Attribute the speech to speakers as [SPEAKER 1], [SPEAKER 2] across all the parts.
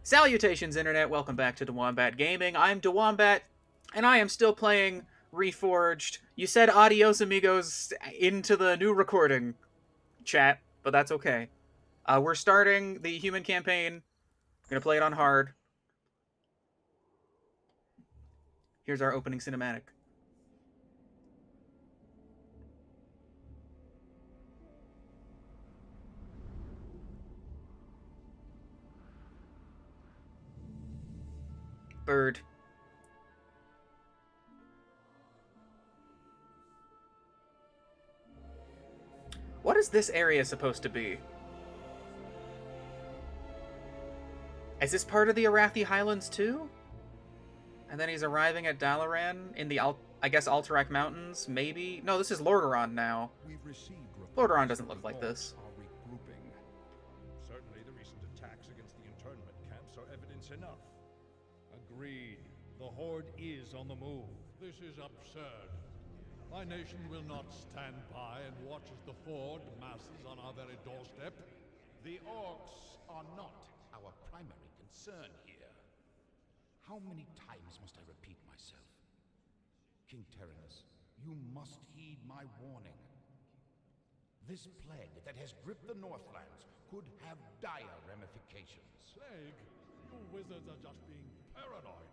[SPEAKER 1] Salutations, Internet! Welcome back to DeWombat Gaming. I'm DeWombat, and I am still playing Reforged. You said adios, amigos, into the new recording chat, but that's okay. We're starting the human campaign. Gonna play it on hard. Here's our opening cinematic. Bird. What is this area supposed to be? Is this part of the Arathi Highlands too? And then he's arriving at Dalaran in the, I guess, Alterac Mountains, maybe? No, this is Lordaeron now. Lordaeron doesn't look like this.
[SPEAKER 2] Certainly the recent attacks against the internment camps are evidence enough. Agreed. The Horde is on the move. This is absurd. My nation will not stand by and watch as the Horde masses on our very doorstep.
[SPEAKER 3] The orcs are not our primary concern here. How many times must I repeat myself? King Tyrannus, you must heed my warning. This plague that has gripped the Northlands could have dire ramifications.
[SPEAKER 2] Plague? You wizards are just being paranoid.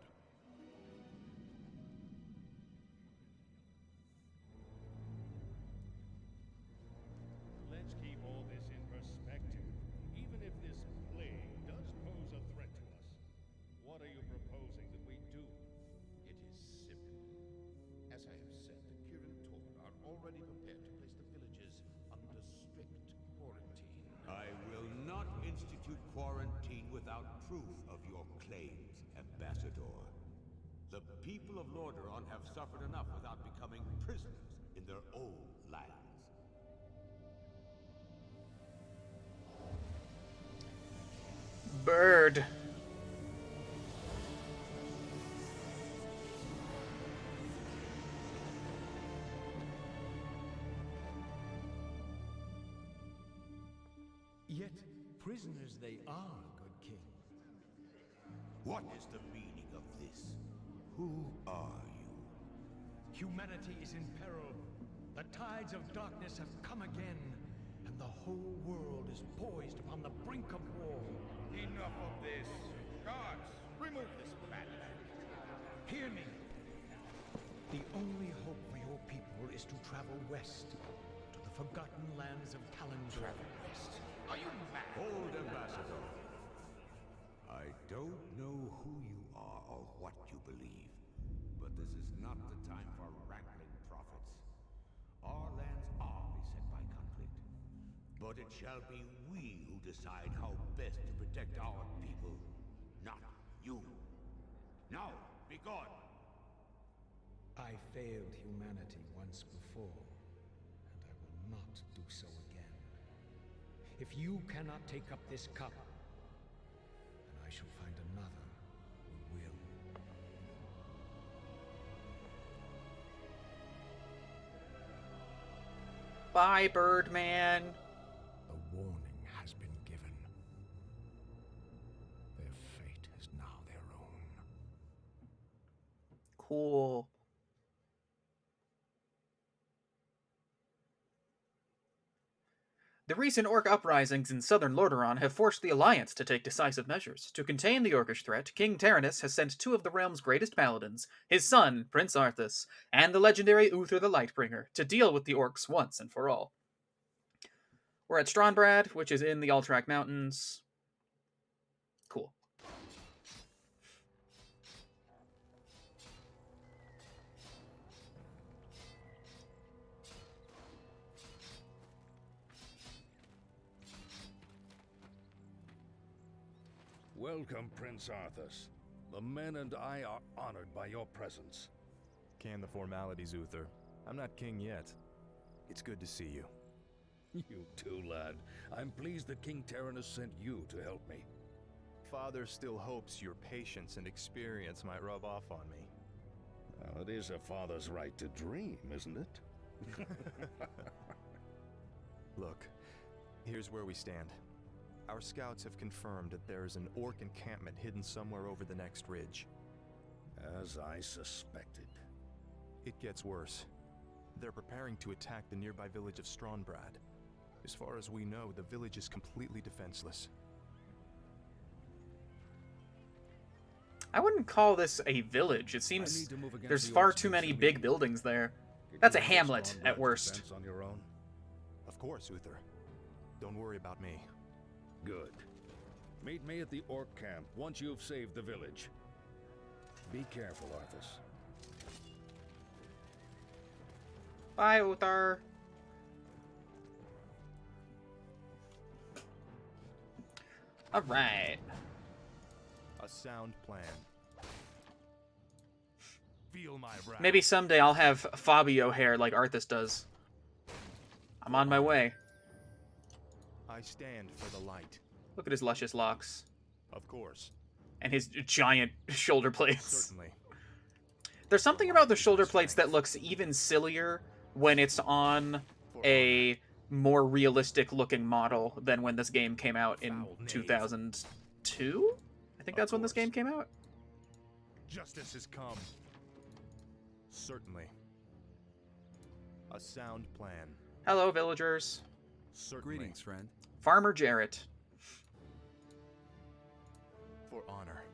[SPEAKER 2] Let's keep all this in perspective. Even if this plague does pose a threat to us, what are you proposing that we do?
[SPEAKER 3] It is simple. As I have said, the Kirin Tor are already prepared to place the villages under strict quarantine.
[SPEAKER 4] I will not institute quarantine without proof of your claims, Ambassador. The people of Lordaeron have suffered enough without becoming prisoners in their own lands.
[SPEAKER 1] Bird.
[SPEAKER 5] Yet prisoners they are, good king.
[SPEAKER 4] What is the meaning of this? Who are you?
[SPEAKER 5] Humanity is in peril. The tides of darkness have come again, and the whole world is poised upon the brink of war.
[SPEAKER 3] Enough of this. Guards, remove this madman.
[SPEAKER 5] Hear me. The only hope for your people is to travel west, to the forgotten lands of Kalimdor.
[SPEAKER 3] Travel west? Are you mad?
[SPEAKER 4] Hold, Ambassador. I don't know who you are or what you believe, but this is not the time for wrangling prophets. Our lands are beset by conflict, but it shall be we who decide how best to protect our people, not you. Now, be gone!
[SPEAKER 5] I failed humanity once before, and I will not do so again. If you cannot take up this cup, then I shall find another who will.
[SPEAKER 1] Bye, Birdman.
[SPEAKER 5] The warning has been given. Their fate is now their own.
[SPEAKER 1] Cool. The recent orc uprisings in southern Lordaeron have forced the Alliance to take decisive measures. To contain the orcish threat, King Tyrannus has sent two of the realm's greatest paladins, his son, Prince Arthas, and the legendary Uther the Lightbringer, to deal with the orcs once and for all. We're at Strombrad, which is in the Alterac Mountains. Cool.
[SPEAKER 2] Welcome, Prince Arthas. The men and I are honored by your presence.
[SPEAKER 6] Can the formalities, Uther. I'm not king yet. It's good to see you.
[SPEAKER 2] You too, lad. I'm pleased that King Tyrannus sent you to help me.
[SPEAKER 6] Father still hopes your patience and experience might rub off on me.
[SPEAKER 2] Well, it is a father's right to dream, isn't it?
[SPEAKER 6] Look, here's where we stand. Our scouts have confirmed that there is an orc encampment hidden somewhere over the next ridge.
[SPEAKER 2] As I suspected.
[SPEAKER 6] It gets worse. They're preparing to attack the nearby village of Strombrad. As far as we know, the village is completely defenseless.
[SPEAKER 1] I wouldn't call this a village. It
[SPEAKER 2] I
[SPEAKER 1] seems
[SPEAKER 2] need to move against
[SPEAKER 1] there's
[SPEAKER 2] the
[SPEAKER 1] far
[SPEAKER 2] orcs
[SPEAKER 1] too many
[SPEAKER 2] next
[SPEAKER 1] big
[SPEAKER 2] week.
[SPEAKER 1] buildings there.
[SPEAKER 2] Could
[SPEAKER 1] That's
[SPEAKER 2] you
[SPEAKER 1] a
[SPEAKER 2] handle
[SPEAKER 1] hamlet
[SPEAKER 2] Stromberg's
[SPEAKER 1] at worst.
[SPEAKER 2] defense on your own?
[SPEAKER 6] Of course, Uther. Don't worry about me.
[SPEAKER 2] Good. Meet me at the orc camp once you've saved the village. Be careful, Arthas.
[SPEAKER 1] Bye, Uther. Alright.
[SPEAKER 6] A sound plan. Feel my wrath.
[SPEAKER 1] Maybe someday I'll have Fabio hair like Arthas does. I'm on my way.
[SPEAKER 6] I stand for the light.
[SPEAKER 1] Look at his luscious locks.
[SPEAKER 6] Of course.
[SPEAKER 1] And his giant shoulder plates.
[SPEAKER 6] Certainly.
[SPEAKER 1] There's something about the shoulder plates that looks even sillier when it's on a more realistic looking model than when this game came out in 2002? I think that's when this game came out.
[SPEAKER 6] Justice has come. Certainly. A sound plan.
[SPEAKER 1] Hello, villagers.
[SPEAKER 6] Certainly.
[SPEAKER 7] Greetings, friend.
[SPEAKER 1] Farmer Jarrett.
[SPEAKER 6] For honor.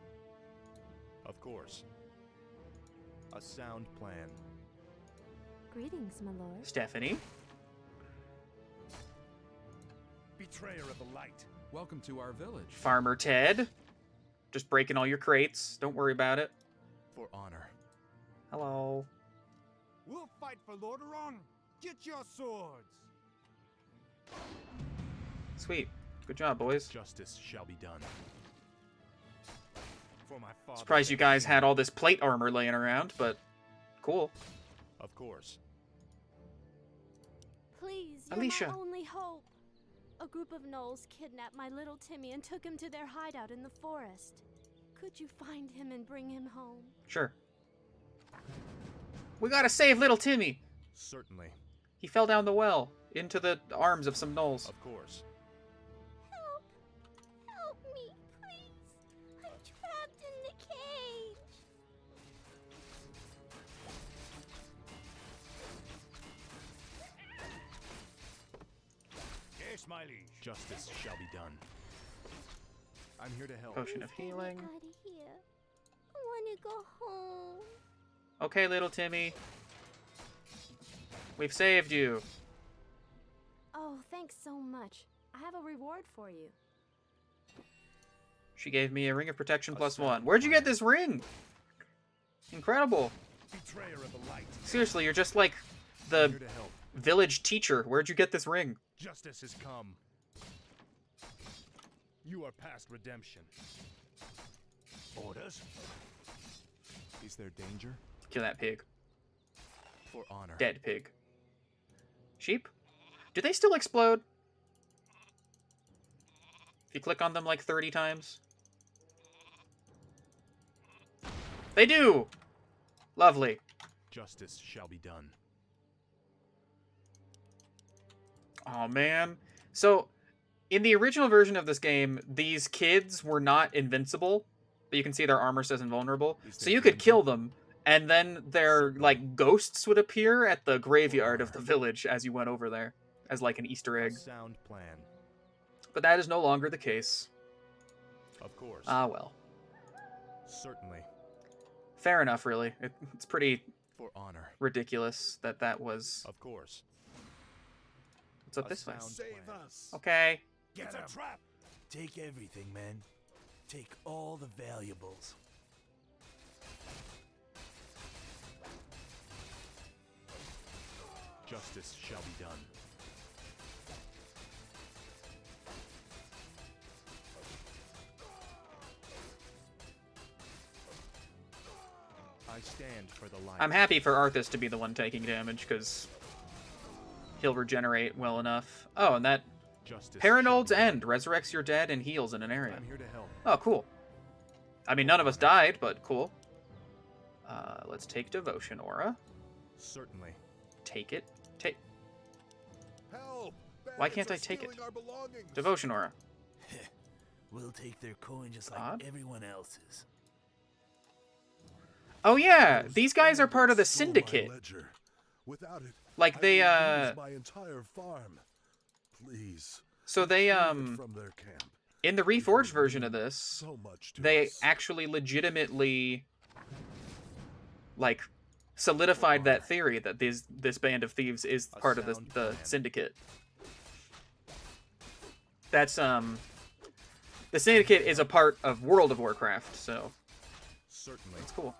[SPEAKER 6] Of course. A sound plan.
[SPEAKER 8] Greetings, my lord.
[SPEAKER 1] Stephanie.
[SPEAKER 2] Betrayer of the light.
[SPEAKER 7] Welcome to our village.
[SPEAKER 1] Farmer Ted. Just breaking all your crates. Don't worry about it.
[SPEAKER 6] For honor.
[SPEAKER 1] Hello.
[SPEAKER 3] We'll fight for Lordaeron. Get your swords.
[SPEAKER 1] Sweet. Good job, boys.
[SPEAKER 6] Justice shall be done. For my father.
[SPEAKER 1] Surprised you guys had all this plate armor laying around, but cool.
[SPEAKER 6] Of course.
[SPEAKER 8] Please, you're
[SPEAKER 1] Alicia.
[SPEAKER 8] my only hope. A group of gnolls kidnapped my little Timmy and took him to their hideout in the forest. Could you find him and bring him home?
[SPEAKER 1] Sure. We gotta save little Timmy.
[SPEAKER 6] Certainly.
[SPEAKER 1] He fell down the well into the arms of some gnolls.
[SPEAKER 6] Of course.
[SPEAKER 8] Help! Help me, please! I'm trapped in the cage!
[SPEAKER 2] Yes, my liege.
[SPEAKER 6] Justice shall be done. I'm here to help.
[SPEAKER 1] Potion of
[SPEAKER 8] Get me
[SPEAKER 1] healing.
[SPEAKER 8] out of here. I want to go home.
[SPEAKER 1] Okay, little Timmy. We've saved you.
[SPEAKER 8] Oh, thanks so much. I have a reward for you.
[SPEAKER 1] She gave me a ring of protection plus
[SPEAKER 6] sound
[SPEAKER 1] 1. Where'd you get this ring? Incredible.
[SPEAKER 2] Betrayer of the light.
[SPEAKER 1] Seriously, you're just like
[SPEAKER 6] I'm
[SPEAKER 1] the
[SPEAKER 6] here to help.
[SPEAKER 1] village teacher. Where'd you get this ring?
[SPEAKER 6] Justice has come. You are past redemption.
[SPEAKER 2] Orders?
[SPEAKER 6] Is there danger?
[SPEAKER 1] Kill that pig.
[SPEAKER 6] For honor.
[SPEAKER 1] Dead pig. Sheep? Do they still explode? If you click on them like 30 times? They do! Lovely.
[SPEAKER 6] Justice shall be done.
[SPEAKER 1] Oh man. So, in the original version of this game, these kids were not invincible, but you can see their armor says invulnerable. So you could kill them, and then their like ghosts would appear at the graveyard of the village as you went over there, as like an Easter
[SPEAKER 6] A
[SPEAKER 1] egg.
[SPEAKER 6] sound plan.
[SPEAKER 1] But that is no longer the case.
[SPEAKER 6] Of course.
[SPEAKER 1] Ah well.
[SPEAKER 6] Certainly.
[SPEAKER 1] Fair enough, really. It's pretty
[SPEAKER 6] For honor.
[SPEAKER 1] ridiculous that that was...
[SPEAKER 6] Of course.
[SPEAKER 1] What's up
[SPEAKER 6] A
[SPEAKER 1] this way?
[SPEAKER 6] sound plan.
[SPEAKER 3] us.
[SPEAKER 1] Okay.
[SPEAKER 3] It's a trap.
[SPEAKER 9] Take everything, man. Take all the valuables.
[SPEAKER 6] Justice shall be done. I stand for the light.
[SPEAKER 1] I'm happy for Arthas to be the one taking damage, because he'll regenerate well enough. Oh, and that
[SPEAKER 6] Justice
[SPEAKER 1] Paranold's
[SPEAKER 6] shall be
[SPEAKER 1] End resurrects your dead and heals in an area.
[SPEAKER 6] done. I'm here to help.
[SPEAKER 1] Oh, cool. I mean, none of us died, but cool. Let's take Devotion Aura.
[SPEAKER 6] Certainly.
[SPEAKER 1] Take it. Take
[SPEAKER 3] Help!
[SPEAKER 1] Why can't I take it? Devotion Aura.
[SPEAKER 9] We'll take their coin just like
[SPEAKER 1] Odd.
[SPEAKER 9] everyone else's.
[SPEAKER 1] Oh yeah,
[SPEAKER 7] Those
[SPEAKER 1] these guys are part of the
[SPEAKER 7] bandits stole my
[SPEAKER 1] syndicate.
[SPEAKER 7] ledger. Without it,
[SPEAKER 1] Like
[SPEAKER 7] I
[SPEAKER 1] they
[SPEAKER 7] will lose my entire farm. Please.
[SPEAKER 1] so they
[SPEAKER 7] retrieve it from their camp.
[SPEAKER 1] in the
[SPEAKER 7] It would
[SPEAKER 1] Reforged version of
[SPEAKER 7] mean
[SPEAKER 1] this,
[SPEAKER 7] so much to
[SPEAKER 1] they
[SPEAKER 7] us.
[SPEAKER 1] actually legitimately like solidified that theory that this band of thieves is part of the syndicate. That's the syndicate is a part of World of Warcraft, so
[SPEAKER 6] Certainly.
[SPEAKER 1] it's cool.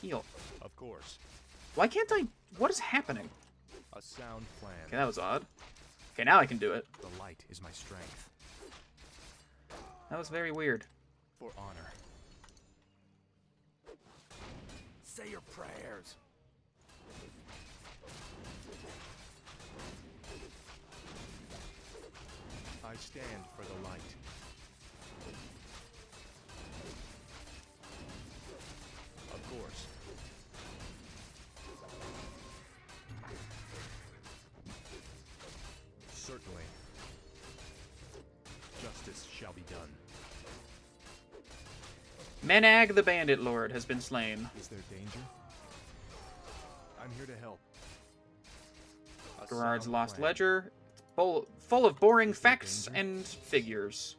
[SPEAKER 1] Heal.
[SPEAKER 6] Of course.
[SPEAKER 1] Why can't I? What is happening?
[SPEAKER 6] A sound plan.
[SPEAKER 1] Okay, that was odd. Okay, now I can do it.
[SPEAKER 6] The light is my strength.
[SPEAKER 1] That was very weird.
[SPEAKER 6] For honor.
[SPEAKER 9] Say your prayers.
[SPEAKER 6] I stand for the light. Of course. Certainly. Justice shall be done.
[SPEAKER 1] Menag the Bandit Lord has been slain.
[SPEAKER 6] Is there danger? I'm here to help. A
[SPEAKER 1] Gerard's
[SPEAKER 6] sound
[SPEAKER 1] Lost
[SPEAKER 6] plan.
[SPEAKER 1] Ledger. Full of boring
[SPEAKER 6] Is there
[SPEAKER 1] facts
[SPEAKER 6] danger?
[SPEAKER 1] and figures.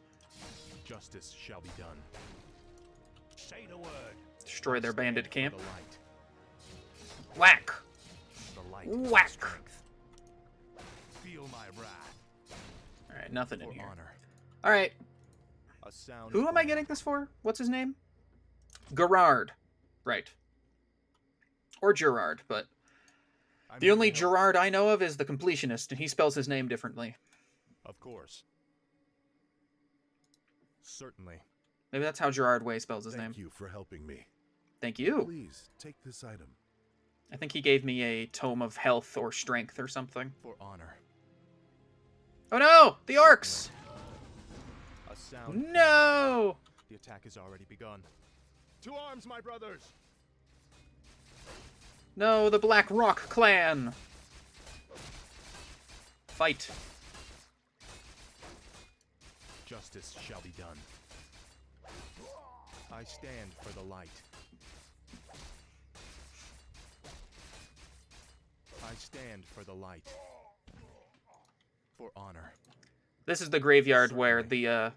[SPEAKER 6] Justice shall be done.
[SPEAKER 3] Say the word.
[SPEAKER 1] Destroy their bandit
[SPEAKER 6] Stand
[SPEAKER 1] camp.
[SPEAKER 6] for the light.
[SPEAKER 1] Whack!
[SPEAKER 6] The light is my
[SPEAKER 1] Whack!
[SPEAKER 6] strength. Feel my wrath.
[SPEAKER 1] Alright, nothing in
[SPEAKER 6] For
[SPEAKER 1] here.
[SPEAKER 6] honor.
[SPEAKER 1] Alright,
[SPEAKER 6] A sound
[SPEAKER 1] who am I
[SPEAKER 6] plan.
[SPEAKER 1] getting this for? What's his name? Gerard. Right. Or Gerard, but
[SPEAKER 6] I'm
[SPEAKER 1] the
[SPEAKER 6] here
[SPEAKER 1] only
[SPEAKER 6] to help.
[SPEAKER 1] Gerard I know of is the Completionist, and he spells his name differently.
[SPEAKER 6] Of course. Certainly.
[SPEAKER 1] Maybe that's how Gerard Way spells his name.
[SPEAKER 7] Thank you for helping me.
[SPEAKER 1] Thank you.
[SPEAKER 7] Please take this item.
[SPEAKER 1] I think he gave me a tome of health or strength or something.
[SPEAKER 6] For honor.
[SPEAKER 1] Oh no! The orcs!
[SPEAKER 6] A sound.
[SPEAKER 1] No!
[SPEAKER 6] The attack has already begun. To arms, my brothers!
[SPEAKER 1] No, the Black Rock clan! Fight.
[SPEAKER 6] Justice shall be done. I stand for the light. I stand for the light. For honor.
[SPEAKER 1] This is the graveyard where the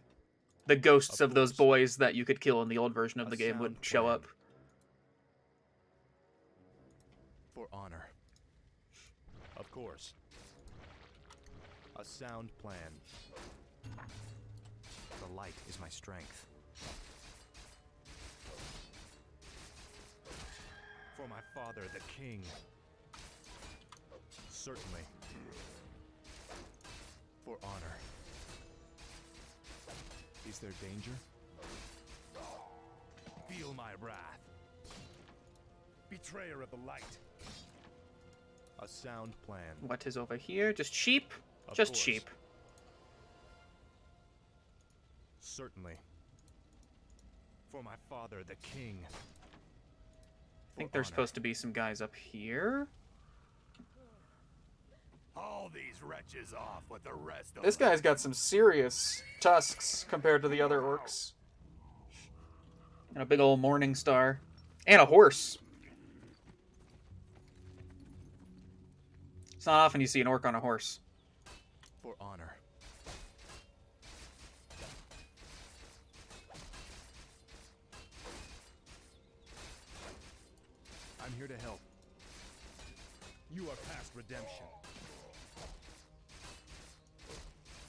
[SPEAKER 1] ghosts of those
[SPEAKER 6] course.
[SPEAKER 1] boys that you could kill in the old version of
[SPEAKER 6] A
[SPEAKER 1] the game would
[SPEAKER 6] sound
[SPEAKER 1] show
[SPEAKER 6] plan.
[SPEAKER 1] up.
[SPEAKER 6] For honor. Of course. A sound plan. The light is my strength. For my father, the king. Certainly. For honor. Is there danger? Feel my wrath. Betrayer of the light. A sound plan.
[SPEAKER 1] What is over here? Just sheep?
[SPEAKER 6] Of
[SPEAKER 1] Just
[SPEAKER 6] course.
[SPEAKER 1] sheep.
[SPEAKER 6] Certainly. For my father, the king.
[SPEAKER 1] I think there's supposed to be some guys up here.
[SPEAKER 3] Haul these wretches off with the rest of
[SPEAKER 1] This
[SPEAKER 3] them.
[SPEAKER 1] guy's got some serious tusks compared to the other orcs. And a big old morning star. And a horse. It's not often you see an orc on a horse.
[SPEAKER 6] For honor. I'm here to help. You are past redemption.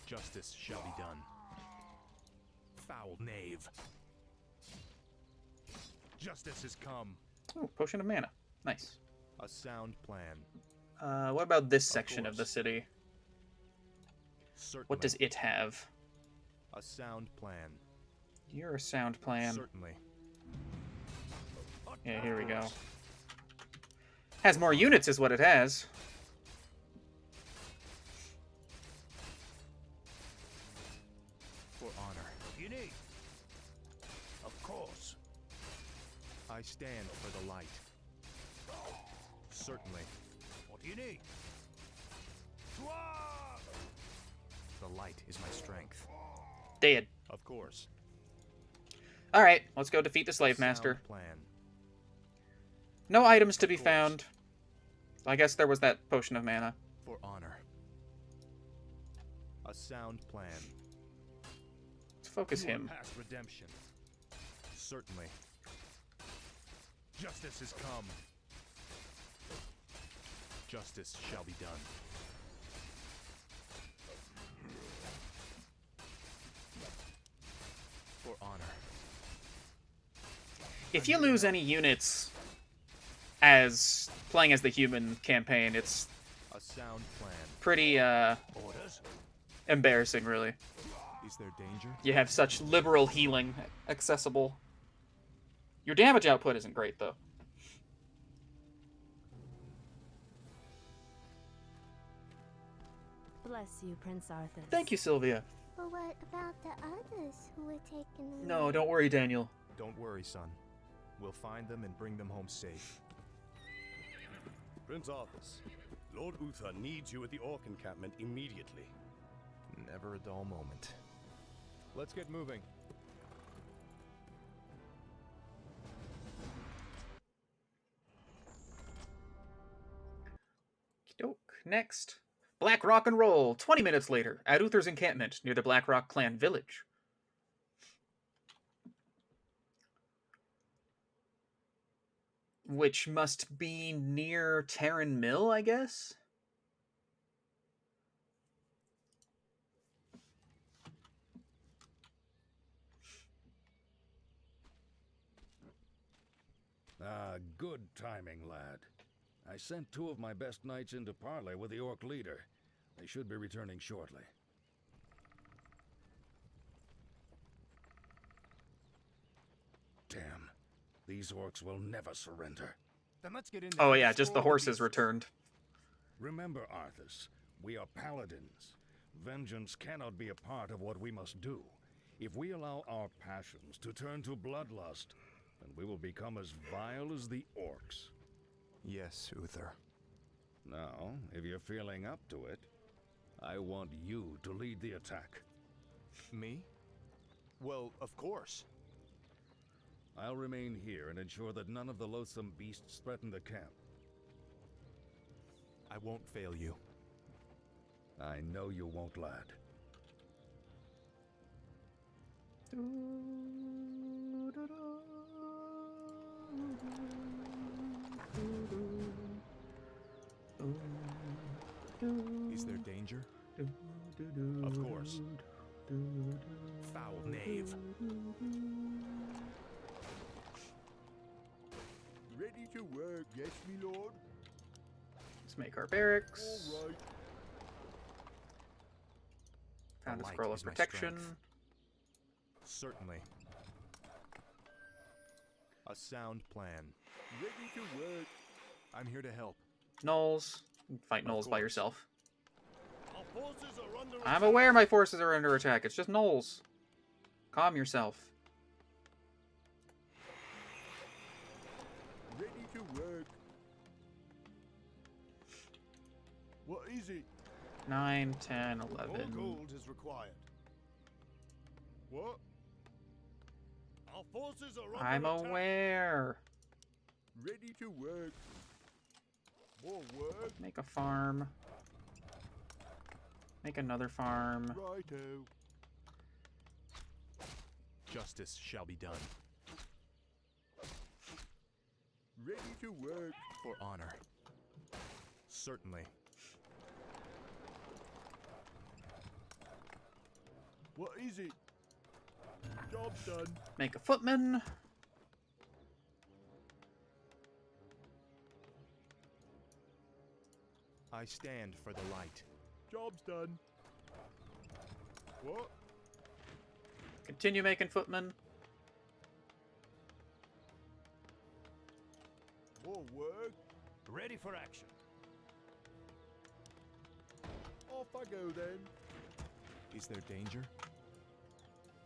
[SPEAKER 6] Justice shall be done. Foul knave. Justice has come.
[SPEAKER 1] Ooh, potion of mana. Nice.
[SPEAKER 6] A sound plan.
[SPEAKER 1] What about this section of the
[SPEAKER 6] course.
[SPEAKER 1] city?
[SPEAKER 6] Certainly.
[SPEAKER 1] What does it have?
[SPEAKER 6] A sound plan.
[SPEAKER 1] You're a sound plan.
[SPEAKER 6] Certainly.
[SPEAKER 1] Yeah, here we go. Has more units is what it has.
[SPEAKER 6] For honor.
[SPEAKER 3] You need. Of course.
[SPEAKER 6] I stand for the light. Certainly.
[SPEAKER 3] What do you need? To arms!
[SPEAKER 6] The light is my strength.
[SPEAKER 1] Dead.
[SPEAKER 6] Of course.
[SPEAKER 1] Alright, let's go defeat the slave
[SPEAKER 6] Sound
[SPEAKER 1] master.
[SPEAKER 6] plan.
[SPEAKER 1] No items to be
[SPEAKER 6] course.
[SPEAKER 1] found. I guess there was that potion of mana.
[SPEAKER 6] For honor. A sound plan.
[SPEAKER 1] Let's focus
[SPEAKER 6] You are
[SPEAKER 1] him.
[SPEAKER 6] past redemption. Certainly. Justice has come. Justice shall be done. For honor.
[SPEAKER 1] If you lose any units as playing as the human campaign, it's
[SPEAKER 6] A sound plan.
[SPEAKER 1] pretty
[SPEAKER 6] Orders?
[SPEAKER 1] embarrassing, really.
[SPEAKER 6] Is there danger?
[SPEAKER 1] You have such liberal healing accessible. Your damage output isn't great, though.
[SPEAKER 8] Bless you, Prince Arthur.
[SPEAKER 1] Thank you, Sylvia.
[SPEAKER 8] But what about the others who were taken away?
[SPEAKER 1] No, don't worry, Daniel.
[SPEAKER 6] Don't worry, son. We'll find them and bring them home safe.
[SPEAKER 7] Prince Arthas, Lord Uther needs you at the Orc encampment immediately.
[SPEAKER 6] Never a dull moment. Let's get moving.
[SPEAKER 1] Doke. Next. Black Rock and Roll. 20 minutes later, at Uther's encampment near the Black Rock clan village. Which must be near Terran Mill, I guess?
[SPEAKER 3] Ah, good timing, lad. I sent 2 of my best knights into parley with the Orc leader. They should be returning shortly. Damn. These Orcs will never surrender.
[SPEAKER 9] Then let's get in there.
[SPEAKER 1] Oh
[SPEAKER 9] and
[SPEAKER 1] yeah, just the
[SPEAKER 9] explore
[SPEAKER 1] horses
[SPEAKER 9] beasts.
[SPEAKER 1] returned.
[SPEAKER 3] Remember, Arthas, we are paladins. Vengeance cannot be a part of what we must do. If we allow our passions to turn to bloodlust, then we will become as vile as the Orcs.
[SPEAKER 6] Yes, Uther.
[SPEAKER 3] Now, if you're feeling up to it, I want you to lead the attack.
[SPEAKER 6] Me? Well, of course.
[SPEAKER 3] I'll remain here and ensure that none of the loathsome beasts threaten the camp.
[SPEAKER 6] I won't fail you.
[SPEAKER 3] I know you won't, lad.
[SPEAKER 6] Is there danger? Of course. Foul knave.
[SPEAKER 7] Ready to work, yes, me lord?
[SPEAKER 1] Let's make our barracks.
[SPEAKER 7] All right.
[SPEAKER 1] Found a
[SPEAKER 6] light
[SPEAKER 1] scroll of
[SPEAKER 6] is my
[SPEAKER 1] protection.
[SPEAKER 6] strength. Certainly. A sound plan.
[SPEAKER 7] Ready to work.
[SPEAKER 6] I'm here to help.
[SPEAKER 1] Knolls. You can fight Knolls by
[SPEAKER 6] course.
[SPEAKER 1] yourself.
[SPEAKER 7] Our forces are under
[SPEAKER 1] I'm aware my forces are under attack. It's just Knolls. Calm yourself.
[SPEAKER 7] Ready to work. What is it?
[SPEAKER 1] 9, 10,
[SPEAKER 7] More
[SPEAKER 1] 11.
[SPEAKER 7] gold is required. What? Our forces are
[SPEAKER 1] I'm
[SPEAKER 7] under attack.
[SPEAKER 1] aware.
[SPEAKER 7] Ready to work. More work.
[SPEAKER 1] Make a farm. Make another farm.
[SPEAKER 7] Righto.
[SPEAKER 6] Justice shall be done.
[SPEAKER 7] Ready to work.
[SPEAKER 6] For honor. Certainly.
[SPEAKER 7] What is it? Job done.
[SPEAKER 1] Make a footman.
[SPEAKER 6] I stand for the light.
[SPEAKER 7] Job's done. What?
[SPEAKER 1] Continue making footmen.
[SPEAKER 7] More work.
[SPEAKER 9] Ready for action.
[SPEAKER 7] Off I go then.
[SPEAKER 6] Is there danger?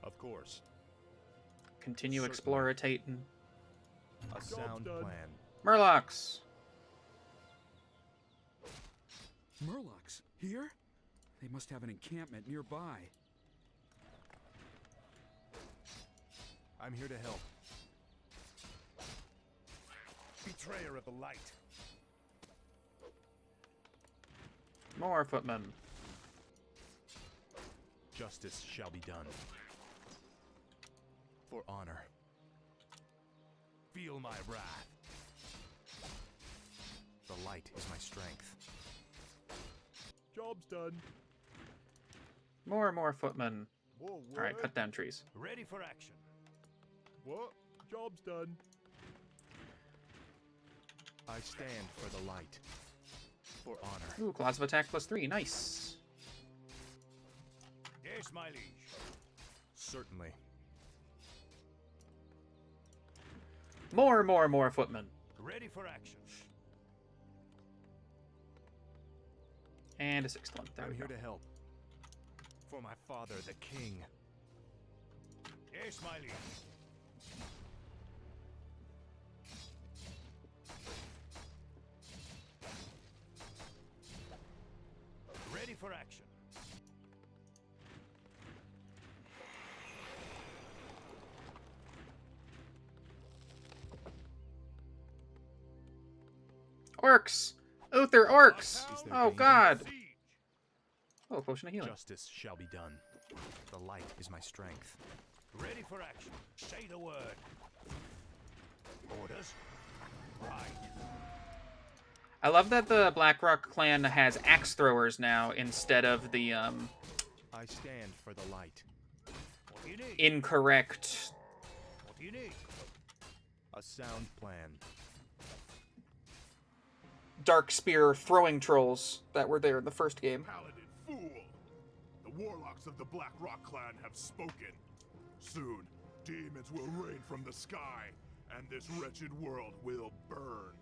[SPEAKER 6] Of course.
[SPEAKER 1] Continue
[SPEAKER 6] Certainly.
[SPEAKER 1] explorating.
[SPEAKER 6] A sound
[SPEAKER 7] done.
[SPEAKER 6] plan.
[SPEAKER 1] Murlocs.
[SPEAKER 10] Murlocs? Here? They must have an encampment nearby.
[SPEAKER 6] I'm here to help.
[SPEAKER 2] Betrayer of the light.
[SPEAKER 1] More footmen.
[SPEAKER 6] Justice shall be done. For honor. Feel my wrath. The light is my strength.
[SPEAKER 7] Job's done.
[SPEAKER 1] More footmen.
[SPEAKER 7] Whoa,
[SPEAKER 1] Alright, cut down trees.
[SPEAKER 2] Ready for action.
[SPEAKER 7] What? Job's done.
[SPEAKER 6] I stand for the light. For honor.
[SPEAKER 1] Ooh, claws of attack +3. Nice.
[SPEAKER 2] Yes, my liege.
[SPEAKER 6] Certainly.
[SPEAKER 1] More footmen.
[SPEAKER 2] Ready for action.
[SPEAKER 1] And a 6th one. There
[SPEAKER 6] I'm
[SPEAKER 1] we
[SPEAKER 6] here
[SPEAKER 1] go.
[SPEAKER 6] to help. For my father, the king.
[SPEAKER 2] Yes, my liege. Ready for action.
[SPEAKER 1] Orcs! Uther orcs!
[SPEAKER 6] Is there
[SPEAKER 1] Oh
[SPEAKER 6] danger?
[SPEAKER 1] god!
[SPEAKER 2] Siege.
[SPEAKER 1] Oh, potion of healing.
[SPEAKER 6] Justice shall be done. The light is my strength.
[SPEAKER 2] Ready for action. Say the word. Orders. Right.
[SPEAKER 1] I love that the Blackrock clan has axe throwers now instead of the
[SPEAKER 6] I stand for the light.
[SPEAKER 2] What do you need?
[SPEAKER 1] incorrect
[SPEAKER 2] What do you need?
[SPEAKER 6] A sound plan.
[SPEAKER 1] dark spear throwing trolls that were there in the first game.
[SPEAKER 7] Paladin fool! The warlocks of the Black Rock clan have spoken. Soon, demons will rain from the sky, and this wretched world will burn.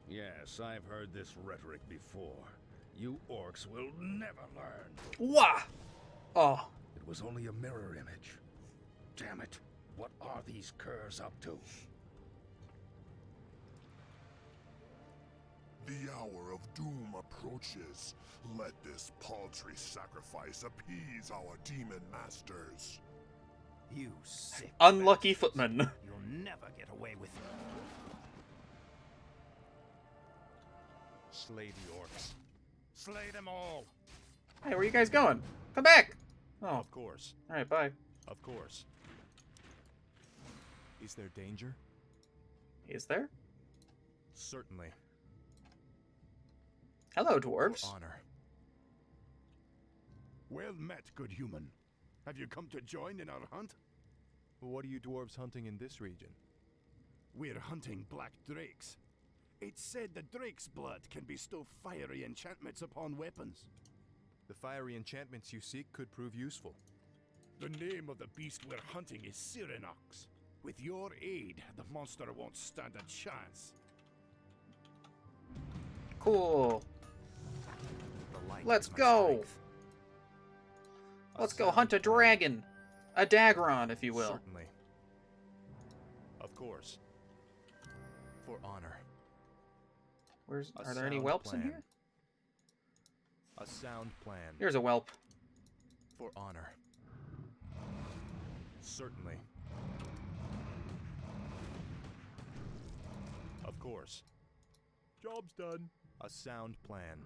[SPEAKER 3] Yes, I've heard this rhetoric before. You orcs will never learn.
[SPEAKER 1] Wah! Oh,
[SPEAKER 3] It was only a mirror image. Damn it. What are these curs up to?
[SPEAKER 7] The hour of doom approaches. Let this paltry sacrifice appease our demon masters.
[SPEAKER 2] You sick
[SPEAKER 1] unlucky
[SPEAKER 2] bastards.
[SPEAKER 1] footman.
[SPEAKER 2] You'll never get away with it.
[SPEAKER 6] Slay the orcs.
[SPEAKER 2] Slay them all.
[SPEAKER 1] Hey, where are you guys going? Come back! Oh,
[SPEAKER 6] Of course.
[SPEAKER 1] alright, bye.
[SPEAKER 6] Of course. Is there danger?
[SPEAKER 1] Is there?
[SPEAKER 6] Certainly.
[SPEAKER 1] Hello,
[SPEAKER 6] For
[SPEAKER 1] dwarves.
[SPEAKER 6] honor.
[SPEAKER 3] Well met, good human. Have you come to join in our hunt?
[SPEAKER 6] What are you dwarves hunting in this region?
[SPEAKER 3] We're hunting black drakes. It's said that drake's blood can bestow fiery enchantments upon weapons.
[SPEAKER 6] The fiery enchantments you seek could prove useful.
[SPEAKER 3] The name of the beast we're hunting is Cyranox. With your aid, the monster won't stand a chance.
[SPEAKER 1] Cool.
[SPEAKER 6] The light
[SPEAKER 1] Let's
[SPEAKER 6] is my
[SPEAKER 1] go.
[SPEAKER 6] strength.
[SPEAKER 1] Let's go
[SPEAKER 6] sound
[SPEAKER 1] hunt a
[SPEAKER 6] plan.
[SPEAKER 1] dragon. A Dagron, if you will.
[SPEAKER 6] Certainly. Of course. For honor. A
[SPEAKER 1] Are there any
[SPEAKER 6] sound
[SPEAKER 1] whelps in
[SPEAKER 6] plan.
[SPEAKER 1] here?
[SPEAKER 6] A sound plan.
[SPEAKER 1] Here's a whelp.
[SPEAKER 6] For honor. Certainly. Of course.
[SPEAKER 7] Job's done.
[SPEAKER 6] A sound plan.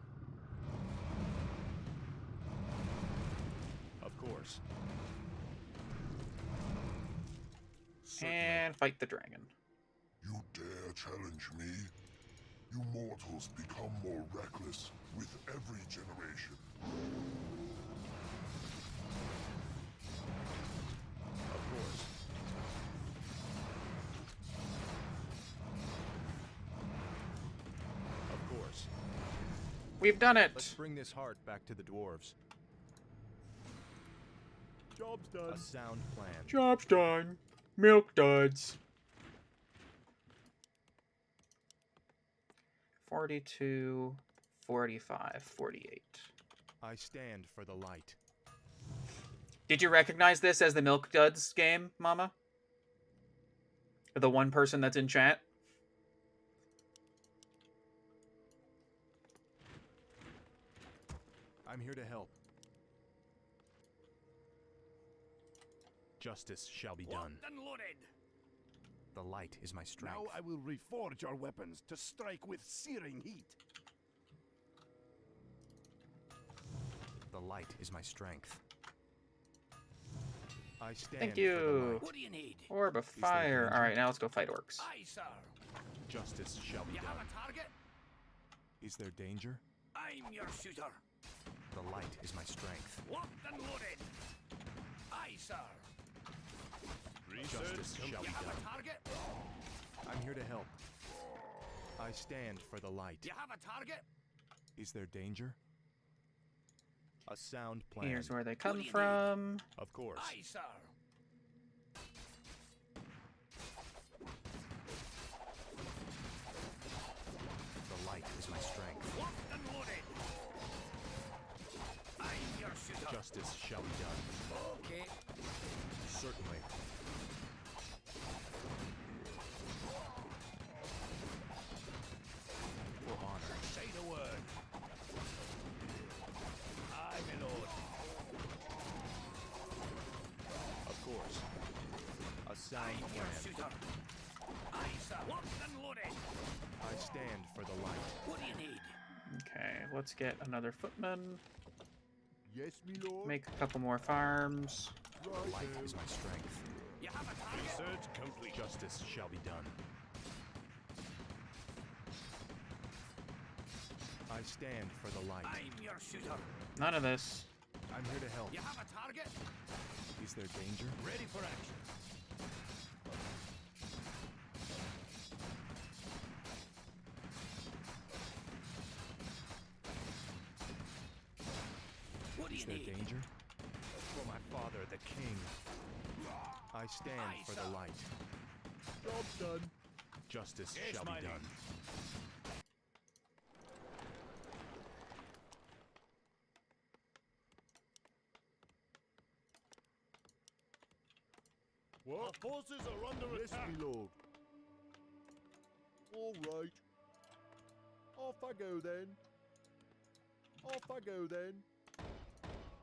[SPEAKER 6] Of course. Certainly.
[SPEAKER 1] And fight the dragon.
[SPEAKER 7] You dare challenge me? You mortals become more reckless with every generation.
[SPEAKER 6] Of course. Of course.
[SPEAKER 1] We've done
[SPEAKER 6] Let's
[SPEAKER 1] it!
[SPEAKER 6] bring this heart back to the dwarves.
[SPEAKER 7] Job's done.
[SPEAKER 6] A sound plan.
[SPEAKER 1] Job's done. Milk duds. 42, 45, 48.
[SPEAKER 6] I stand for the light.
[SPEAKER 1] Did you recognize this as the Milk Duds game, Mama? The one person that's in chat?
[SPEAKER 6] I'm here to help. Justice shall be done.
[SPEAKER 3] Locked and loaded.
[SPEAKER 6] The light is my strength.
[SPEAKER 3] Now I will reforge your weapons to strike with searing heat.
[SPEAKER 6] The light is my strength. I stand
[SPEAKER 1] Thank
[SPEAKER 6] for the
[SPEAKER 1] you.
[SPEAKER 6] light.
[SPEAKER 3] What do you need?
[SPEAKER 1] Orb of
[SPEAKER 6] there
[SPEAKER 1] fire.
[SPEAKER 6] danger?
[SPEAKER 1] All right, now let's go fight orcs.
[SPEAKER 3] Aye, sir.
[SPEAKER 6] Justice shall be
[SPEAKER 3] You have
[SPEAKER 6] done.
[SPEAKER 3] a target?
[SPEAKER 6] Is there danger?
[SPEAKER 3] I'm your shooter.
[SPEAKER 6] The light is my strength.
[SPEAKER 3] Locked and loaded. Aye, sir.
[SPEAKER 6] Justice shall be
[SPEAKER 3] You have
[SPEAKER 6] done.
[SPEAKER 3] a target?
[SPEAKER 6] I'm here to help. I stand for the light.
[SPEAKER 3] You have a target?
[SPEAKER 6] Is there danger? A sound plan.
[SPEAKER 1] Here's where they
[SPEAKER 3] What
[SPEAKER 1] come
[SPEAKER 3] do you need?
[SPEAKER 1] from.
[SPEAKER 6] Of course.
[SPEAKER 3] Aye, sir.
[SPEAKER 6] The light is my strength.
[SPEAKER 3] Locked and loaded. I'm your shooter.
[SPEAKER 6] Justice shall be done.
[SPEAKER 3] Okay.
[SPEAKER 6] Certainly. For honor.
[SPEAKER 3] Say the word. Aye, my lord.
[SPEAKER 6] Of course. A sound
[SPEAKER 3] I'm your
[SPEAKER 6] plan.
[SPEAKER 3] shooter. Aye, sir. Locked and loaded.
[SPEAKER 6] I stand for the light.
[SPEAKER 3] What do you need?
[SPEAKER 1] Okay, let's get another footman.
[SPEAKER 7] Yes, me lord.
[SPEAKER 1] Make a couple more farms.
[SPEAKER 6] The light is my strength.
[SPEAKER 3] You have a target?
[SPEAKER 6] Research complete. Justice shall be done. I stand for the light.
[SPEAKER 3] I'm your shooter.
[SPEAKER 1] None of this.
[SPEAKER 6] I'm here to help.
[SPEAKER 3] You have a target?
[SPEAKER 6] Is there danger?
[SPEAKER 3] Ready for action. What do
[SPEAKER 6] Is
[SPEAKER 3] you
[SPEAKER 6] there
[SPEAKER 3] need?
[SPEAKER 6] danger? For my father, the king. I stand
[SPEAKER 3] Aye,
[SPEAKER 6] for
[SPEAKER 3] sir.
[SPEAKER 6] the light.
[SPEAKER 7] Job's done.
[SPEAKER 6] Justice
[SPEAKER 3] Yes,
[SPEAKER 6] shall
[SPEAKER 3] my
[SPEAKER 6] be
[SPEAKER 3] liege.
[SPEAKER 6] done.
[SPEAKER 7] What?
[SPEAKER 2] Our forces are under
[SPEAKER 7] Yes,
[SPEAKER 2] attack.
[SPEAKER 7] me lord. All right. Off I go then. Off I go then.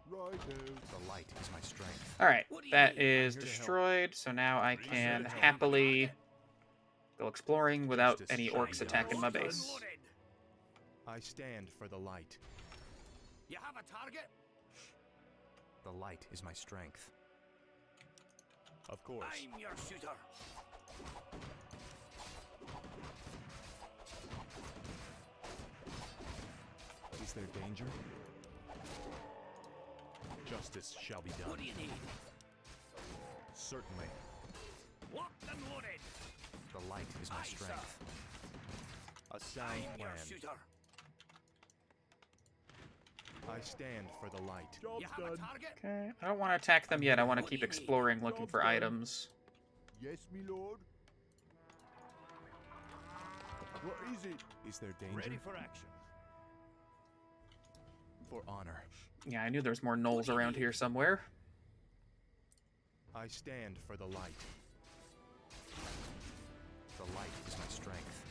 [SPEAKER 7] Righto.
[SPEAKER 6] The light is my strength.
[SPEAKER 1] All right,
[SPEAKER 3] What do you
[SPEAKER 1] that
[SPEAKER 3] need?
[SPEAKER 1] is
[SPEAKER 6] I'm here to help.
[SPEAKER 1] destroyed. So now I can
[SPEAKER 6] Research.
[SPEAKER 1] happily go exploring without
[SPEAKER 6] Justice
[SPEAKER 1] any
[SPEAKER 6] shall
[SPEAKER 1] orcs
[SPEAKER 6] be done.
[SPEAKER 1] attacking my
[SPEAKER 3] Locked and
[SPEAKER 1] base.
[SPEAKER 3] loaded.
[SPEAKER 6] I stand for the light.
[SPEAKER 3] You have a target?
[SPEAKER 6] The light is my strength. Of course.
[SPEAKER 3] I'm your shooter.
[SPEAKER 6] Is there danger? Justice shall be done.
[SPEAKER 3] What do you need?
[SPEAKER 6] Certainly.
[SPEAKER 3] Locked and loaded.
[SPEAKER 6] The light is my
[SPEAKER 3] Aye, sir.
[SPEAKER 6] strength. A sound
[SPEAKER 3] I'm your
[SPEAKER 6] plan.
[SPEAKER 3] shooter.
[SPEAKER 6] I stand for the light.
[SPEAKER 7] Job's
[SPEAKER 3] You have a
[SPEAKER 7] done.
[SPEAKER 3] target?
[SPEAKER 1] Okay, I don't want to attack them yet. I want to
[SPEAKER 3] What
[SPEAKER 1] keep
[SPEAKER 3] do you need?
[SPEAKER 1] exploring, looking
[SPEAKER 7] Job's
[SPEAKER 1] for
[SPEAKER 7] done.
[SPEAKER 1] items.
[SPEAKER 7] Yes, me lord. What is it?
[SPEAKER 6] Is there danger?
[SPEAKER 2] Ready for action.
[SPEAKER 6] For honor.
[SPEAKER 1] Yeah, I knew there was more gnolls around here somewhere.
[SPEAKER 6] I stand for the light. The light is my strength.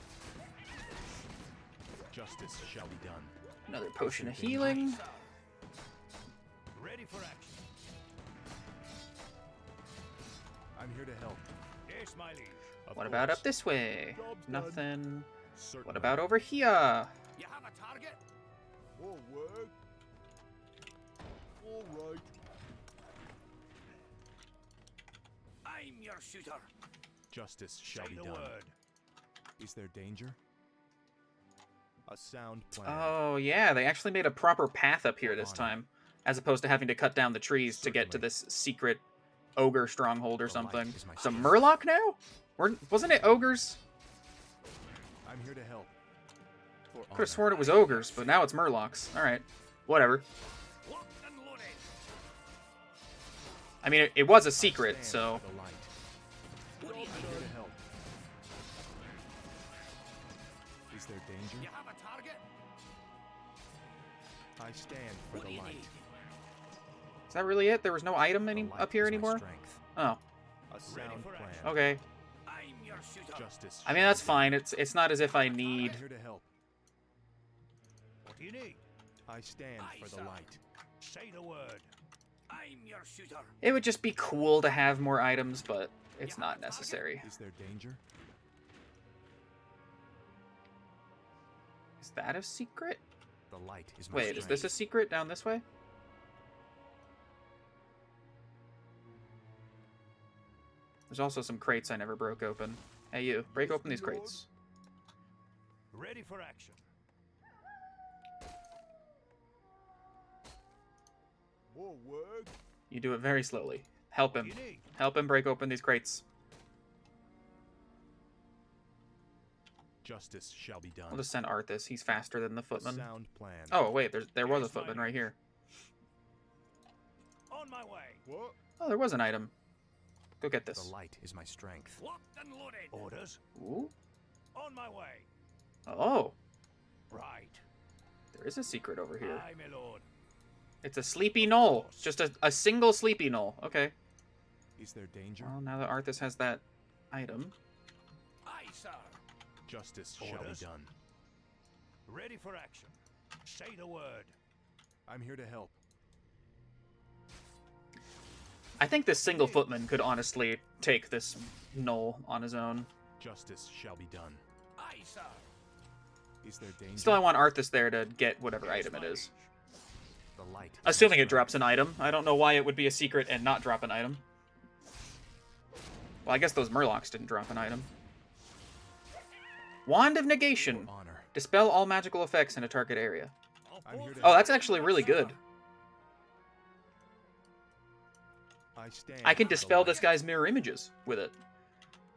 [SPEAKER 6] Justice shall be done.
[SPEAKER 1] Another potion of healing.
[SPEAKER 3] Sir. Ready for action.
[SPEAKER 6] I'm here to help.
[SPEAKER 2] Yes, my liege.
[SPEAKER 6] Of
[SPEAKER 1] What about
[SPEAKER 6] course.
[SPEAKER 1] up this way?
[SPEAKER 7] Job's done.
[SPEAKER 1] Nothing.
[SPEAKER 6] Certainly.
[SPEAKER 1] What about over here?
[SPEAKER 3] You have a target?
[SPEAKER 7] All work. All right.
[SPEAKER 3] I'm your shooter.
[SPEAKER 6] Justice shall
[SPEAKER 2] Say
[SPEAKER 6] be
[SPEAKER 2] the
[SPEAKER 6] done.
[SPEAKER 2] word.
[SPEAKER 6] Is there danger? A sound plan.
[SPEAKER 1] Oh, yeah, they actually made a proper path up here this
[SPEAKER 6] Honor.
[SPEAKER 1] time, as opposed to having to cut down the trees to get to
[SPEAKER 6] Certainly.
[SPEAKER 1] this secret ogre stronghold or
[SPEAKER 6] The light
[SPEAKER 1] something.
[SPEAKER 6] is my
[SPEAKER 1] Some
[SPEAKER 6] strength.
[SPEAKER 1] Murloc now? Wasn't it ogres?
[SPEAKER 6] I'm here to help. For
[SPEAKER 1] Could have
[SPEAKER 6] honor.
[SPEAKER 1] sworn it was ogres, but now it's Murlocs. Alright, whatever.
[SPEAKER 3] Locked and loaded.
[SPEAKER 1] I mean, it was a
[SPEAKER 6] I
[SPEAKER 1] secret,
[SPEAKER 6] stand
[SPEAKER 1] so...
[SPEAKER 6] for the light.
[SPEAKER 3] What do you
[SPEAKER 6] I'm
[SPEAKER 3] need?
[SPEAKER 6] here to help. Is there danger?
[SPEAKER 3] You have a target?
[SPEAKER 6] I stand for
[SPEAKER 3] What do
[SPEAKER 6] the
[SPEAKER 3] you
[SPEAKER 6] light.
[SPEAKER 3] need?
[SPEAKER 1] Is that really it? There was no item
[SPEAKER 6] The light
[SPEAKER 1] up here
[SPEAKER 6] is my
[SPEAKER 1] anymore?
[SPEAKER 6] strength.
[SPEAKER 1] Oh,
[SPEAKER 6] A
[SPEAKER 2] Ready
[SPEAKER 6] sound
[SPEAKER 2] for
[SPEAKER 6] plan.
[SPEAKER 2] action.
[SPEAKER 1] okay.
[SPEAKER 3] I'm your shooter.
[SPEAKER 6] Justice.
[SPEAKER 1] I mean,
[SPEAKER 6] shall
[SPEAKER 1] that's
[SPEAKER 6] be
[SPEAKER 1] fine.
[SPEAKER 6] done.
[SPEAKER 1] It's not as if I need...
[SPEAKER 6] I'm here to help.
[SPEAKER 2] What do you need?
[SPEAKER 6] I stand
[SPEAKER 3] Aye,
[SPEAKER 6] for the
[SPEAKER 3] sir.
[SPEAKER 6] light.
[SPEAKER 2] Say the word.
[SPEAKER 9] I'm your shooter.
[SPEAKER 1] It would just be cool to have more items, but it's not necessary.
[SPEAKER 6] Is there danger?
[SPEAKER 1] Is that a secret?
[SPEAKER 6] The light is my
[SPEAKER 1] Wait,
[SPEAKER 6] strength.
[SPEAKER 1] is this a secret down this way? There's also some crates I never broke open. Hey, you, break open these crates.
[SPEAKER 9] Ready for action.
[SPEAKER 7] More work?
[SPEAKER 1] You do it very slowly. Help him.
[SPEAKER 9] You need.
[SPEAKER 1] Help him break open these crates.
[SPEAKER 6] Justice shall be done.
[SPEAKER 1] I'll just send Arthas. He's faster than the footman.
[SPEAKER 6] Sound plan.
[SPEAKER 1] Oh, wait, there was a footman right here.
[SPEAKER 9] On my way.
[SPEAKER 7] What?
[SPEAKER 1] Oh, there was an item. Go get
[SPEAKER 6] The
[SPEAKER 1] this.
[SPEAKER 6] light is my strength.
[SPEAKER 9] Locked and loaded. Orders.
[SPEAKER 1] Ooh.
[SPEAKER 9] On my way.
[SPEAKER 1] Oh,
[SPEAKER 9] Right.
[SPEAKER 1] there is a secret over here.
[SPEAKER 9] Aye, my lord.
[SPEAKER 1] It's a sleepy knoll. Just a single sleepy knoll. Okay.
[SPEAKER 6] Is there danger?
[SPEAKER 1] Well, now that Arthas has that item.
[SPEAKER 9] Aye, sir.
[SPEAKER 6] Justice shall be
[SPEAKER 9] Orders.
[SPEAKER 6] done.
[SPEAKER 9] Ready for action. Say the word.
[SPEAKER 6] I'm here to help.
[SPEAKER 1] I think this single footman could honestly take this knoll on his own.
[SPEAKER 6] Justice shall be done.
[SPEAKER 9] Aye, sir.
[SPEAKER 6] Is there danger?
[SPEAKER 1] Still, I want Arthas there to get whatever item it is.
[SPEAKER 6] The light. is
[SPEAKER 1] Assuming
[SPEAKER 6] my
[SPEAKER 1] it drops an item. I don't know why it would be a secret and not drop an item. Well, I guess those Murlocs didn't drop an item. Wand of Negation.
[SPEAKER 6] strength. Honor.
[SPEAKER 1] Dispel all magical effects in a target area.
[SPEAKER 6] I'm here to
[SPEAKER 1] Oh, that's actually really good.
[SPEAKER 6] I stand.
[SPEAKER 1] I can
[SPEAKER 6] for the
[SPEAKER 1] dispel
[SPEAKER 6] light.
[SPEAKER 1] this guy's mirror images with it.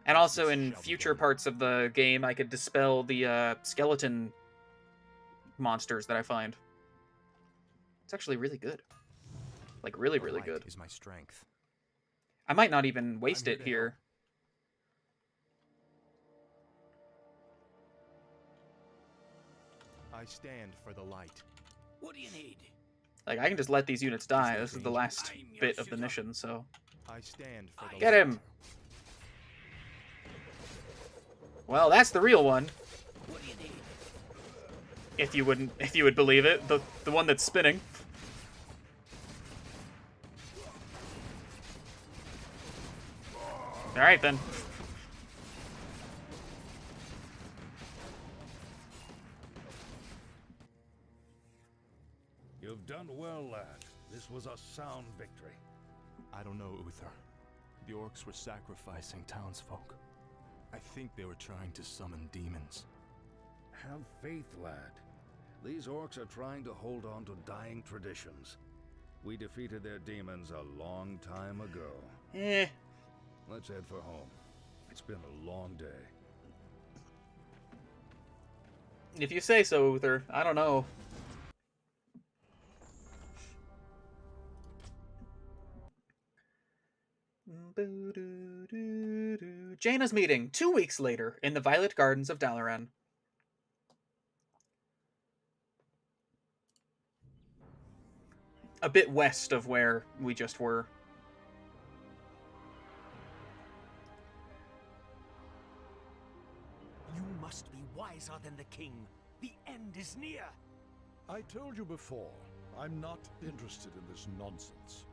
[SPEAKER 1] And also in future parts of the game, I could dispel the skeleton monsters that I find. It's actually really good. Like, really,
[SPEAKER 6] The
[SPEAKER 1] really
[SPEAKER 6] light
[SPEAKER 1] good.
[SPEAKER 6] is my strength.
[SPEAKER 1] I might not even waste
[SPEAKER 6] here
[SPEAKER 1] it
[SPEAKER 6] to
[SPEAKER 1] here.
[SPEAKER 6] I stand for the light.
[SPEAKER 9] What do you need?
[SPEAKER 1] Like, I can just let these units die.
[SPEAKER 6] there
[SPEAKER 1] This is the
[SPEAKER 6] danger?
[SPEAKER 1] last
[SPEAKER 9] I'm your
[SPEAKER 1] bit of the
[SPEAKER 9] shooter.
[SPEAKER 1] mission, so...
[SPEAKER 6] I stand for the
[SPEAKER 1] Get
[SPEAKER 6] light.
[SPEAKER 1] him! Well, that's the real one.
[SPEAKER 9] What do you need?
[SPEAKER 1] If you would believe it. The one that's spinning. Alright, then.
[SPEAKER 2] You've done well, lad. This was a sound victory.
[SPEAKER 6] I don't know, Uther. The orcs were sacrificing townsfolk. I think they were trying to summon demons.
[SPEAKER 2] Have faith, lad. These orcs are trying to hold on to dying traditions. We defeated their demons a long time ago.
[SPEAKER 1] Eh.
[SPEAKER 2] Let's head for home. It's been a long day.
[SPEAKER 1] If you say so, Uther. I don't know. Jaina's meeting 2 weeks later in the Violet Gardens of Dalaran. A bit west of where we just were.
[SPEAKER 9] You must be wiser than the king. The end is near.
[SPEAKER 2] I told you before, I'm not interested in this nonsense.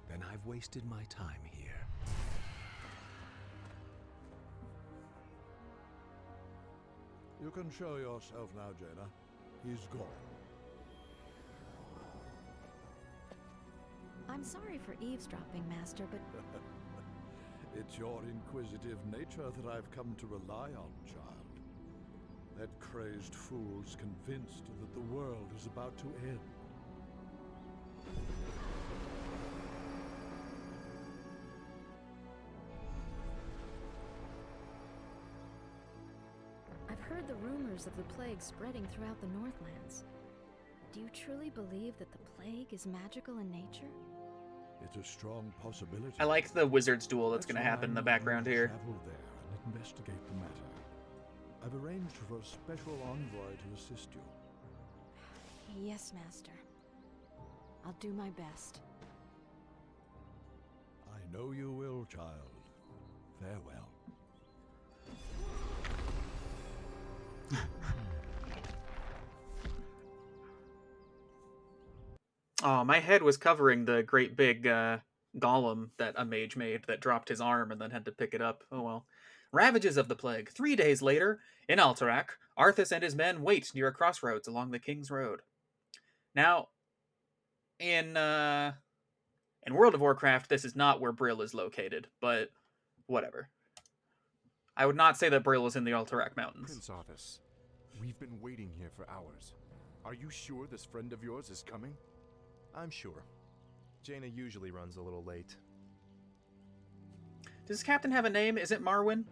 [SPEAKER 5] Then I've wasted my time here.
[SPEAKER 2] You can show yourself now, Jaina. He's gone.
[SPEAKER 10] I'm sorry for eavesdropping, Master, but
[SPEAKER 2] It's your inquisitive nature that I've come to rely on, child. That crazed fool's convinced that the world is about to end.
[SPEAKER 10] I've heard the rumors of the plague spreading throughout the Northlands. Do you truly believe that the plague is magical in nature?
[SPEAKER 2] It's a strong possibility.
[SPEAKER 1] I like the wizard's duel that's going to
[SPEAKER 2] why
[SPEAKER 1] happen in the
[SPEAKER 2] I'm
[SPEAKER 1] background
[SPEAKER 2] going to
[SPEAKER 1] here.
[SPEAKER 2] travel there and investigate the matter. I've arranged for a special envoy to assist you.
[SPEAKER 10] Yes, Master. I'll do my best.
[SPEAKER 2] I know you will, child. Farewell.
[SPEAKER 1] Oh, my head was covering the great big golem that a mage made that dropped his arm and then had to pick it up. Oh well. Ravages of the plague. 3 days later, in Alterac, Arthas and his men wait near a crossroads along the King's Road. Now, in World of Warcraft, this is not where Brill is located, but whatever. I would not say that Brill is in the Alterac Mountains.
[SPEAKER 6] Prince Arthas, we've been waiting here for hours. Are you sure this friend of yours is coming? I'm sure. Jaina usually runs a little late.
[SPEAKER 1] Does this captain have a name? Is it Marwyn?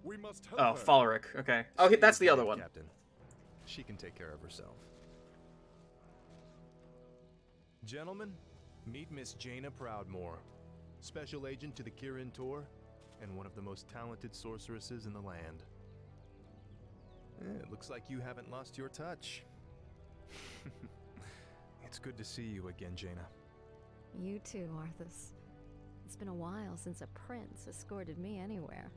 [SPEAKER 6] We must help
[SPEAKER 1] Oh,
[SPEAKER 6] her.
[SPEAKER 1] Falric. Okay. Oh,
[SPEAKER 6] She
[SPEAKER 1] that's
[SPEAKER 6] is
[SPEAKER 1] the other
[SPEAKER 6] brave,
[SPEAKER 1] one.
[SPEAKER 6] Captain. She can take care of herself. Gentlemen, meet Miss Jaina Proudmoore, special agent to the Kirin Tor, and one of the most talented sorceresses in the land. It looks like you haven't lost your touch. It's good to see you again, Jaina.
[SPEAKER 10] You too, Arthas. It's been a while since a prince escorted me anywhere.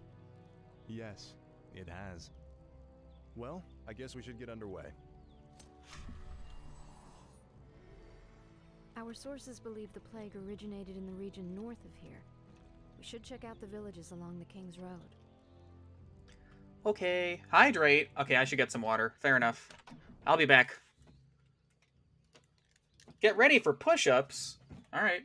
[SPEAKER 6] Yes, it has. Well, I guess we should get underway.
[SPEAKER 10] Our sources believe the plague originated in the region north of here. We should check out the villages along the King's Road.
[SPEAKER 1] Okay. Hydrate. Okay, I should get some water. Fair enough. I'll be back. Get ready for push-ups. All right.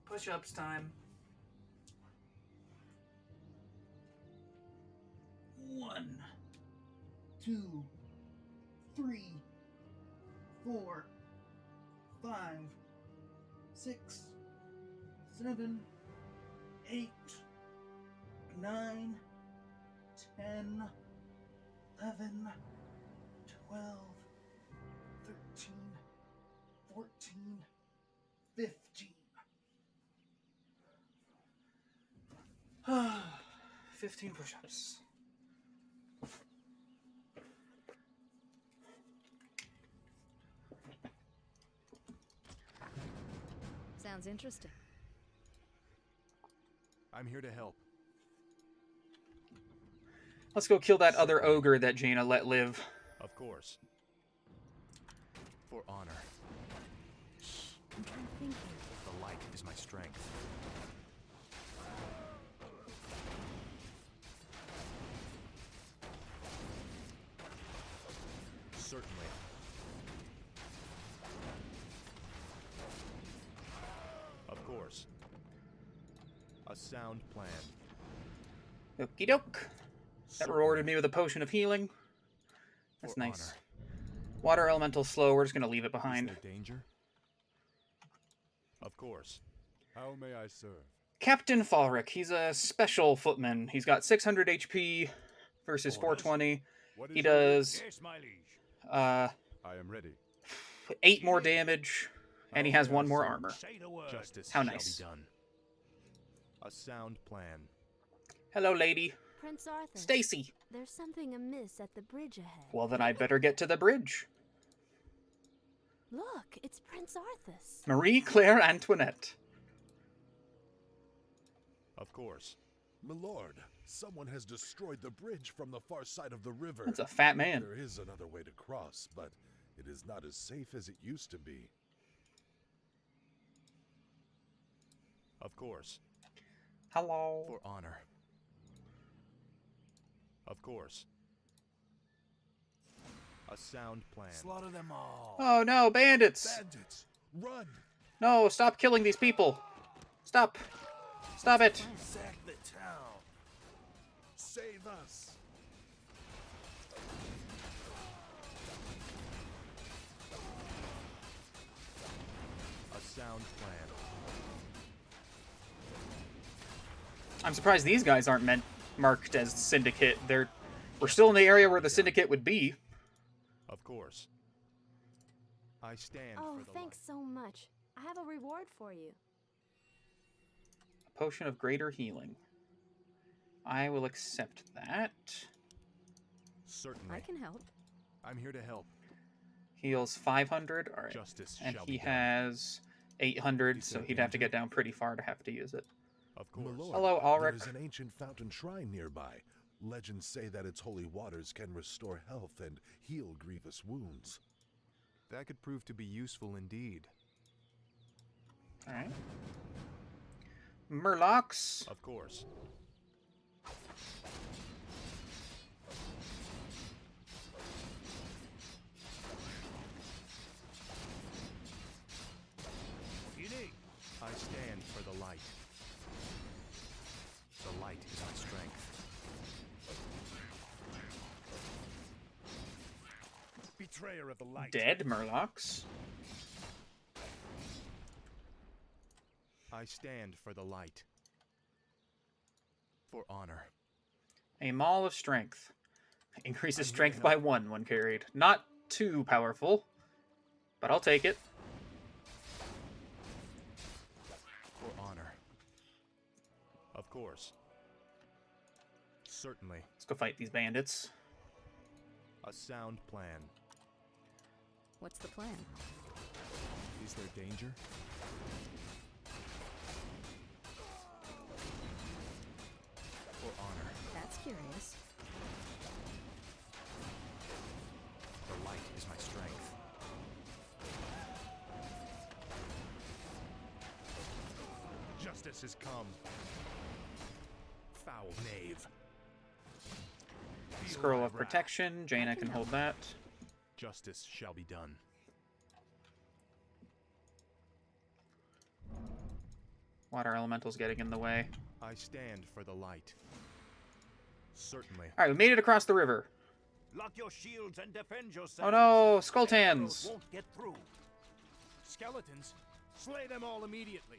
[SPEAKER 1] Push-ups time. 1, 2, 3, 4, 5, 6, 7, 8, 9, 10, 11, 12, 13, 14, 15. 15 push-ups.
[SPEAKER 10] Sounds interesting.
[SPEAKER 6] I'm here to help.
[SPEAKER 1] Let's go kill that other ogre that Jaina let live.
[SPEAKER 6] Of course. For honor.
[SPEAKER 10] I'm trying to think here.
[SPEAKER 6] The light is my strength. Certainly. Of course. A sound plan.
[SPEAKER 1] Okie doke. That rewarded me with a potion of healing. That's
[SPEAKER 6] For
[SPEAKER 1] nice.
[SPEAKER 6] honor.
[SPEAKER 1] Water elemental slow. We're just gonna leave it behind.
[SPEAKER 6] Is there danger? Of course.
[SPEAKER 7] How may I serve?
[SPEAKER 1] Captain Falric. He's a special footman. He's got 600 HP versus 420.
[SPEAKER 7] What is
[SPEAKER 1] He
[SPEAKER 7] your wish?
[SPEAKER 1] does
[SPEAKER 2] Yes, my liege.
[SPEAKER 7] I am ready.
[SPEAKER 1] 8 more damage, and he has 1 more armor.
[SPEAKER 2] Say the word.
[SPEAKER 6] Justice
[SPEAKER 1] How
[SPEAKER 6] shall
[SPEAKER 1] nice.
[SPEAKER 6] be done. A sound plan.
[SPEAKER 1] Hello, lady.
[SPEAKER 8] Prince Arthur.
[SPEAKER 1] Stacy.
[SPEAKER 8] There's something amiss at the bridge ahead.
[SPEAKER 1] Well, then I'd better get to the bridge.
[SPEAKER 8] Look, it's Prince Arthas.
[SPEAKER 1] Marie Claire Antoinette.
[SPEAKER 6] Of course.
[SPEAKER 7] Milord, someone has destroyed the bridge from the far side of the river.
[SPEAKER 1] That's a fat man.
[SPEAKER 7] There is another way to cross, but it is not as safe as it used to be.
[SPEAKER 6] Of course.
[SPEAKER 1] Hello.
[SPEAKER 6] For honor. Of course. A sound plan.
[SPEAKER 9] Slaughter them all.
[SPEAKER 1] Oh no, bandits!
[SPEAKER 7] Bandits, run!
[SPEAKER 1] No, stop killing these people! Stop! Stop it!
[SPEAKER 9] Sack the town.
[SPEAKER 7] Save us!
[SPEAKER 6] A sound plan.
[SPEAKER 1] I'm surprised these guys aren't marked as Syndicate. We're still in the area where the Syndicate would be.
[SPEAKER 6] Of course. I stand
[SPEAKER 8] Oh,
[SPEAKER 6] for the
[SPEAKER 8] thanks so much. I have a reward for you.
[SPEAKER 1] A potion of greater healing. I will accept that.
[SPEAKER 6] Certainly.
[SPEAKER 10] I can help.
[SPEAKER 6] I'm here to help.
[SPEAKER 1] Heals 500. All right.
[SPEAKER 6] Justice
[SPEAKER 1] And
[SPEAKER 6] shall
[SPEAKER 1] he
[SPEAKER 6] be done.
[SPEAKER 1] has 800,
[SPEAKER 6] Is
[SPEAKER 1] so
[SPEAKER 6] there
[SPEAKER 1] he'd have to
[SPEAKER 6] danger?
[SPEAKER 1] get down pretty far to have to use it.
[SPEAKER 6] Of course.
[SPEAKER 7] Milord,
[SPEAKER 1] Hello, Ulrich.
[SPEAKER 7] There is an ancient fountain shrine nearby. Legends say that its holy waters can restore health and heal grievous wounds.
[SPEAKER 6] That could prove to be useful indeed.
[SPEAKER 1] All right. Murlocs.
[SPEAKER 6] Of course.
[SPEAKER 3] What do you need?
[SPEAKER 6] I stand for the light. The light is my strength.
[SPEAKER 3] Betrayer of the light.
[SPEAKER 1] Dead Murlocs.
[SPEAKER 6] I stand for the light. For honor.
[SPEAKER 1] A Maul of Strength. Increases strength by 1 when carried. Not too powerful, but I'll take it.
[SPEAKER 6] For honor. Of course. Certainly.
[SPEAKER 1] Let's go fight these bandits.
[SPEAKER 6] A sound plan.
[SPEAKER 10] What's the plan?
[SPEAKER 6] Is there danger? For honor.
[SPEAKER 10] That's curious.
[SPEAKER 6] The light is my strength. Justice has come. Foul knave.
[SPEAKER 1] Scroll of Protection. Jaina can hold that.
[SPEAKER 6] Justice shall be done.
[SPEAKER 1] Water Elemental's getting in the way.
[SPEAKER 6] I stand for the light. Certainly.
[SPEAKER 1] Alright, we made it across the river.
[SPEAKER 3] Lock your shields and defend yourselves.
[SPEAKER 1] Oh no, Skulltans!
[SPEAKER 3] Won't get through. Skeletons, slay them all immediately.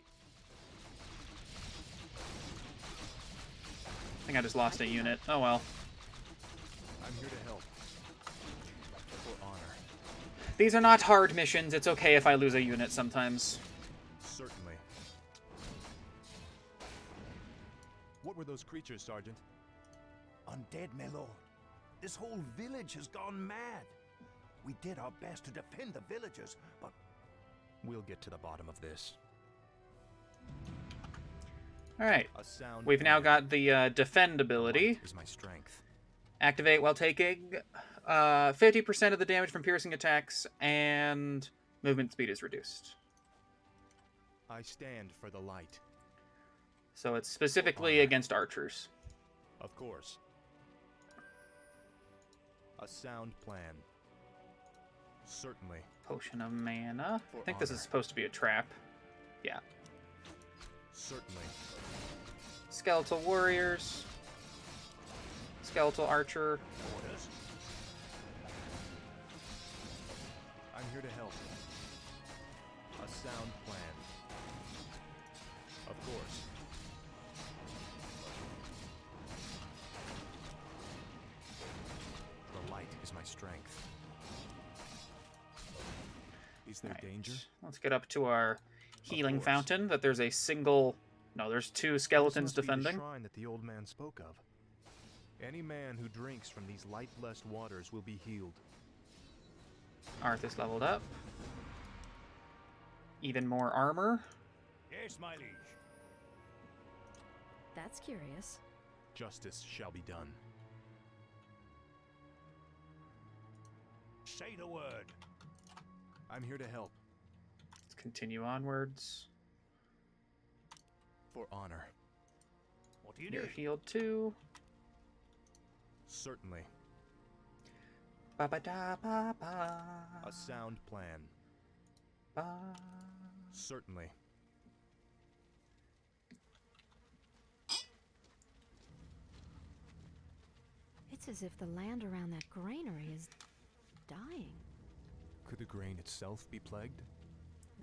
[SPEAKER 1] I think I just lost a unit. Oh well.
[SPEAKER 6] I'm here to help. For honor.
[SPEAKER 1] These are not hard missions. It's okay if I lose a unit sometimes.
[SPEAKER 6] Certainly. What were those creatures, Sergeant?
[SPEAKER 3] Undead, my lord. This whole village has gone mad. We did our best to defend the villagers, but
[SPEAKER 6] We'll get to the bottom of this.
[SPEAKER 1] Alright.
[SPEAKER 6] A sound
[SPEAKER 1] We've now
[SPEAKER 6] plan.
[SPEAKER 1] got the defend ability.
[SPEAKER 6] Light is my strength.
[SPEAKER 1] Activate while taking 50% of the damage from piercing attacks, and movement speed is reduced.
[SPEAKER 6] I stand for the light.
[SPEAKER 1] So it's specifically against archers.
[SPEAKER 6] Of course. A sound plan. Certainly.
[SPEAKER 1] Potion of mana. I
[SPEAKER 6] For
[SPEAKER 1] think this is
[SPEAKER 6] honor.
[SPEAKER 1] supposed to be a trap. Yeah.
[SPEAKER 6] Certainly.
[SPEAKER 1] Skeletal warriors. Skeletal archer.
[SPEAKER 3] orders.
[SPEAKER 6] I'm here to help. A sound plan. Of course. The light is my strength. Is there
[SPEAKER 1] Alright,
[SPEAKER 6] danger?
[SPEAKER 1] Let's get up to our healing
[SPEAKER 6] course.
[SPEAKER 1] fountain. That there's a single... No, there's 2 skeletons
[SPEAKER 6] This must be
[SPEAKER 1] defending.
[SPEAKER 6] the shrine that the old man spoke of. Any man who drinks from these light-blessed waters will be healed.
[SPEAKER 1] Arthas leveled up. Even more armor.
[SPEAKER 3] Yes, my liege.
[SPEAKER 10] That's curious.
[SPEAKER 6] Justice shall be done.
[SPEAKER 3] Say the word.
[SPEAKER 6] I'm here to help.
[SPEAKER 1] Let's continue onwards.
[SPEAKER 6] For honor.
[SPEAKER 3] What do you
[SPEAKER 1] You're
[SPEAKER 3] need?
[SPEAKER 1] healed too.
[SPEAKER 6] Certainly.
[SPEAKER 1] Ba ba da ba ba.
[SPEAKER 6] A sound plan.
[SPEAKER 1] Ba.
[SPEAKER 6] Certainly.
[SPEAKER 10] It's as if the land around that granary is dying.
[SPEAKER 6] Could the grain itself be plagued?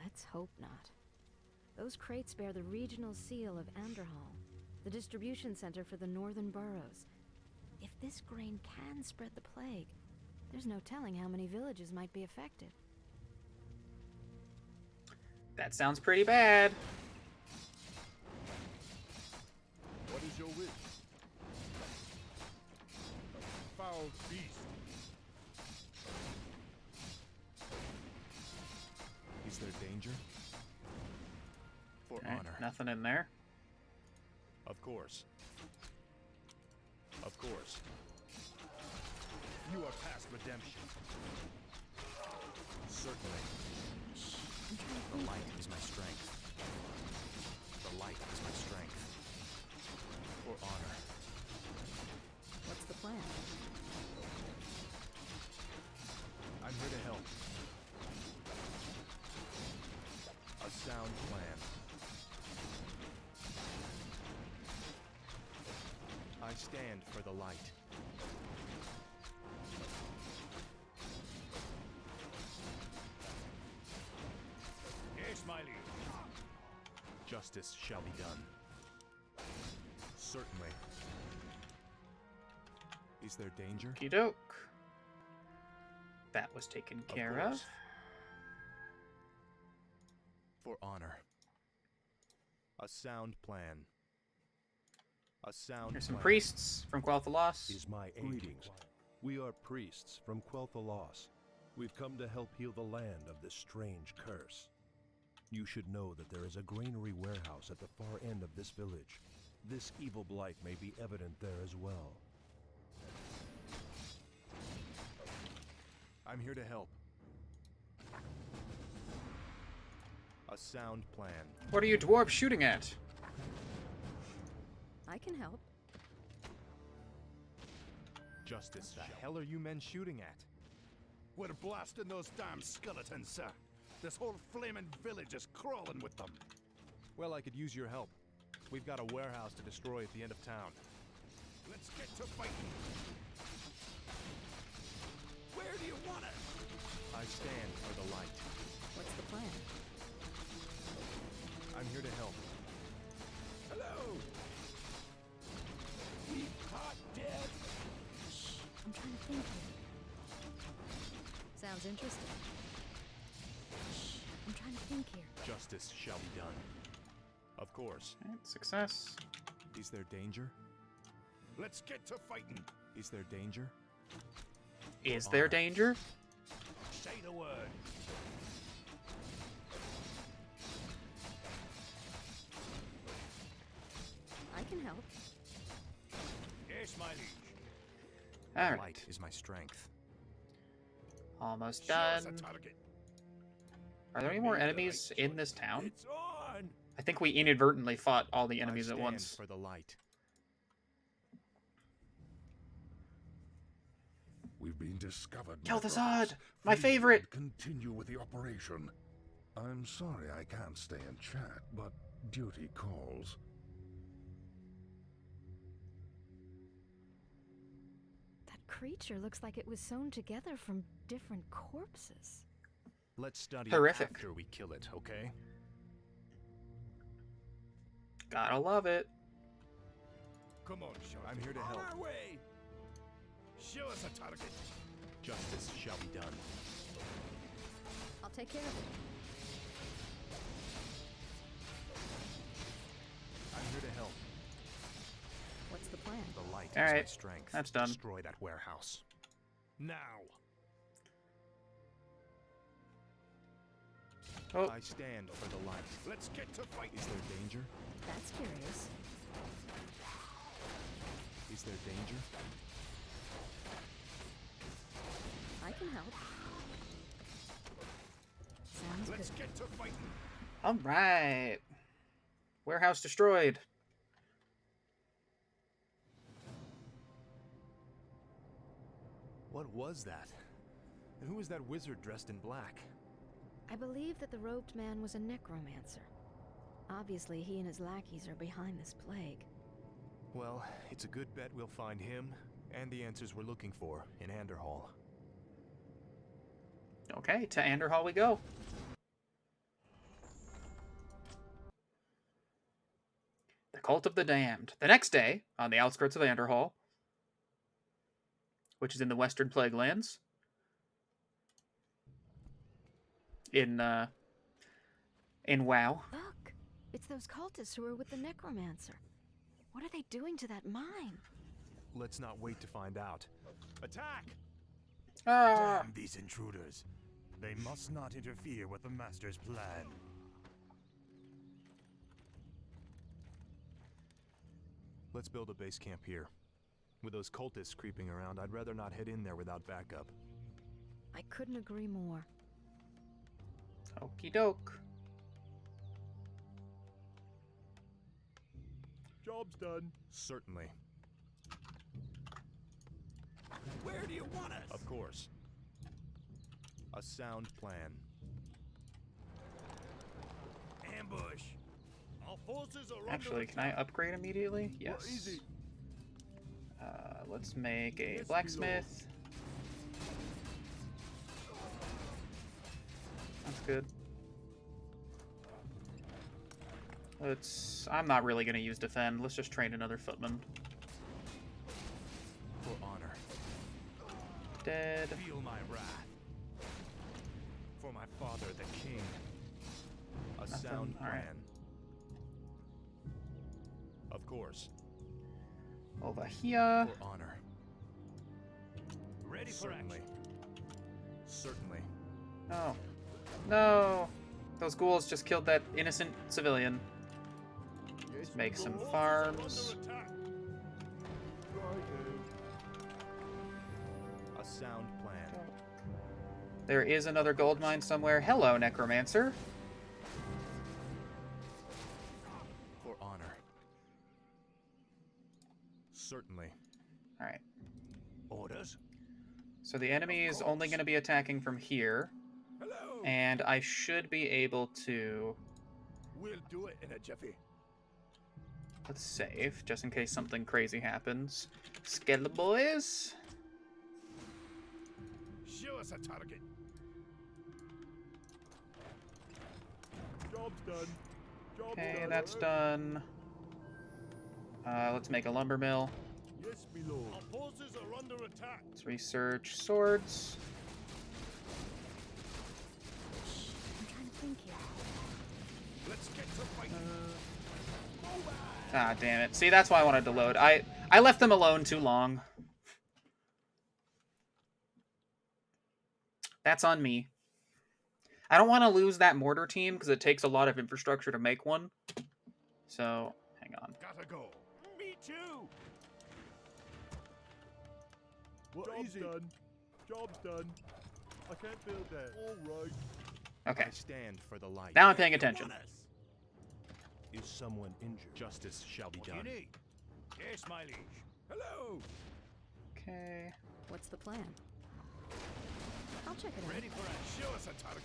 [SPEAKER 10] Let's hope not. Those crates bear the regional seal of Anderhall. the distribution center for the northern boroughs. If this grain can spread the plague, there's no telling how many villages might be affected.
[SPEAKER 1] That sounds pretty bad.
[SPEAKER 2] What is your wish? A foul beast.
[SPEAKER 6] Is there danger? For
[SPEAKER 1] Okay,
[SPEAKER 6] honor.
[SPEAKER 1] nothing in there.
[SPEAKER 6] Of course. Of course. You are past redemption. Certainly. The light is my strength. The light is my strength. For honor.
[SPEAKER 10] What's the plan?
[SPEAKER 6] I'm here to help. A sound plan. I stand for the light.
[SPEAKER 2] Yes, my liege.
[SPEAKER 6] Justice shall be done. Certainly. Is there danger?
[SPEAKER 1] Okey doke. That was taken care of.
[SPEAKER 6] course. For honor. A sound plan. A sound
[SPEAKER 1] Here's some
[SPEAKER 6] plan.
[SPEAKER 1] priests from Quel'Thalas.
[SPEAKER 11] Is my greetings. We are priests from Quel'Thalas. We've come to help heal the land of this strange curse. You should know that there is a granary warehouse at the far end of this village. This evil blight may be evident there as well.
[SPEAKER 6] I'm here to help. A sound plan.
[SPEAKER 1] What are you dwarves shooting at?
[SPEAKER 10] I can help.
[SPEAKER 6] Justice. The hell are you men shooting at?
[SPEAKER 3] We're blasting those damn skeletons, sir. This whole flaming village is crawling with them.
[SPEAKER 6] Well, I could use your help. We've got a warehouse to destroy at the end of town.
[SPEAKER 3] Let's get to fighting. Where do you want it?
[SPEAKER 6] I stand for the light.
[SPEAKER 10] What's the plan?
[SPEAKER 6] I'm here to help.
[SPEAKER 3] Hello. We hot dead.
[SPEAKER 10] I'm trying to think here. Sounds interesting. I'm trying to think here.
[SPEAKER 6] Justice shall be done. Of course.
[SPEAKER 1] Alright, success.
[SPEAKER 6] Is there danger?
[SPEAKER 3] Let's get to fighting.
[SPEAKER 6] Is there danger?
[SPEAKER 1] Is there danger?
[SPEAKER 3] Say the word.
[SPEAKER 10] I can help.
[SPEAKER 3] Yes, my liege.
[SPEAKER 1] Alright,
[SPEAKER 6] Light is my strength.
[SPEAKER 1] almost
[SPEAKER 3] Show us
[SPEAKER 1] done.
[SPEAKER 3] a target.
[SPEAKER 1] Are there any more enemies in this town?
[SPEAKER 3] It's on.
[SPEAKER 1] I think we inadvertently fought all the enemies
[SPEAKER 6] I
[SPEAKER 1] at
[SPEAKER 6] stand
[SPEAKER 1] once.
[SPEAKER 6] for the light.
[SPEAKER 7] We've been discovered.
[SPEAKER 1] Kel'Thuzad,
[SPEAKER 7] Microbots.
[SPEAKER 1] my
[SPEAKER 7] Flee
[SPEAKER 1] favorite!
[SPEAKER 7] and continue with the operation. I'm sorry I can't stay and chat, but duty calls.
[SPEAKER 10] That creature looks like it was sewn together from different corpses.
[SPEAKER 6] Let's study
[SPEAKER 1] Horrific.
[SPEAKER 6] it after we kill it, okay?
[SPEAKER 1] Gotta love it.
[SPEAKER 3] Come on, show.
[SPEAKER 6] I'm here to help.
[SPEAKER 3] On our way. Show us a target.
[SPEAKER 6] Justice shall be done.
[SPEAKER 10] I'll take care of it.
[SPEAKER 6] I'm here to help.
[SPEAKER 10] What's the plan?
[SPEAKER 6] The light
[SPEAKER 1] All
[SPEAKER 6] is my
[SPEAKER 1] right,
[SPEAKER 6] strength.
[SPEAKER 1] that's done.
[SPEAKER 6] Destroy that warehouse. Now.
[SPEAKER 1] Oh,
[SPEAKER 6] I stand for the light.
[SPEAKER 3] Let's get to fighting.
[SPEAKER 6] Is there danger?
[SPEAKER 10] That's curious.
[SPEAKER 6] Is there danger?
[SPEAKER 10] I can help. Sounds
[SPEAKER 3] Let's
[SPEAKER 10] good.
[SPEAKER 3] get to fighting.
[SPEAKER 1] alright. Warehouse destroyed.
[SPEAKER 6] What was that? And who was that wizard dressed in black?
[SPEAKER 10] I believe that the robed man was a necromancer. Obviously, he and his lackeys are behind this plague.
[SPEAKER 6] Well, it's a good bet we'll find him and the answers we're looking for in Anderhall.
[SPEAKER 1] Okay, to Anderhall we go. The The Cult of the Damned. The next day, on the outskirts of Anderhall, which is in the Western Plague Lands, in WoW.
[SPEAKER 10] Look, it's those cultists who are with the necromancer. What are they doing to that mine?
[SPEAKER 6] Let's not wait to find out. Attack!
[SPEAKER 9] Damn these intruders. They must not interfere with the Master's plan.
[SPEAKER 6] Let's build a base camp here. With those cultists creeping around, I'd rather not head in there without backup.
[SPEAKER 10] I couldn't agree more.
[SPEAKER 1] Okie doke.
[SPEAKER 11] Job's done.
[SPEAKER 6] Certainly.
[SPEAKER 9] Where do you want us?
[SPEAKER 6] Of course. A sound plan.
[SPEAKER 9] Ambush. Our forces are
[SPEAKER 1] Actually, can I upgrade immediately? Yes. Let's make a blacksmith. That's good. I'm not really going to use defend. Let's just train another footman.
[SPEAKER 6] For honor.
[SPEAKER 1] Dead.
[SPEAKER 6] Feel my wrath. For my father, the king. A sound plan.
[SPEAKER 1] Alright.
[SPEAKER 6] Of course.
[SPEAKER 1] Over here.
[SPEAKER 6] For honor.
[SPEAKER 9] ready for
[SPEAKER 6] Certainly.
[SPEAKER 9] action.
[SPEAKER 6] Certainly.
[SPEAKER 1] No. No. Those ghouls just killed that innocent civilian. Let's make some farms.
[SPEAKER 6] A sound plan.
[SPEAKER 1] There is another gold mine somewhere. Hello, necromancer.
[SPEAKER 6] For honor. Certainly.
[SPEAKER 1] Alright.
[SPEAKER 9] Orders?
[SPEAKER 1] So the enemy is only going to be attacking from here.
[SPEAKER 9] Hello.
[SPEAKER 1] And I should be able to...
[SPEAKER 9] We'll do it in a jiffy.
[SPEAKER 1] Let's save, just in case something crazy happens. Skeleton boys.
[SPEAKER 9] Show us a target.
[SPEAKER 11] Job's done. Job's
[SPEAKER 1] Okay,
[SPEAKER 11] done.
[SPEAKER 1] that's done. Let's make a lumber mill.
[SPEAKER 11] Yes, my lord.
[SPEAKER 9] Our forces are under attack.
[SPEAKER 1] Let's research swords.
[SPEAKER 10] I'm trying to think here.
[SPEAKER 9] Let's get to fighting.
[SPEAKER 1] Ah, damn it. See, that's why I wanted to load. I left them alone too long. That's on me. I don't want to lose that mortar team because it takes a lot of infrastructure to make one. So, hang on.
[SPEAKER 9] Gotta go. Me too.
[SPEAKER 11] Job's done. Job's done. I can't build that. All right.
[SPEAKER 1] Okay.
[SPEAKER 6] I stand for the light.
[SPEAKER 1] Now I'm paying attention.
[SPEAKER 9] Want us?
[SPEAKER 11] Is someone injured?
[SPEAKER 6] Justice shall be
[SPEAKER 9] What do
[SPEAKER 6] done.
[SPEAKER 9] you need? Yes, my liege. Hello.
[SPEAKER 1] Okay.
[SPEAKER 10] What's the plan? I'll check it out.
[SPEAKER 9] Ready for action. Show us a target.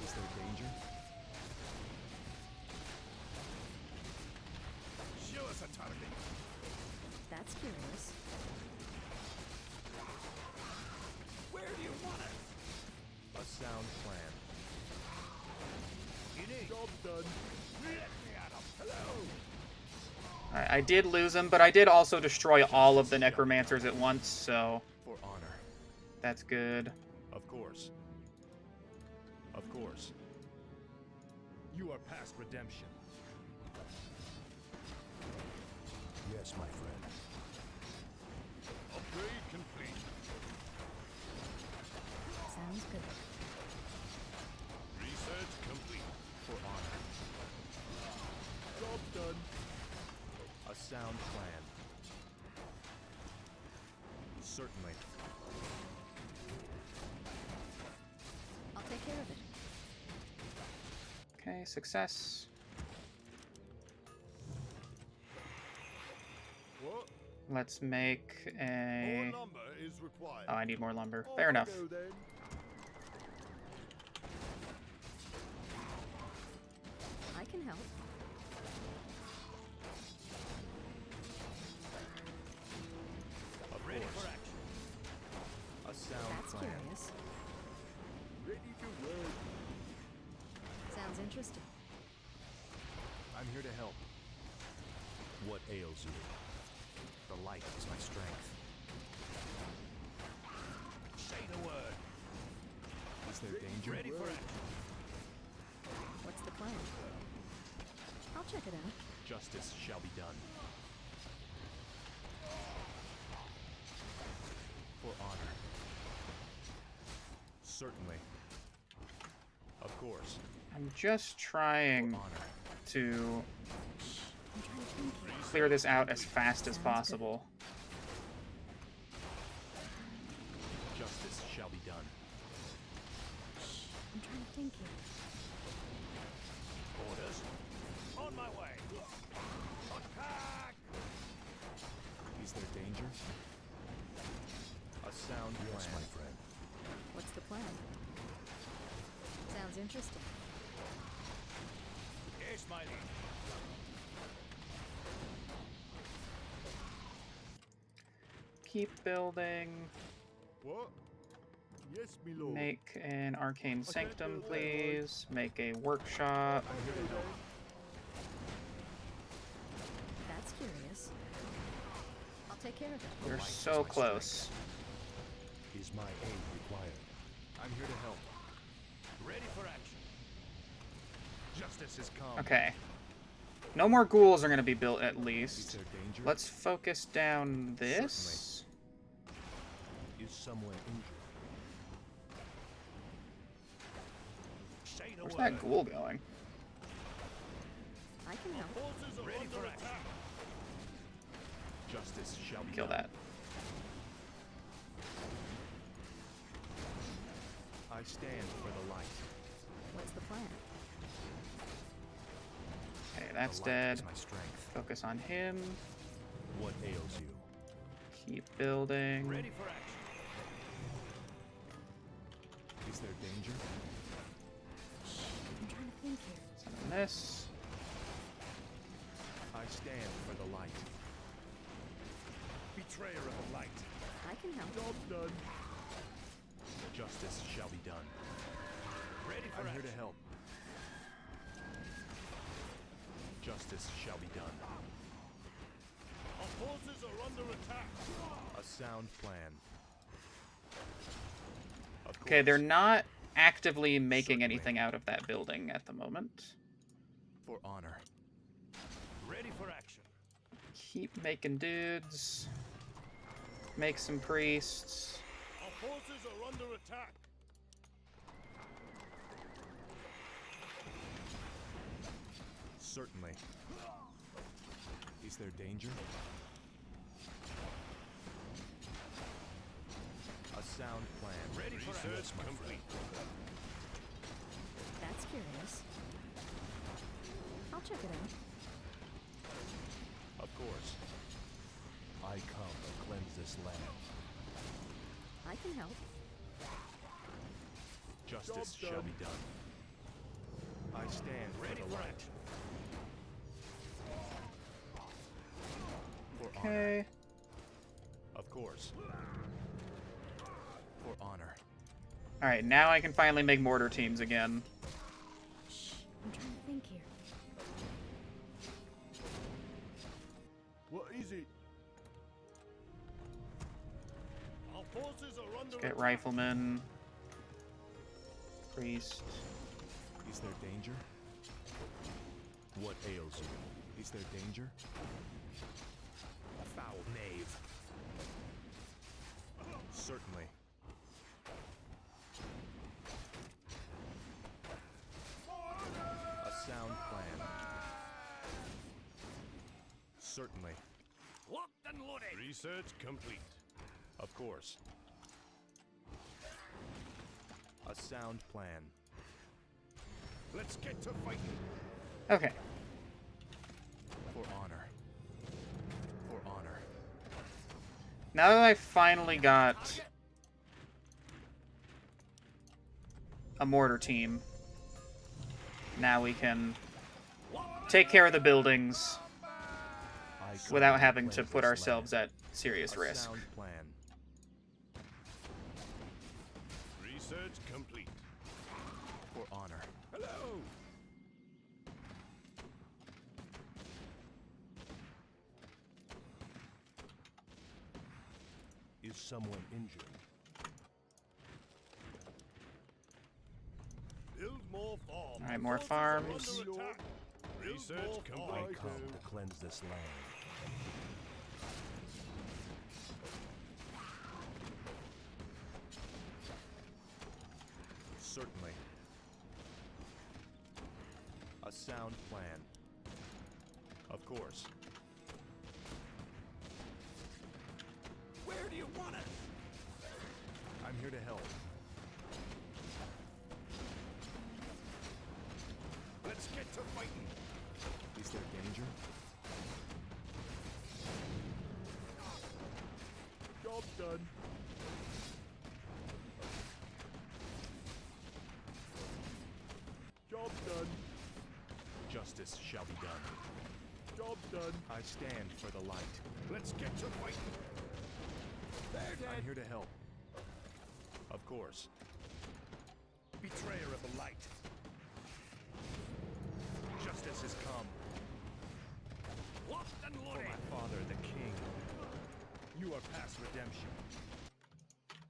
[SPEAKER 6] Is there danger?
[SPEAKER 9] Show us a target.
[SPEAKER 10] That's curious.
[SPEAKER 9] Where do you want us?
[SPEAKER 6] A sound plan.
[SPEAKER 9] You need.
[SPEAKER 11] Job's done.
[SPEAKER 9] Let me at 'em. Hello.
[SPEAKER 1] Alright, I did lose them, but I did also destroy all of the necromancers at once, so
[SPEAKER 6] For honor.
[SPEAKER 1] that's good.
[SPEAKER 6] Of course. Of course. You are past redemption.
[SPEAKER 11] Yes, my friend.
[SPEAKER 9] Upgrade complete.
[SPEAKER 10] Sounds good.
[SPEAKER 9] Research complete.
[SPEAKER 6] For honor.
[SPEAKER 11] Job's done.
[SPEAKER 6] A sound plan. Certainly.
[SPEAKER 10] I'll take care of it.
[SPEAKER 1] Okay, success.
[SPEAKER 9] What?
[SPEAKER 1] Let's make a...
[SPEAKER 9] More lumber is required.
[SPEAKER 1] Oh, I need more lumber.
[SPEAKER 11] Off
[SPEAKER 1] Fair
[SPEAKER 11] I
[SPEAKER 1] enough.
[SPEAKER 11] go then.
[SPEAKER 10] I can help.
[SPEAKER 6] Of
[SPEAKER 9] Ready
[SPEAKER 6] course.
[SPEAKER 9] for action.
[SPEAKER 6] A sound
[SPEAKER 10] That's
[SPEAKER 6] plan.
[SPEAKER 10] curious.
[SPEAKER 11] Ready to work.
[SPEAKER 10] Sounds interesting.
[SPEAKER 6] I'm here to help.
[SPEAKER 11] What ails you?
[SPEAKER 9] The light is my strength.
[SPEAKER 3] Say the word.
[SPEAKER 6] Is there danger?
[SPEAKER 3] Ready for it.
[SPEAKER 10] What's the plan? I'll check it out.
[SPEAKER 6] Justice shall be done. For honor. Certainly. Of course.
[SPEAKER 1] I'm just trying
[SPEAKER 6] For honor.
[SPEAKER 1] to
[SPEAKER 10] I'm trying to think here.
[SPEAKER 1] clear this out as fast as possible.
[SPEAKER 6] Justice shall be done.
[SPEAKER 10] I'm trying to think here.
[SPEAKER 3] Orders. On my way. Attack!
[SPEAKER 6] Is there danger? A sound
[SPEAKER 11] Yes,
[SPEAKER 6] plan.
[SPEAKER 11] my friend.
[SPEAKER 10] What's the plan? Sounds interesting.
[SPEAKER 3] Yes, my liege.
[SPEAKER 1] Keep building.
[SPEAKER 7] What? Yes, me lord.
[SPEAKER 1] Make an arcane sanctum, please. Make a workshop.
[SPEAKER 10] That's curious. I'll take care of it.
[SPEAKER 1] You're so close.
[SPEAKER 11] Is my aid required?
[SPEAKER 6] I'm here to help.
[SPEAKER 3] Ready for action.
[SPEAKER 6] Justice has come.
[SPEAKER 1] Okay. No more ghouls are going to be built at
[SPEAKER 6] Is
[SPEAKER 1] least.
[SPEAKER 6] there danger?
[SPEAKER 1] Let's focus down this.
[SPEAKER 11] Is someone injured?
[SPEAKER 3] Say the
[SPEAKER 1] Where's
[SPEAKER 3] word.
[SPEAKER 1] that ghoul going?
[SPEAKER 10] I can help.
[SPEAKER 3] Forces are ready for action.
[SPEAKER 6] Justice shall be
[SPEAKER 1] Kill
[SPEAKER 6] done.
[SPEAKER 1] that.
[SPEAKER 6] I stand for the light.
[SPEAKER 10] What's the plan?
[SPEAKER 1] Okay, that's
[SPEAKER 9] The light
[SPEAKER 1] dead.
[SPEAKER 9] is my strength.
[SPEAKER 1] Focus on him.
[SPEAKER 11] What ails you?
[SPEAKER 1] Keep building.
[SPEAKER 3] Ready for action.
[SPEAKER 6] Is there danger?
[SPEAKER 10] I'm trying to think here.
[SPEAKER 1] Summon this.
[SPEAKER 6] I stand for the light.
[SPEAKER 3] Betrayer of the light.
[SPEAKER 10] I can help.
[SPEAKER 3] Job done.
[SPEAKER 6] Justice shall be done.
[SPEAKER 3] Ready for
[SPEAKER 6] I'm here
[SPEAKER 3] action.
[SPEAKER 6] to help. Justice shall be done.
[SPEAKER 3] Our forces are under attack.
[SPEAKER 6] A sound plan. Of
[SPEAKER 1] Okay,
[SPEAKER 6] course.
[SPEAKER 1] they're not actively making
[SPEAKER 6] Certainly.
[SPEAKER 1] anything out of that building at the moment.
[SPEAKER 6] For honor.
[SPEAKER 3] Ready for action.
[SPEAKER 1] Keep making dudes. Make some priests.
[SPEAKER 3] Our forces are under attack.
[SPEAKER 6] Certainly. Is there danger? A sound plan.
[SPEAKER 3] Ready for action.
[SPEAKER 11] Yes, my friend.
[SPEAKER 10] That's curious. I'll check it out.
[SPEAKER 6] Of course.
[SPEAKER 11] I come to cleanse this land.
[SPEAKER 10] I can help.
[SPEAKER 6] Justice
[SPEAKER 3] Job
[SPEAKER 6] shall
[SPEAKER 3] done.
[SPEAKER 6] be done. I stand
[SPEAKER 3] Ready
[SPEAKER 6] for the
[SPEAKER 3] for
[SPEAKER 6] light.
[SPEAKER 3] action.
[SPEAKER 6] For honor.
[SPEAKER 1] Okay.
[SPEAKER 6] Of course. For honor.
[SPEAKER 1] Alright, now I can finally make mortar teams again.
[SPEAKER 10] I'm trying to think here.
[SPEAKER 7] What is it?
[SPEAKER 3] Our forces are under
[SPEAKER 1] Get
[SPEAKER 3] attack.
[SPEAKER 1] riflemen. Priest.
[SPEAKER 6] Is there danger?
[SPEAKER 11] What ails you?
[SPEAKER 6] Is there danger?
[SPEAKER 9] A foul knave.
[SPEAKER 6] Certainly. A sound plan. Certainly.
[SPEAKER 3] Locked and loaded.
[SPEAKER 2] Research complete.
[SPEAKER 6] Of course. A sound plan.
[SPEAKER 3] Let's get to fighting.
[SPEAKER 1] Okay.
[SPEAKER 6] For honor. For honor.
[SPEAKER 1] Now that I finally got a mortar team, now we can take care of the buildings
[SPEAKER 11] I come
[SPEAKER 1] without
[SPEAKER 11] to
[SPEAKER 1] having to
[SPEAKER 11] cleanse
[SPEAKER 1] put
[SPEAKER 11] this
[SPEAKER 1] ourselves
[SPEAKER 11] land.
[SPEAKER 1] at serious
[SPEAKER 6] A
[SPEAKER 1] risk.
[SPEAKER 6] sound plan.
[SPEAKER 2] Research complete.
[SPEAKER 6] For honor.
[SPEAKER 3] Hello.
[SPEAKER 11] Is someone injured?
[SPEAKER 2] Build more farms.
[SPEAKER 1] All right, more farms.
[SPEAKER 2] Research
[SPEAKER 11] I
[SPEAKER 2] complete.
[SPEAKER 11] come to cleanse this land.
[SPEAKER 6] Certainly. A sound plan. Of course.
[SPEAKER 3] Where do you want it?
[SPEAKER 6] I'm here to help.
[SPEAKER 3] Let's get to fighting.
[SPEAKER 6] Is there danger?
[SPEAKER 2] Job's done. Job's done.
[SPEAKER 6] Justice shall be done.
[SPEAKER 2] Job's done.
[SPEAKER 6] I stand for the light.
[SPEAKER 3] Let's get to fighting. They're
[SPEAKER 6] I'm
[SPEAKER 3] dead.
[SPEAKER 6] here to help. Of course.
[SPEAKER 3] Betrayer of the light.
[SPEAKER 6] Justice has come.
[SPEAKER 3] Locked and
[SPEAKER 6] For
[SPEAKER 3] loaded.
[SPEAKER 6] my father, the king. You are past redemption.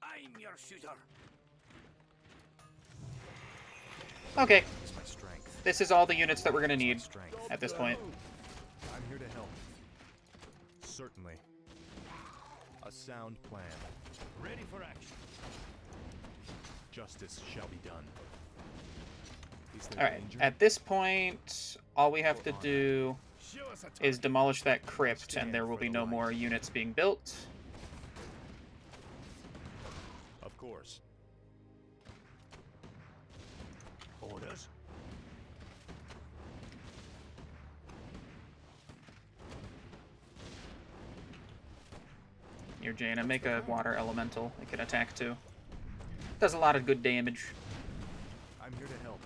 [SPEAKER 3] I'm your shooter.
[SPEAKER 1] Okay,
[SPEAKER 6] It's my strength.
[SPEAKER 1] this is all the units that we're gonna
[SPEAKER 6] My
[SPEAKER 1] need
[SPEAKER 6] strength.
[SPEAKER 1] at this point.
[SPEAKER 6] I'm here to help. Certainly. A sound plan.
[SPEAKER 3] Ready for action.
[SPEAKER 6] Justice shall be done. Is there
[SPEAKER 1] All right,
[SPEAKER 6] danger?
[SPEAKER 1] at this point, all we have to do
[SPEAKER 3] Show us a
[SPEAKER 1] is
[SPEAKER 3] target.
[SPEAKER 1] demolish that crypt, and there will be no more units being built.
[SPEAKER 6] Of course.
[SPEAKER 3] Orders.
[SPEAKER 1] Here, Jaina, make a water elemental. It can attack too. Does a lot of good damage.
[SPEAKER 6] I'm here to help.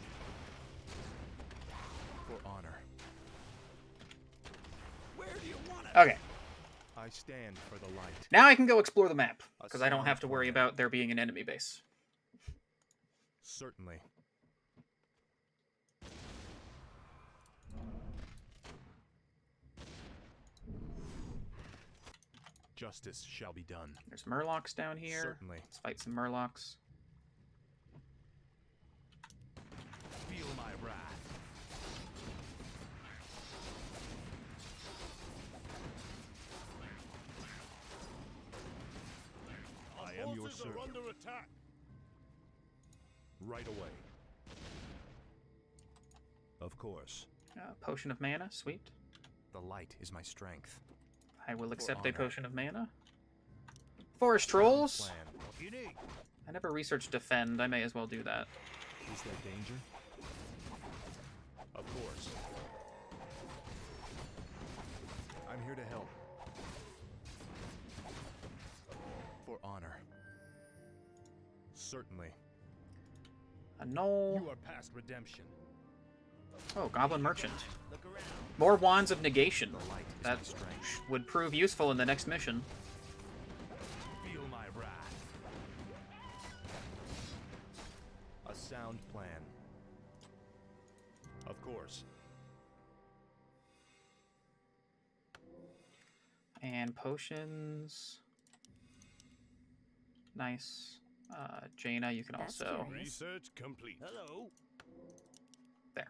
[SPEAKER 6] For honor.
[SPEAKER 3] Where do you want it?
[SPEAKER 1] Okay,
[SPEAKER 6] I stand for the light.
[SPEAKER 1] now I can go explore the map,
[SPEAKER 6] A
[SPEAKER 1] because I don't
[SPEAKER 6] sound
[SPEAKER 1] have to worry
[SPEAKER 6] plan.
[SPEAKER 1] about there being an enemy base.
[SPEAKER 6] Certainly. Justice shall be done.
[SPEAKER 1] There's Murlocs down here.
[SPEAKER 6] Certainly.
[SPEAKER 1] Let's fight some Murlocs.
[SPEAKER 3] Feel my wrath.
[SPEAKER 6] I am your
[SPEAKER 2] Forces are
[SPEAKER 6] servant.
[SPEAKER 2] under attack.
[SPEAKER 11] Right away. Of course.
[SPEAKER 1] Potion of mana, sweet.
[SPEAKER 6] The light is my strength.
[SPEAKER 1] I will accept a
[SPEAKER 6] honor.
[SPEAKER 1] potion of mana. Forest trolls.
[SPEAKER 6] Plan.
[SPEAKER 3] What do you need?
[SPEAKER 1] I never researched defend. I may as well do that.
[SPEAKER 6] Is there danger? Of course. I'm here to help. For honor. Certainly.
[SPEAKER 1] A knoll.
[SPEAKER 6] You are past redemption.
[SPEAKER 1] Oh, Goblin Merchant.
[SPEAKER 3] Look around.
[SPEAKER 1] More Wands of Negation.
[SPEAKER 6] The light is
[SPEAKER 1] That
[SPEAKER 6] my strength.
[SPEAKER 1] would prove useful in the next mission.
[SPEAKER 3] Feel my wrath.
[SPEAKER 6] A sound plan. Of course.
[SPEAKER 1] And potions. Nice. Jaina, you can
[SPEAKER 10] That's
[SPEAKER 1] also...
[SPEAKER 10] curious.
[SPEAKER 2] Research complete.
[SPEAKER 3] Hello.
[SPEAKER 1] There.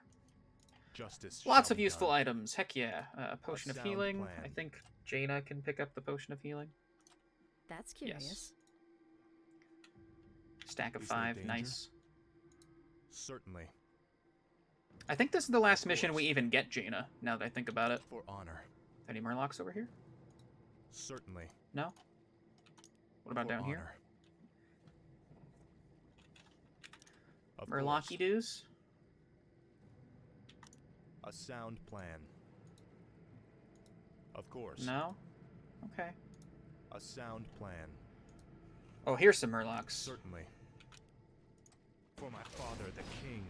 [SPEAKER 6] Justice.
[SPEAKER 1] Lots
[SPEAKER 6] shall
[SPEAKER 1] of
[SPEAKER 6] be
[SPEAKER 1] useful
[SPEAKER 6] done.
[SPEAKER 1] items. Heck yeah. Potion of
[SPEAKER 6] sound
[SPEAKER 1] Healing.
[SPEAKER 6] plan.
[SPEAKER 1] I think Jaina can pick up the Potion of Healing.
[SPEAKER 10] That's curious.
[SPEAKER 1] Stack of
[SPEAKER 6] Is there
[SPEAKER 1] 5.
[SPEAKER 6] danger?
[SPEAKER 1] Nice.
[SPEAKER 6] Certainly.
[SPEAKER 1] I think this is the last mission we even get Jaina, now that I think about it.
[SPEAKER 6] For honor.
[SPEAKER 1] Any Murlocs over here?
[SPEAKER 6] Certainly.
[SPEAKER 1] No? What about
[SPEAKER 6] For
[SPEAKER 1] down here?
[SPEAKER 6] honor. Of
[SPEAKER 1] Murlocky
[SPEAKER 6] course.
[SPEAKER 1] doos?
[SPEAKER 6] A sound plan. Of course.
[SPEAKER 1] No? Okay.
[SPEAKER 6] A sound plan.
[SPEAKER 1] Oh, here's some Murlocs.
[SPEAKER 6] Certainly. For my father, the king.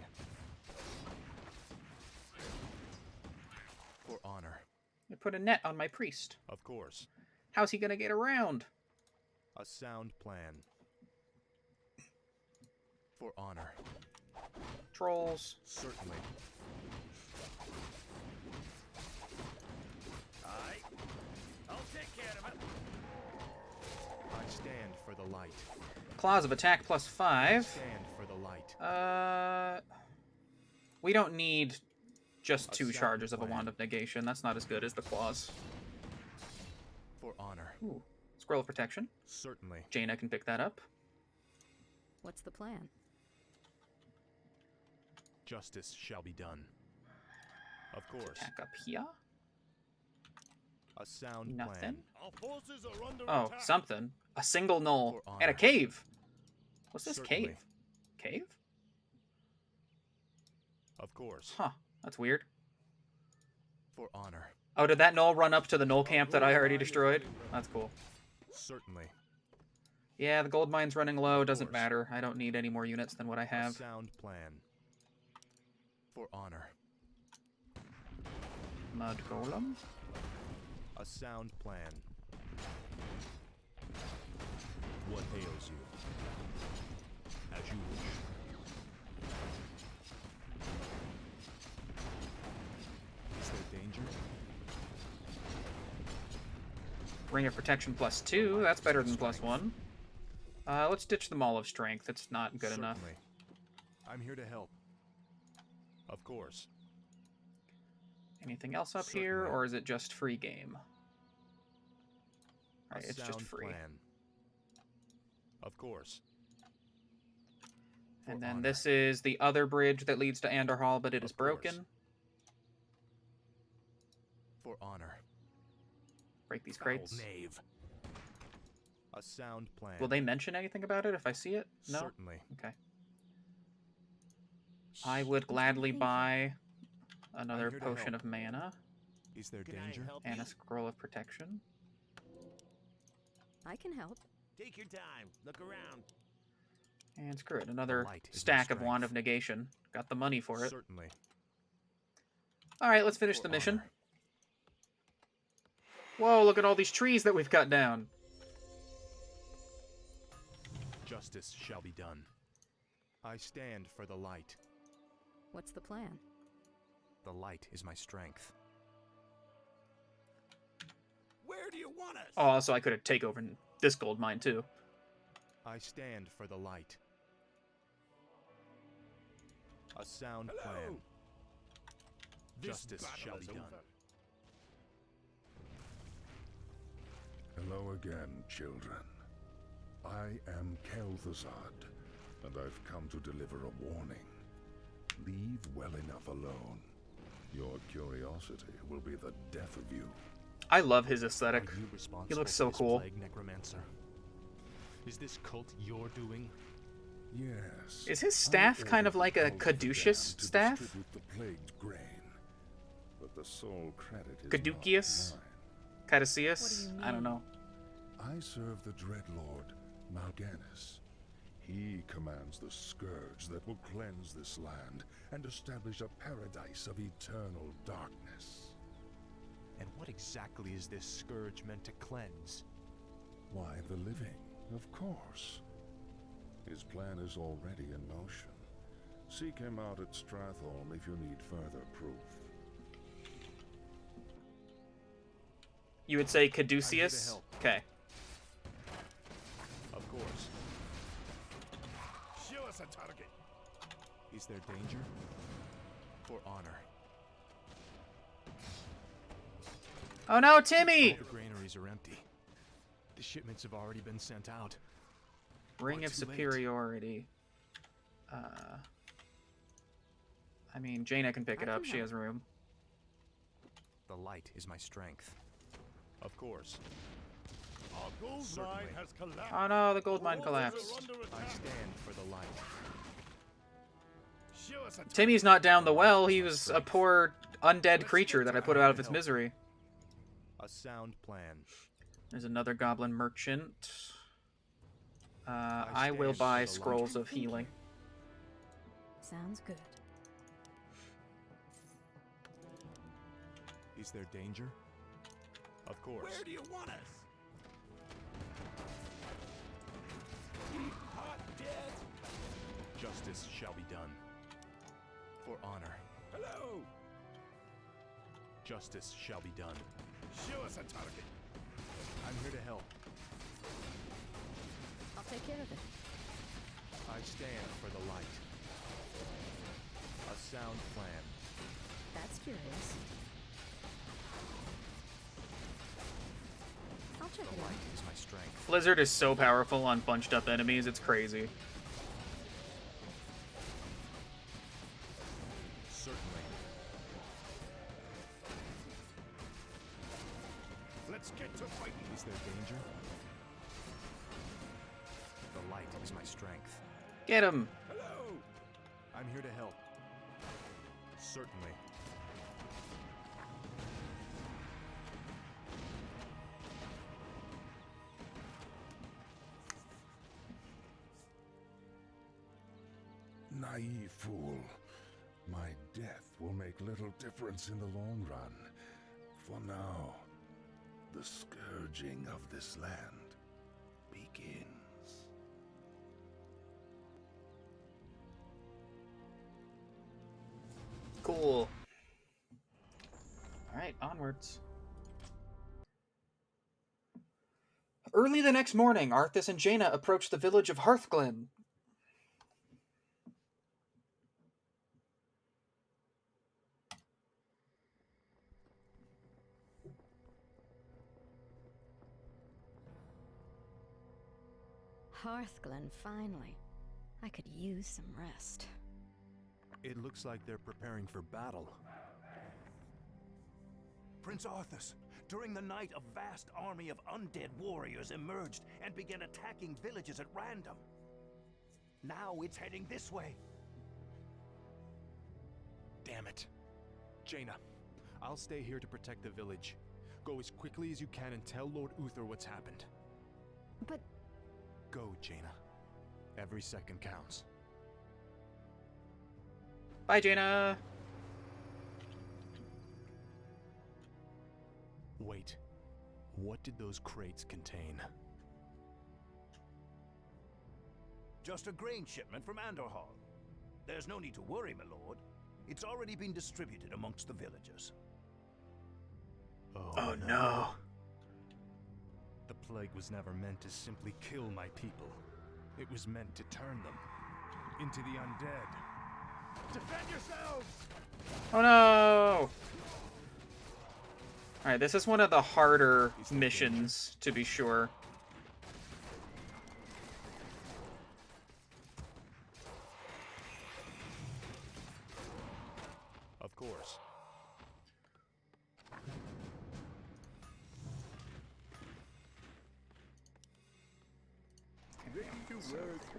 [SPEAKER 6] For honor.
[SPEAKER 1] I put a net on my priest.
[SPEAKER 6] Of course.
[SPEAKER 1] How's he gonna get around?
[SPEAKER 6] A sound plan. For honor.
[SPEAKER 1] Trolls.
[SPEAKER 6] Certainly.
[SPEAKER 3] Aye. I'll take care of it.
[SPEAKER 6] I I stand for the light.
[SPEAKER 1] Claws of attack plus 5.
[SPEAKER 6] Stand for the light.
[SPEAKER 1] We don't need just
[SPEAKER 6] A
[SPEAKER 1] 2
[SPEAKER 6] sound
[SPEAKER 1] charges of a
[SPEAKER 6] plan.
[SPEAKER 1] Wand of Negation. That's not as good as the claws.
[SPEAKER 6] For honor.
[SPEAKER 1] Ooh. Scroll of Protection.
[SPEAKER 6] Certainly.
[SPEAKER 1] Jaina can pick that up.
[SPEAKER 10] What's the plan?
[SPEAKER 6] Justice shall be done. Of course.
[SPEAKER 1] Attack up here.
[SPEAKER 6] A sound
[SPEAKER 1] Nothing.
[SPEAKER 6] plan.
[SPEAKER 2] Our forces are under
[SPEAKER 1] Oh,
[SPEAKER 2] attack.
[SPEAKER 1] something. A single null.
[SPEAKER 6] For honor.
[SPEAKER 1] And a cave. What's this
[SPEAKER 6] Certainly.
[SPEAKER 1] cave? Cave?
[SPEAKER 6] Of course.
[SPEAKER 1] Huh. That's weird.
[SPEAKER 6] For honor.
[SPEAKER 1] Oh, did that null run up to the null camp that I already destroyed? That's cool.
[SPEAKER 6] Certainly.
[SPEAKER 1] Yeah, the gold mine's running low. Doesn't
[SPEAKER 6] course.
[SPEAKER 1] matter. I don't need any more units than what I
[SPEAKER 6] A
[SPEAKER 1] have.
[SPEAKER 6] sound plan. For honor.
[SPEAKER 1] Mud Golem.
[SPEAKER 6] A sound plan. What ails you? As you wish. Is there danger?
[SPEAKER 1] Ring of Protection plus 2. That's better than plus 1. Let's ditch the Maul of Strength. It's not good enough.
[SPEAKER 6] Certainly. I'm here to help. Of course.
[SPEAKER 1] Anything else up here,
[SPEAKER 6] Certainly.
[SPEAKER 1] or is it just free game? Alright,
[SPEAKER 6] A
[SPEAKER 1] it's just
[SPEAKER 6] sound
[SPEAKER 1] free.
[SPEAKER 6] plan. Of course.
[SPEAKER 1] And
[SPEAKER 6] For
[SPEAKER 1] then
[SPEAKER 6] honor.
[SPEAKER 1] this is the other bridge that leads to Anderhall, but it is
[SPEAKER 6] Of course.
[SPEAKER 1] broken.
[SPEAKER 6] For honor.
[SPEAKER 1] Break these
[SPEAKER 6] Foul
[SPEAKER 1] crates.
[SPEAKER 6] knave. A sound plan.
[SPEAKER 1] Will they mention anything about it if I see it? No?
[SPEAKER 6] Certainly.
[SPEAKER 1] Okay. I would gladly buy another
[SPEAKER 6] here to
[SPEAKER 1] Potion
[SPEAKER 6] help.
[SPEAKER 1] of Mana
[SPEAKER 6] Is there danger?
[SPEAKER 1] and a Scroll of Protection.
[SPEAKER 10] I can help.
[SPEAKER 9] Take your time. Look around.
[SPEAKER 1] And screw it, another
[SPEAKER 6] light is my
[SPEAKER 1] stack of Wand
[SPEAKER 6] strength.
[SPEAKER 1] of Negation. Got the money for it.
[SPEAKER 6] Certainly.
[SPEAKER 1] Alright, let's finish
[SPEAKER 6] For
[SPEAKER 1] the mission.
[SPEAKER 6] honor.
[SPEAKER 1] Whoa, look at all these trees that we've cut down.
[SPEAKER 6] Justice shall be done. I stand for the light.
[SPEAKER 10] What's the plan?
[SPEAKER 6] The light is my strength.
[SPEAKER 9] Where do you want us?
[SPEAKER 1] Oh, also I could take over this gold mine too.
[SPEAKER 6] I stand for the light. A sound
[SPEAKER 9] Hello.
[SPEAKER 6] plan.
[SPEAKER 2] This
[SPEAKER 6] Justice
[SPEAKER 2] battle
[SPEAKER 6] shall
[SPEAKER 2] is
[SPEAKER 6] be done.
[SPEAKER 2] over.
[SPEAKER 11] Hello again, children. I am Kel'Thuzad, and I've come to deliver a warning. Leave well enough alone. Your curiosity will be the death of you.
[SPEAKER 1] I love his aesthetic.
[SPEAKER 6] Are you responsible
[SPEAKER 1] He looks
[SPEAKER 6] for
[SPEAKER 1] so
[SPEAKER 6] this
[SPEAKER 1] cool.
[SPEAKER 6] plague, Necromancer? Is this cult your doing?
[SPEAKER 11] Yes.
[SPEAKER 1] Is his staff
[SPEAKER 11] I
[SPEAKER 1] kind of
[SPEAKER 11] ordered
[SPEAKER 1] like
[SPEAKER 11] the
[SPEAKER 1] a
[SPEAKER 11] cult of the
[SPEAKER 1] caduceus
[SPEAKER 11] damned to
[SPEAKER 1] staff?
[SPEAKER 11] distribute the plagued grain, but the sole credit is
[SPEAKER 1] Caduceus?
[SPEAKER 11] not mine.
[SPEAKER 1] Caduceus? I don't know.
[SPEAKER 11] I serve the Dreadlord, Mal'Ganis. He commands the scourge that will cleanse this land and establish a paradise of eternal darkness.
[SPEAKER 6] And what exactly is this scourge meant to cleanse?
[SPEAKER 11] Why, the living, of course. His plan is already in motion. Seek him out at Stratholme if you need further proof.
[SPEAKER 1] You would say Caduceus?
[SPEAKER 6] help.
[SPEAKER 1] Okay.
[SPEAKER 6] Of course.
[SPEAKER 2] Show us a target.
[SPEAKER 6] Is there danger? For honor.
[SPEAKER 1] Oh no, Timmy!
[SPEAKER 6] All the granaries are empty. The shipments have already been sent out.
[SPEAKER 1] Ring
[SPEAKER 6] Or
[SPEAKER 1] of
[SPEAKER 6] too late.
[SPEAKER 1] Superiority. I mean, Jaina can pick it
[SPEAKER 10] I
[SPEAKER 1] up.
[SPEAKER 10] can
[SPEAKER 1] She
[SPEAKER 10] help.
[SPEAKER 1] has room.
[SPEAKER 6] The light is my strength. Of course.
[SPEAKER 2] Our gold
[SPEAKER 6] Certainly.
[SPEAKER 2] mine has collapsed.
[SPEAKER 1] Oh no, the gold mine
[SPEAKER 2] Our forces
[SPEAKER 1] collapsed.
[SPEAKER 2] are under
[SPEAKER 6] I
[SPEAKER 2] attack.
[SPEAKER 6] stand for the light.
[SPEAKER 2] Show us a target.
[SPEAKER 1] Timmy's not down the well. He was a poor undead creature that I put out of its
[SPEAKER 6] Help.
[SPEAKER 1] misery.
[SPEAKER 6] A sound plan.
[SPEAKER 1] There's another goblin merchant. I will
[SPEAKER 6] stand
[SPEAKER 1] buy
[SPEAKER 6] for the
[SPEAKER 1] scrolls
[SPEAKER 6] light.
[SPEAKER 1] of healing.
[SPEAKER 10] Sounds good.
[SPEAKER 6] Is there danger? Of course.
[SPEAKER 9] Where do you want us? Hot death.
[SPEAKER 6] Justice shall be done. For honor.
[SPEAKER 9] Hello.
[SPEAKER 6] Justice shall be done.
[SPEAKER 2] Show us a target.
[SPEAKER 6] I'm here to help.
[SPEAKER 10] it.
[SPEAKER 6] I stand for the light. A sound plan.
[SPEAKER 10] That's curious. I'll check
[SPEAKER 6] The
[SPEAKER 10] it out.
[SPEAKER 6] light is my strength.
[SPEAKER 1] Blizzard is so powerful on bunched up enemies, it's crazy.
[SPEAKER 6] Certainly.
[SPEAKER 9] Let's get to fighting.
[SPEAKER 6] Is there danger? The light is my strength.
[SPEAKER 1] Get him!
[SPEAKER 6] Hello! I'm here to help. Certainly.
[SPEAKER 12] Naive fool. My death will make little difference in the long run. For now, the scourging of this land begins.
[SPEAKER 1] Cool. Alright, onwards. Early the next morning, Arthas and Jaina approached the village of Hearthglen.
[SPEAKER 10] Hearthglen, finally. I could use some rest.
[SPEAKER 6] It looks like they're preparing for battle.
[SPEAKER 9] Prince Arthas, during the night, a vast army of undead warriors emerged and began attacking villages at random. Now it's heading this way.
[SPEAKER 6] Damn it. Jaina, I'll stay here to protect the village. Go as quickly as you can and tell Lord Uther what's happened.
[SPEAKER 10] But...
[SPEAKER 6] Go, Jaina. Every second counts.
[SPEAKER 1] Bye, Jaina!
[SPEAKER 6] Wait. What did those crates contain?
[SPEAKER 9] Just a grain shipment from Andorhal. There's no need to worry, my lord. It's already been distributed amongst the villagers.
[SPEAKER 1] Oh no.
[SPEAKER 6] The plague was never meant to simply kill my people. It was meant to turn them into the undead. Defend yourselves!
[SPEAKER 1] Oh no! Alright, this is one of the harder missions, to be sure.
[SPEAKER 6] Of course.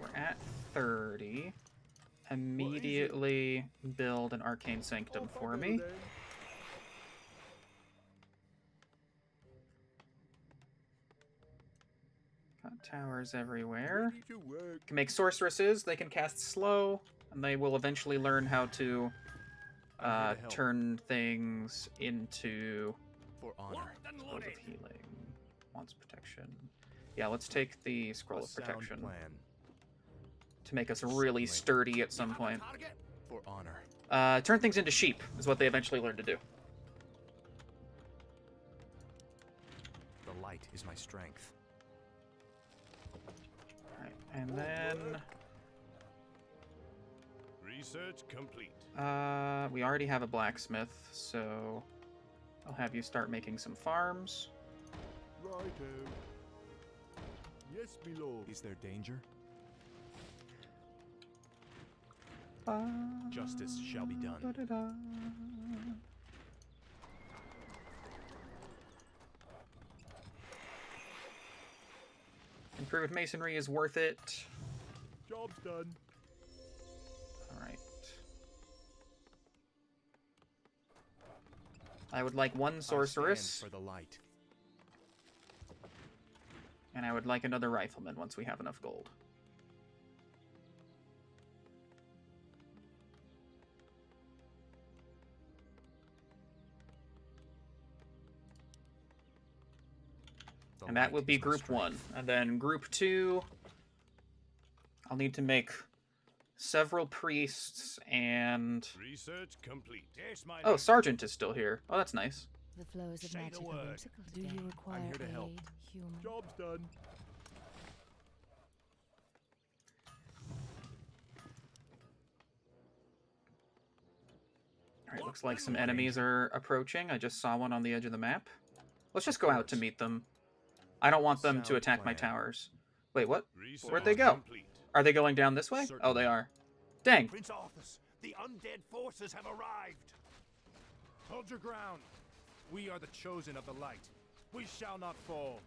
[SPEAKER 1] We're at 30. Immediately build an arcane sanctum for me. Got towers everywhere. Can make sorceresses. They can cast slow, and they will eventually learn how to turn things into
[SPEAKER 6] for honor.
[SPEAKER 1] Scrolls of healing. Wants protection. Yeah, let's take the scroll of protection to make us really sturdy at some point.
[SPEAKER 6] For honor.
[SPEAKER 1] Turn things into sheep is what they eventually learn to do.
[SPEAKER 6] The light is my strength.
[SPEAKER 1] Alright, and then
[SPEAKER 9] Research complete.
[SPEAKER 1] we already have a blacksmith, so I'll have you start making some farms.
[SPEAKER 9] Righto. Yes, my lord.
[SPEAKER 6] Is there danger? Justice shall be done.
[SPEAKER 1] Improved masonry is worth it.
[SPEAKER 9] Job's done.
[SPEAKER 1] Alright. I would like one sorceress.
[SPEAKER 6] For the light.
[SPEAKER 1] And I would like another rifleman once we have enough gold. And that would be group 1. And then group 2, I'll need to make several priests and...
[SPEAKER 9] Research complete. Yes, my
[SPEAKER 1] Oh, Sergeant is still here. Oh, that's nice.
[SPEAKER 10] The flows of
[SPEAKER 9] Say the
[SPEAKER 10] magic are
[SPEAKER 9] word.
[SPEAKER 10] whimsical
[SPEAKER 13] Do
[SPEAKER 10] today.
[SPEAKER 13] you require
[SPEAKER 6] here to help.
[SPEAKER 13] aid, human?
[SPEAKER 9] Job's done.
[SPEAKER 1] Looks like some enemies are approaching. I just saw one on the edge of the map. Let's just go out to meet them. I don't want them to attack my towers. Wait, what? Where'd they go? Are they going down this way? Oh, they are. Dang.
[SPEAKER 9] Prince Arthas, the undead forces have arrived.
[SPEAKER 6] Hold your ground. We are the chosen of the light. We shall not fall.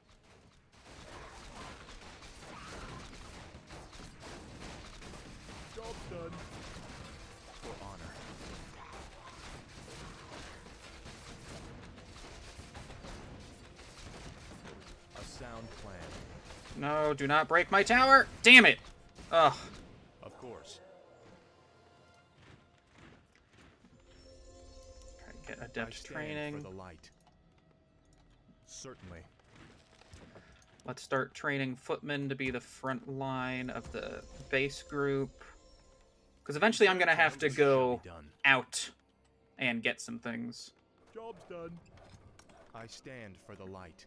[SPEAKER 7] Job's done.
[SPEAKER 6] For honor. A sound plan.
[SPEAKER 1] No, do not break my tower. Damn it. Ugh.
[SPEAKER 6] Of course.
[SPEAKER 1] Try to get adept training.
[SPEAKER 6] For the light. Certainly.
[SPEAKER 1] Let's start training footmen to be the front line of the base group. Because eventually I'm going to have to go out and get some things.
[SPEAKER 7] Job's done.
[SPEAKER 6] I stand for the light.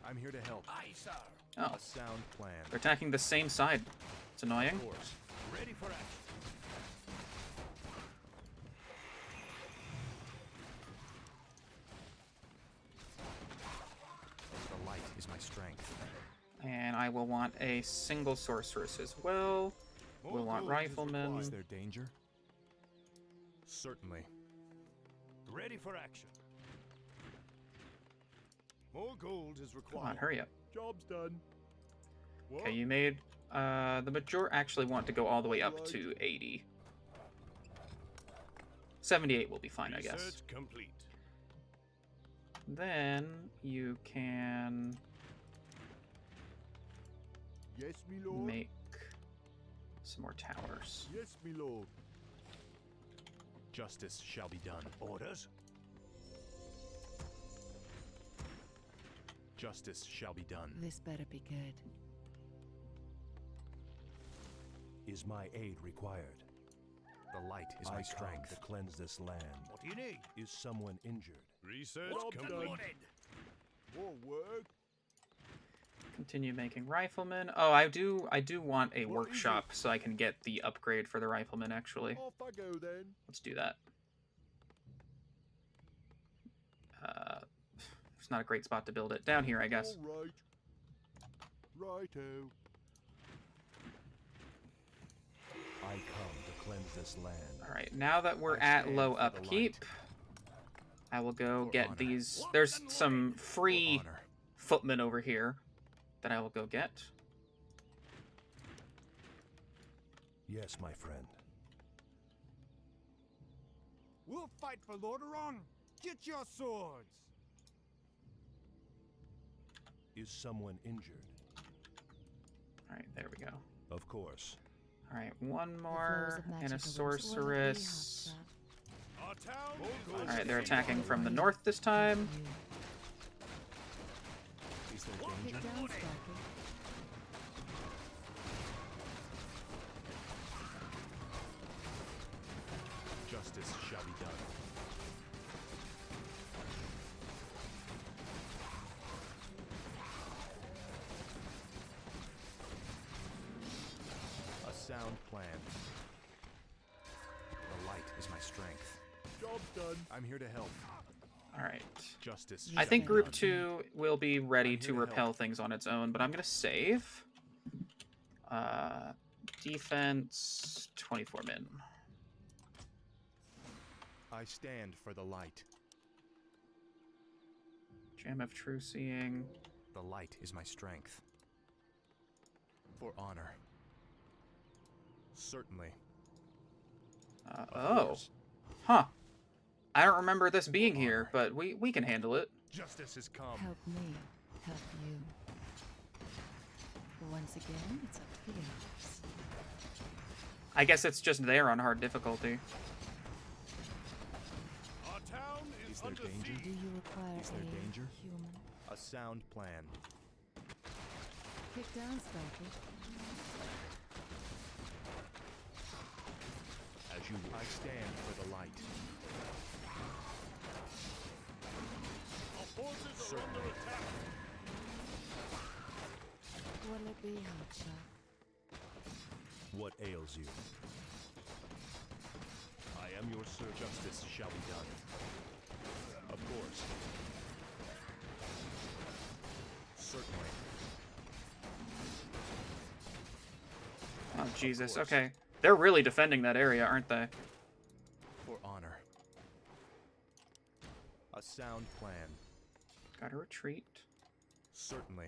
[SPEAKER 6] I'm here to help.
[SPEAKER 9] Aye, sir.
[SPEAKER 1] Oh,
[SPEAKER 6] A sound plan.
[SPEAKER 1] they're attacking the same side. It's annoying.
[SPEAKER 6] Of course.
[SPEAKER 9] Ready for action.
[SPEAKER 6] The light is my strength.
[SPEAKER 1] And I will want a single sorceress as well. We'll want riflemen.
[SPEAKER 6] Is there danger? Certainly.
[SPEAKER 9] Ready for action.
[SPEAKER 7] More gold is
[SPEAKER 1] Come
[SPEAKER 7] required.
[SPEAKER 1] on, hurry up.
[SPEAKER 7] Job's done.
[SPEAKER 1] Okay, you made... the major actually want to go all the way up to 80. 78 will be fine, I guess.
[SPEAKER 7] Research complete.
[SPEAKER 1] Then you can
[SPEAKER 7] Yes, me lord.
[SPEAKER 1] make some more towers.
[SPEAKER 7] Yes, me lord.
[SPEAKER 6] Justice shall be done.
[SPEAKER 9] Orders.
[SPEAKER 6] Justice shall be done.
[SPEAKER 13] This better be good.
[SPEAKER 11] Is my aid required?
[SPEAKER 6] The light is my strength.
[SPEAKER 11] To cleanse this land.
[SPEAKER 9] What do you need?
[SPEAKER 11] Is someone injured?
[SPEAKER 7] Research
[SPEAKER 9] Welcome
[SPEAKER 7] complete.
[SPEAKER 9] loaded.
[SPEAKER 7] More work.
[SPEAKER 1] Continue making riflemen. Oh, I do want a
[SPEAKER 7] What is
[SPEAKER 1] workshop so I can get the upgrade for the riflemen, actually.
[SPEAKER 7] Off I go then.
[SPEAKER 1] Let's do that. It's not a great spot to build it. Down here, I guess.
[SPEAKER 7] All right. Righto.
[SPEAKER 11] I come to cleanse this land.
[SPEAKER 1] Alright, now that we're
[SPEAKER 6] I
[SPEAKER 1] at
[SPEAKER 6] stand
[SPEAKER 1] low
[SPEAKER 6] for the
[SPEAKER 1] upkeep,
[SPEAKER 6] light.
[SPEAKER 1] I will go
[SPEAKER 6] For
[SPEAKER 1] get
[SPEAKER 6] honor.
[SPEAKER 1] these. There's some free
[SPEAKER 6] Honor.
[SPEAKER 1] footmen over here that I will go get.
[SPEAKER 11] Yes, my friend.
[SPEAKER 14] We'll fight for Lordaeron. Get your swords.
[SPEAKER 11] Is someone injured?
[SPEAKER 1] Alright, there we go.
[SPEAKER 11] Of course.
[SPEAKER 1] Alright, one
[SPEAKER 10] The
[SPEAKER 1] more,
[SPEAKER 10] flows of
[SPEAKER 1] and a
[SPEAKER 10] magical winds will
[SPEAKER 1] sorceress.
[SPEAKER 10] be
[SPEAKER 7] Our town.
[SPEAKER 1] Alright, they're attacking from the north this time.
[SPEAKER 6] Is there
[SPEAKER 10] Get
[SPEAKER 6] danger?
[SPEAKER 10] down, Sparky.
[SPEAKER 6] Justice shall be done. A sound plan. The light is my strength.
[SPEAKER 7] Job's done.
[SPEAKER 6] I'm here to help.
[SPEAKER 1] Alright.
[SPEAKER 6] Justice.
[SPEAKER 1] I
[SPEAKER 6] shall
[SPEAKER 1] think
[SPEAKER 6] be
[SPEAKER 1] Group
[SPEAKER 6] done.
[SPEAKER 1] 2 will be ready
[SPEAKER 6] I'm
[SPEAKER 1] to
[SPEAKER 6] here to
[SPEAKER 1] repel
[SPEAKER 6] help.
[SPEAKER 1] things on its own, but I'm going to save. Defense, 24 min.
[SPEAKER 6] I stand for the light.
[SPEAKER 1] Jam of True Seeing.
[SPEAKER 6] The light is my strength. For honor. Certainly.
[SPEAKER 1] Oh. Huh. I don't remember this being here, but we can handle it.
[SPEAKER 6] Justice has come.
[SPEAKER 13] Help me, help you. Once again, it's up to you.
[SPEAKER 1] I guess it's just there on hard difficulty.
[SPEAKER 7] Our town
[SPEAKER 6] Is
[SPEAKER 7] is
[SPEAKER 6] there
[SPEAKER 7] under
[SPEAKER 6] danger?
[SPEAKER 13] Do
[SPEAKER 7] siege.
[SPEAKER 13] you require
[SPEAKER 6] Is there
[SPEAKER 13] aid,
[SPEAKER 6] danger?
[SPEAKER 13] human?
[SPEAKER 6] A sound plan.
[SPEAKER 13] Kick down, Sparky.
[SPEAKER 6] As you I stand for the light.
[SPEAKER 7] Our forces are
[SPEAKER 6] Certainly.
[SPEAKER 7] under attack.
[SPEAKER 13] What'll it be, hotshot?
[SPEAKER 11] What ails you?
[SPEAKER 7] I
[SPEAKER 6] I am your sir. Justice shall be done. Of course. Certainly.
[SPEAKER 1] Oh, Jesus. Okay. They're really defending that area, aren't they?
[SPEAKER 6] For honor. A sound plan.
[SPEAKER 1] Gotta retreat.
[SPEAKER 6] Certainly.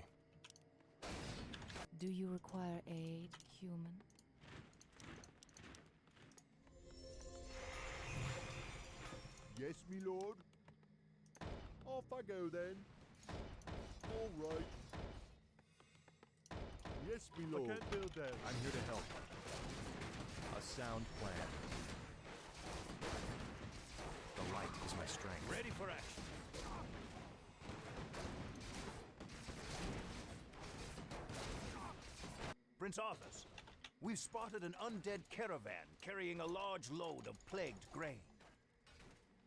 [SPEAKER 13] Do you require aid, human?
[SPEAKER 2] Yes, me lord. Off I go then. All right. Yes, me lord.
[SPEAKER 6] I can't build that. I'm here to help. A sound plan. The light is my strength.
[SPEAKER 9] Ready for action. Prince Arthas, we've spotted an undead caravan carrying a large load of plagued grain.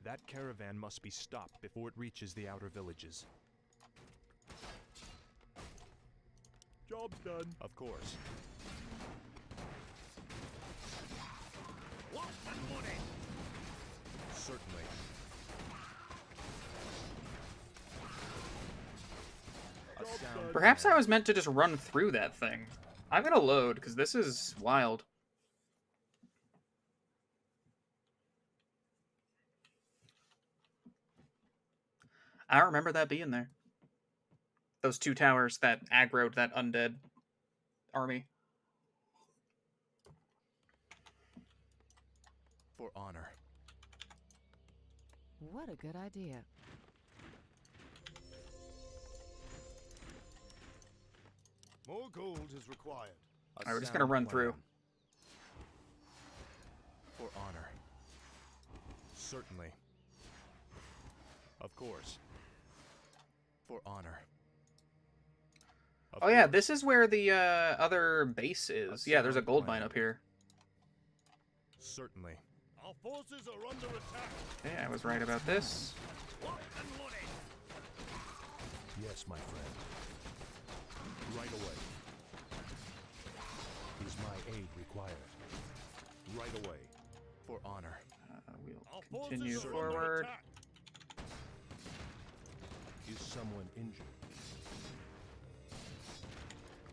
[SPEAKER 6] That caravan must be stopped before it reaches the outer villages.
[SPEAKER 2] Job's done.
[SPEAKER 6] Of course.
[SPEAKER 9] What and money?
[SPEAKER 6] Certainly. A sound
[SPEAKER 1] Perhaps
[SPEAKER 6] plan.
[SPEAKER 1] I was meant to just run through that thing. I'm gonna load, because this is wild. I don't remember that being there. Those two towers that aggroed that undead army.
[SPEAKER 6] For honor.
[SPEAKER 13] What a good idea.
[SPEAKER 2] More gold is required.
[SPEAKER 1] Alright, we're just gonna run through.
[SPEAKER 6] For honor. Certainly. Of course. For honor. Of
[SPEAKER 1] Oh yeah,
[SPEAKER 6] course.
[SPEAKER 1] this is where the other base is. Yeah, there's a gold mine up here.
[SPEAKER 6] Certainly.
[SPEAKER 2] Our forces are under attack.
[SPEAKER 1] Okay, I was right about this.
[SPEAKER 9] What and money?
[SPEAKER 11] Yes, my friend.
[SPEAKER 6] Right away.
[SPEAKER 11] Is my aid required?
[SPEAKER 6] Right away. For honor.
[SPEAKER 1] We'll continue forward.
[SPEAKER 11] Is someone injured?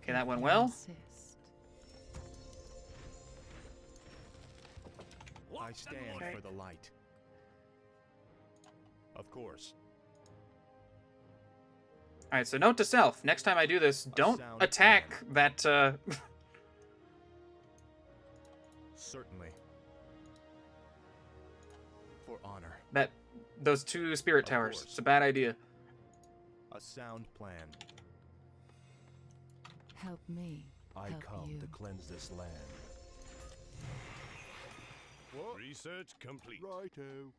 [SPEAKER 1] Okay, that went well.
[SPEAKER 6] I stand for the light. Of course.
[SPEAKER 1] Alright, so note to self. Next time I do this, don't
[SPEAKER 6] sound
[SPEAKER 1] attack that,
[SPEAKER 6] Certainly. For honor.
[SPEAKER 1] those two spirit
[SPEAKER 6] Of
[SPEAKER 1] towers.
[SPEAKER 6] course.
[SPEAKER 1] It's a bad idea.
[SPEAKER 6] A sound plan.
[SPEAKER 13] Help me.
[SPEAKER 11] I
[SPEAKER 13] help
[SPEAKER 11] come
[SPEAKER 13] you.
[SPEAKER 11] to cleanse this land.
[SPEAKER 2] What?
[SPEAKER 7] Research complete.
[SPEAKER 2] Righto.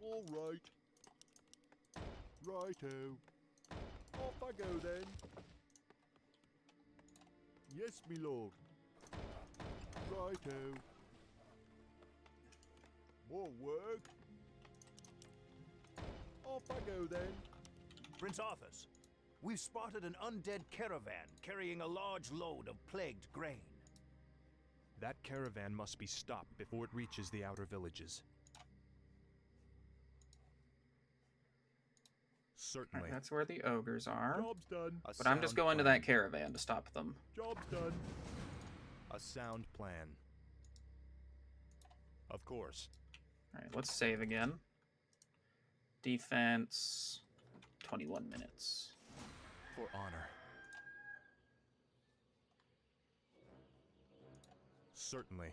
[SPEAKER 2] All right. Righto. Off I go then. Yes, me lord. Righto. More work. Off I go then.
[SPEAKER 9] Prince Arthas, we've spotted an undead caravan carrying a large load of plagued grain.
[SPEAKER 6] That caravan must be stopped before it reaches the outer villages. Certainly.
[SPEAKER 1] Alright, that's where the ogres are.
[SPEAKER 2] Job's done.
[SPEAKER 6] A
[SPEAKER 1] But I'm just
[SPEAKER 6] sound
[SPEAKER 1] going to
[SPEAKER 6] plan.
[SPEAKER 1] that caravan to stop them.
[SPEAKER 2] Job's done.
[SPEAKER 6] A sound plan. Of course.
[SPEAKER 1] Alright, let's save again. Defense, 21 minutes.
[SPEAKER 6] For honor. Certainly.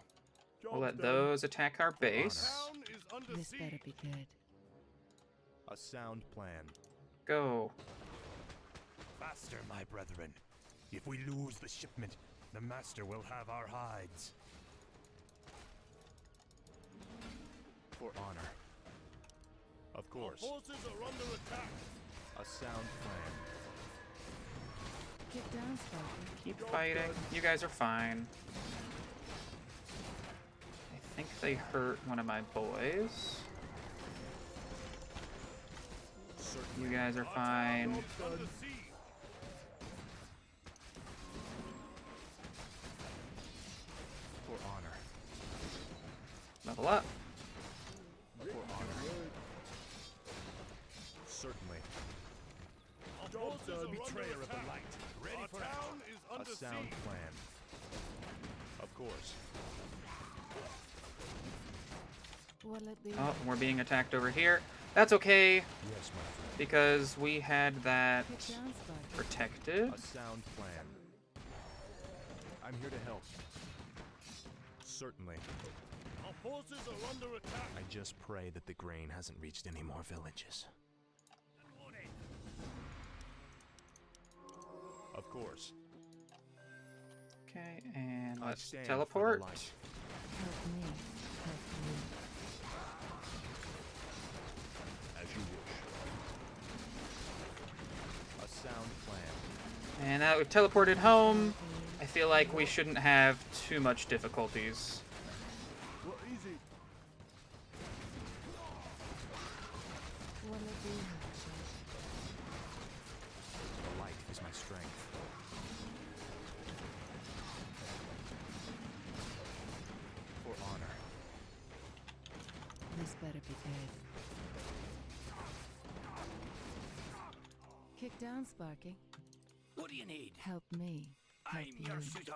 [SPEAKER 1] We'll let those attack our base.
[SPEAKER 7] Town is under
[SPEAKER 13] This better
[SPEAKER 7] siege.
[SPEAKER 13] be good.
[SPEAKER 6] A sound plan.
[SPEAKER 1] Go.
[SPEAKER 6] Faster, my brethren. If we lose the shipment, the master will have our hides. For honor. Of course.
[SPEAKER 2] Forces are under attack.
[SPEAKER 6] A sound plan.
[SPEAKER 13] Get down, Sparky.
[SPEAKER 1] Keep fighting. You guys are fine. I think they hurt one of my boys. You guys are fine.
[SPEAKER 2] Job's done.
[SPEAKER 6] For honor.
[SPEAKER 1] Level up.
[SPEAKER 6] For honor. Certainly. Betrayer of the light. Ready
[SPEAKER 7] Our
[SPEAKER 6] for
[SPEAKER 7] town
[SPEAKER 6] action.
[SPEAKER 7] is under
[SPEAKER 6] A sound
[SPEAKER 7] siege.
[SPEAKER 6] plan. Of course.
[SPEAKER 13] Will it be?
[SPEAKER 1] Oh, we're being attacked over here. That's okay,
[SPEAKER 6] Yes, my friend.
[SPEAKER 1] because we had that
[SPEAKER 13] Kick down, Sparky.
[SPEAKER 1] protected.
[SPEAKER 6] A sound plan. I'm here to help. Certainly.
[SPEAKER 7] Our forces are under attack.
[SPEAKER 6] I just pray that the grain hasn't reached any more villages. Of course.
[SPEAKER 1] Okay, and
[SPEAKER 6] I
[SPEAKER 1] let's
[SPEAKER 6] stand for the
[SPEAKER 1] teleport.
[SPEAKER 6] light.
[SPEAKER 13] Help me. Help you.
[SPEAKER 6] As you wish. A sound plan.
[SPEAKER 1] And now we've teleported home. I feel like we shouldn't have too much difficulties.
[SPEAKER 6] What is it?
[SPEAKER 13] Will it be hotshot?
[SPEAKER 6] The light is my strength. For honor.
[SPEAKER 13] This better be good. Kick down, Sparky.
[SPEAKER 9] What do you need?
[SPEAKER 13] Help me. Help
[SPEAKER 9] I'm
[SPEAKER 13] you.
[SPEAKER 9] your suitor.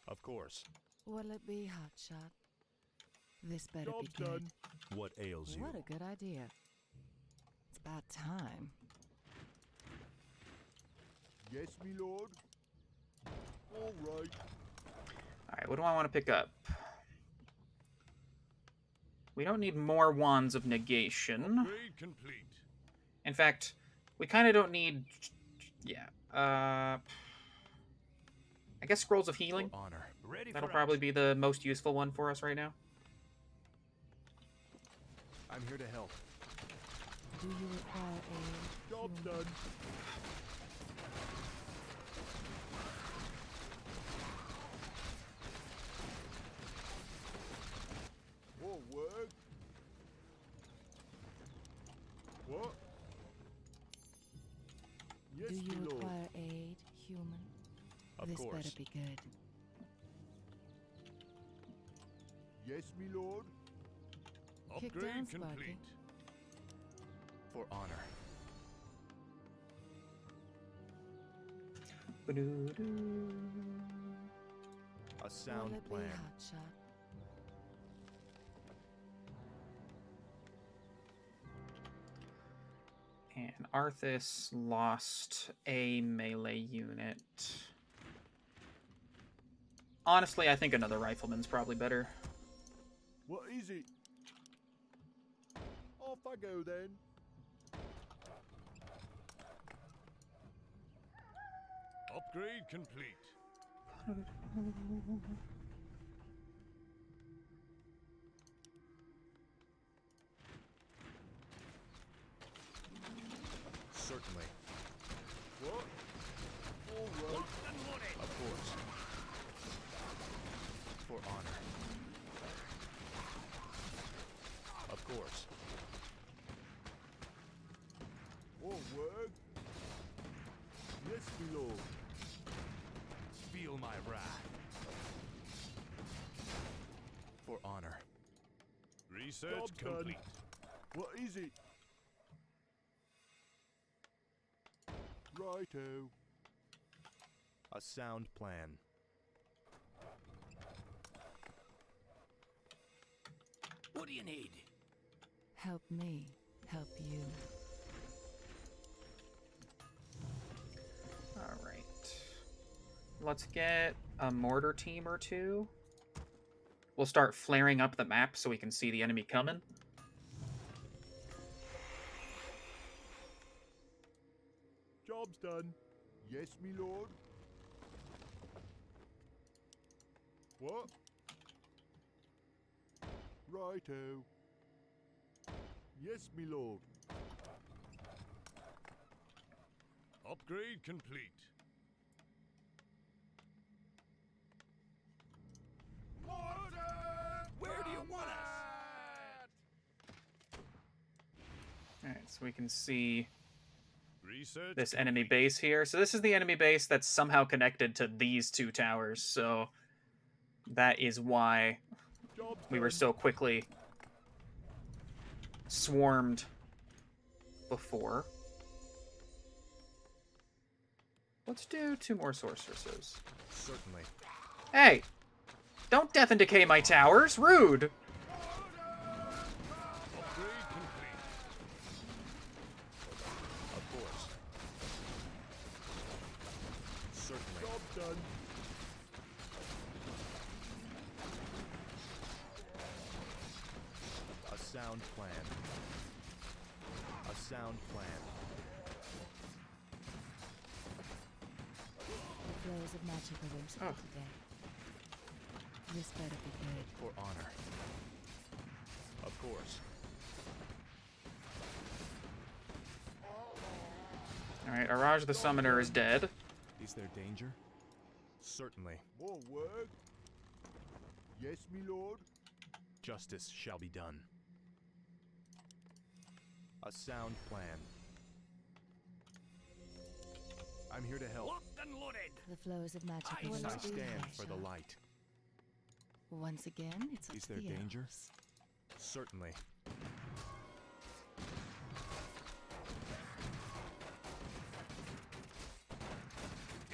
[SPEAKER 6] Of course.
[SPEAKER 13] Will it be hotshot? This better
[SPEAKER 6] Job's
[SPEAKER 13] be good.
[SPEAKER 6] done. What ails you?
[SPEAKER 13] What a good idea. It's about time.
[SPEAKER 6] Yes, me lord. All right.
[SPEAKER 1] Alright, what do I want to pick up? We don't need more wands of negation.
[SPEAKER 7] Upgrade complete.
[SPEAKER 1] In fact, we kind of don't need... Yeah. I guess Scrolls of Healing.
[SPEAKER 6] For honor. Ready
[SPEAKER 1] That'll
[SPEAKER 6] for
[SPEAKER 1] probably
[SPEAKER 6] action.
[SPEAKER 1] be the most useful one for us right now.
[SPEAKER 6] I'm here to help.
[SPEAKER 13] Do you require aid?
[SPEAKER 6] Job's
[SPEAKER 13] human?
[SPEAKER 6] done. More work. What? Yes,
[SPEAKER 13] Do you
[SPEAKER 6] me lord.
[SPEAKER 13] require aid, human?
[SPEAKER 6] Of
[SPEAKER 13] This
[SPEAKER 6] course.
[SPEAKER 13] better be good.
[SPEAKER 6] Yes, me lord.
[SPEAKER 13] Kick
[SPEAKER 7] Upgrade
[SPEAKER 13] down,
[SPEAKER 7] complete.
[SPEAKER 13] Sparky.
[SPEAKER 6] For honor. A
[SPEAKER 13] Will
[SPEAKER 6] sound
[SPEAKER 13] it
[SPEAKER 6] plan.
[SPEAKER 13] be hotshot?
[SPEAKER 1] And Arthas lost a melee unit. Honestly, I think another rifleman's probably better.
[SPEAKER 6] What is it? Off I go then.
[SPEAKER 7] Upgrade complete.
[SPEAKER 6] Certainly. What? All right. Of course. For honor. Of course. All work. Yes, my lord. Feel my wrath. For honor.
[SPEAKER 7] Research
[SPEAKER 6] Job's done.
[SPEAKER 7] complete.
[SPEAKER 6] What is it? Righto. A sound plan.
[SPEAKER 9] What do you need?
[SPEAKER 13] Help me. Help you.
[SPEAKER 1] Alright. Let's get a mortar team or two. We'll start flaring up the map so we can see the enemy coming.
[SPEAKER 6] Job's done. Yes, me lord. What? Righto. Yes, me lord.
[SPEAKER 7] Upgrade complete.
[SPEAKER 9] Where do you want us?
[SPEAKER 1] Alright, so we can see
[SPEAKER 7] Research
[SPEAKER 1] this enemy base here. So this is the enemy base that's somehow connected to these two towers, so that is why we were so quickly swarmed before. Let's do 2 more sorceresses.
[SPEAKER 6] Certainly.
[SPEAKER 1] Hey! Don't death and decay my towers! Rude!
[SPEAKER 6] Of course. Certainly. Job done. A sound plan. A sound plan.
[SPEAKER 13] The flows of magic are whimsical today. This better be good.
[SPEAKER 6] For honor. Of course.
[SPEAKER 1] Alright, Araj the Summoner is dead.
[SPEAKER 6] Is there danger? Certainly.
[SPEAKER 7] More work? Yes, me lord.
[SPEAKER 6] Justice shall be done. A sound plan. I'm here to help.
[SPEAKER 9] Locked and loaded.
[SPEAKER 13] The flows of magic
[SPEAKER 6] I
[SPEAKER 13] are whimsical
[SPEAKER 6] stand
[SPEAKER 13] today,
[SPEAKER 6] for the
[SPEAKER 13] Shah.
[SPEAKER 6] light.
[SPEAKER 13] Once again, it's up
[SPEAKER 6] Is
[SPEAKER 13] to
[SPEAKER 6] there
[SPEAKER 13] the
[SPEAKER 6] danger?
[SPEAKER 13] elves.
[SPEAKER 6] Certainly.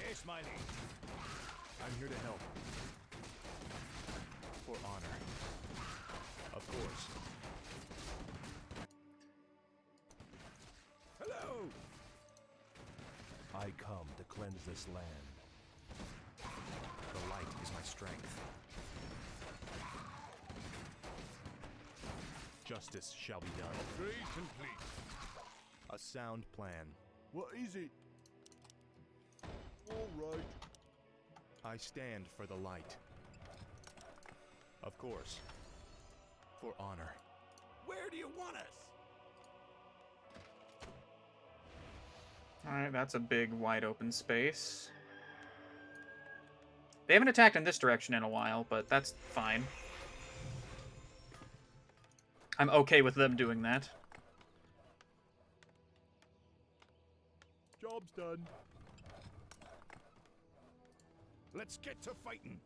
[SPEAKER 9] Yes, my liege.
[SPEAKER 6] I'm here to help. For honor. Of course.
[SPEAKER 11] Hello! I come to cleanse this land.
[SPEAKER 6] The light is my strength. Justice shall be done.
[SPEAKER 7] Upgrade complete.
[SPEAKER 6] A sound plan.
[SPEAKER 7] What is it? All right.
[SPEAKER 6] I stand for the light. Of course. For honor.
[SPEAKER 9] Where do you want us?
[SPEAKER 1] Alright, that's a big, wide open space. They haven't attacked in this direction in a while, but that's fine. I'm okay with them doing that.
[SPEAKER 7] Job's done.
[SPEAKER 9] Let's get to fighting.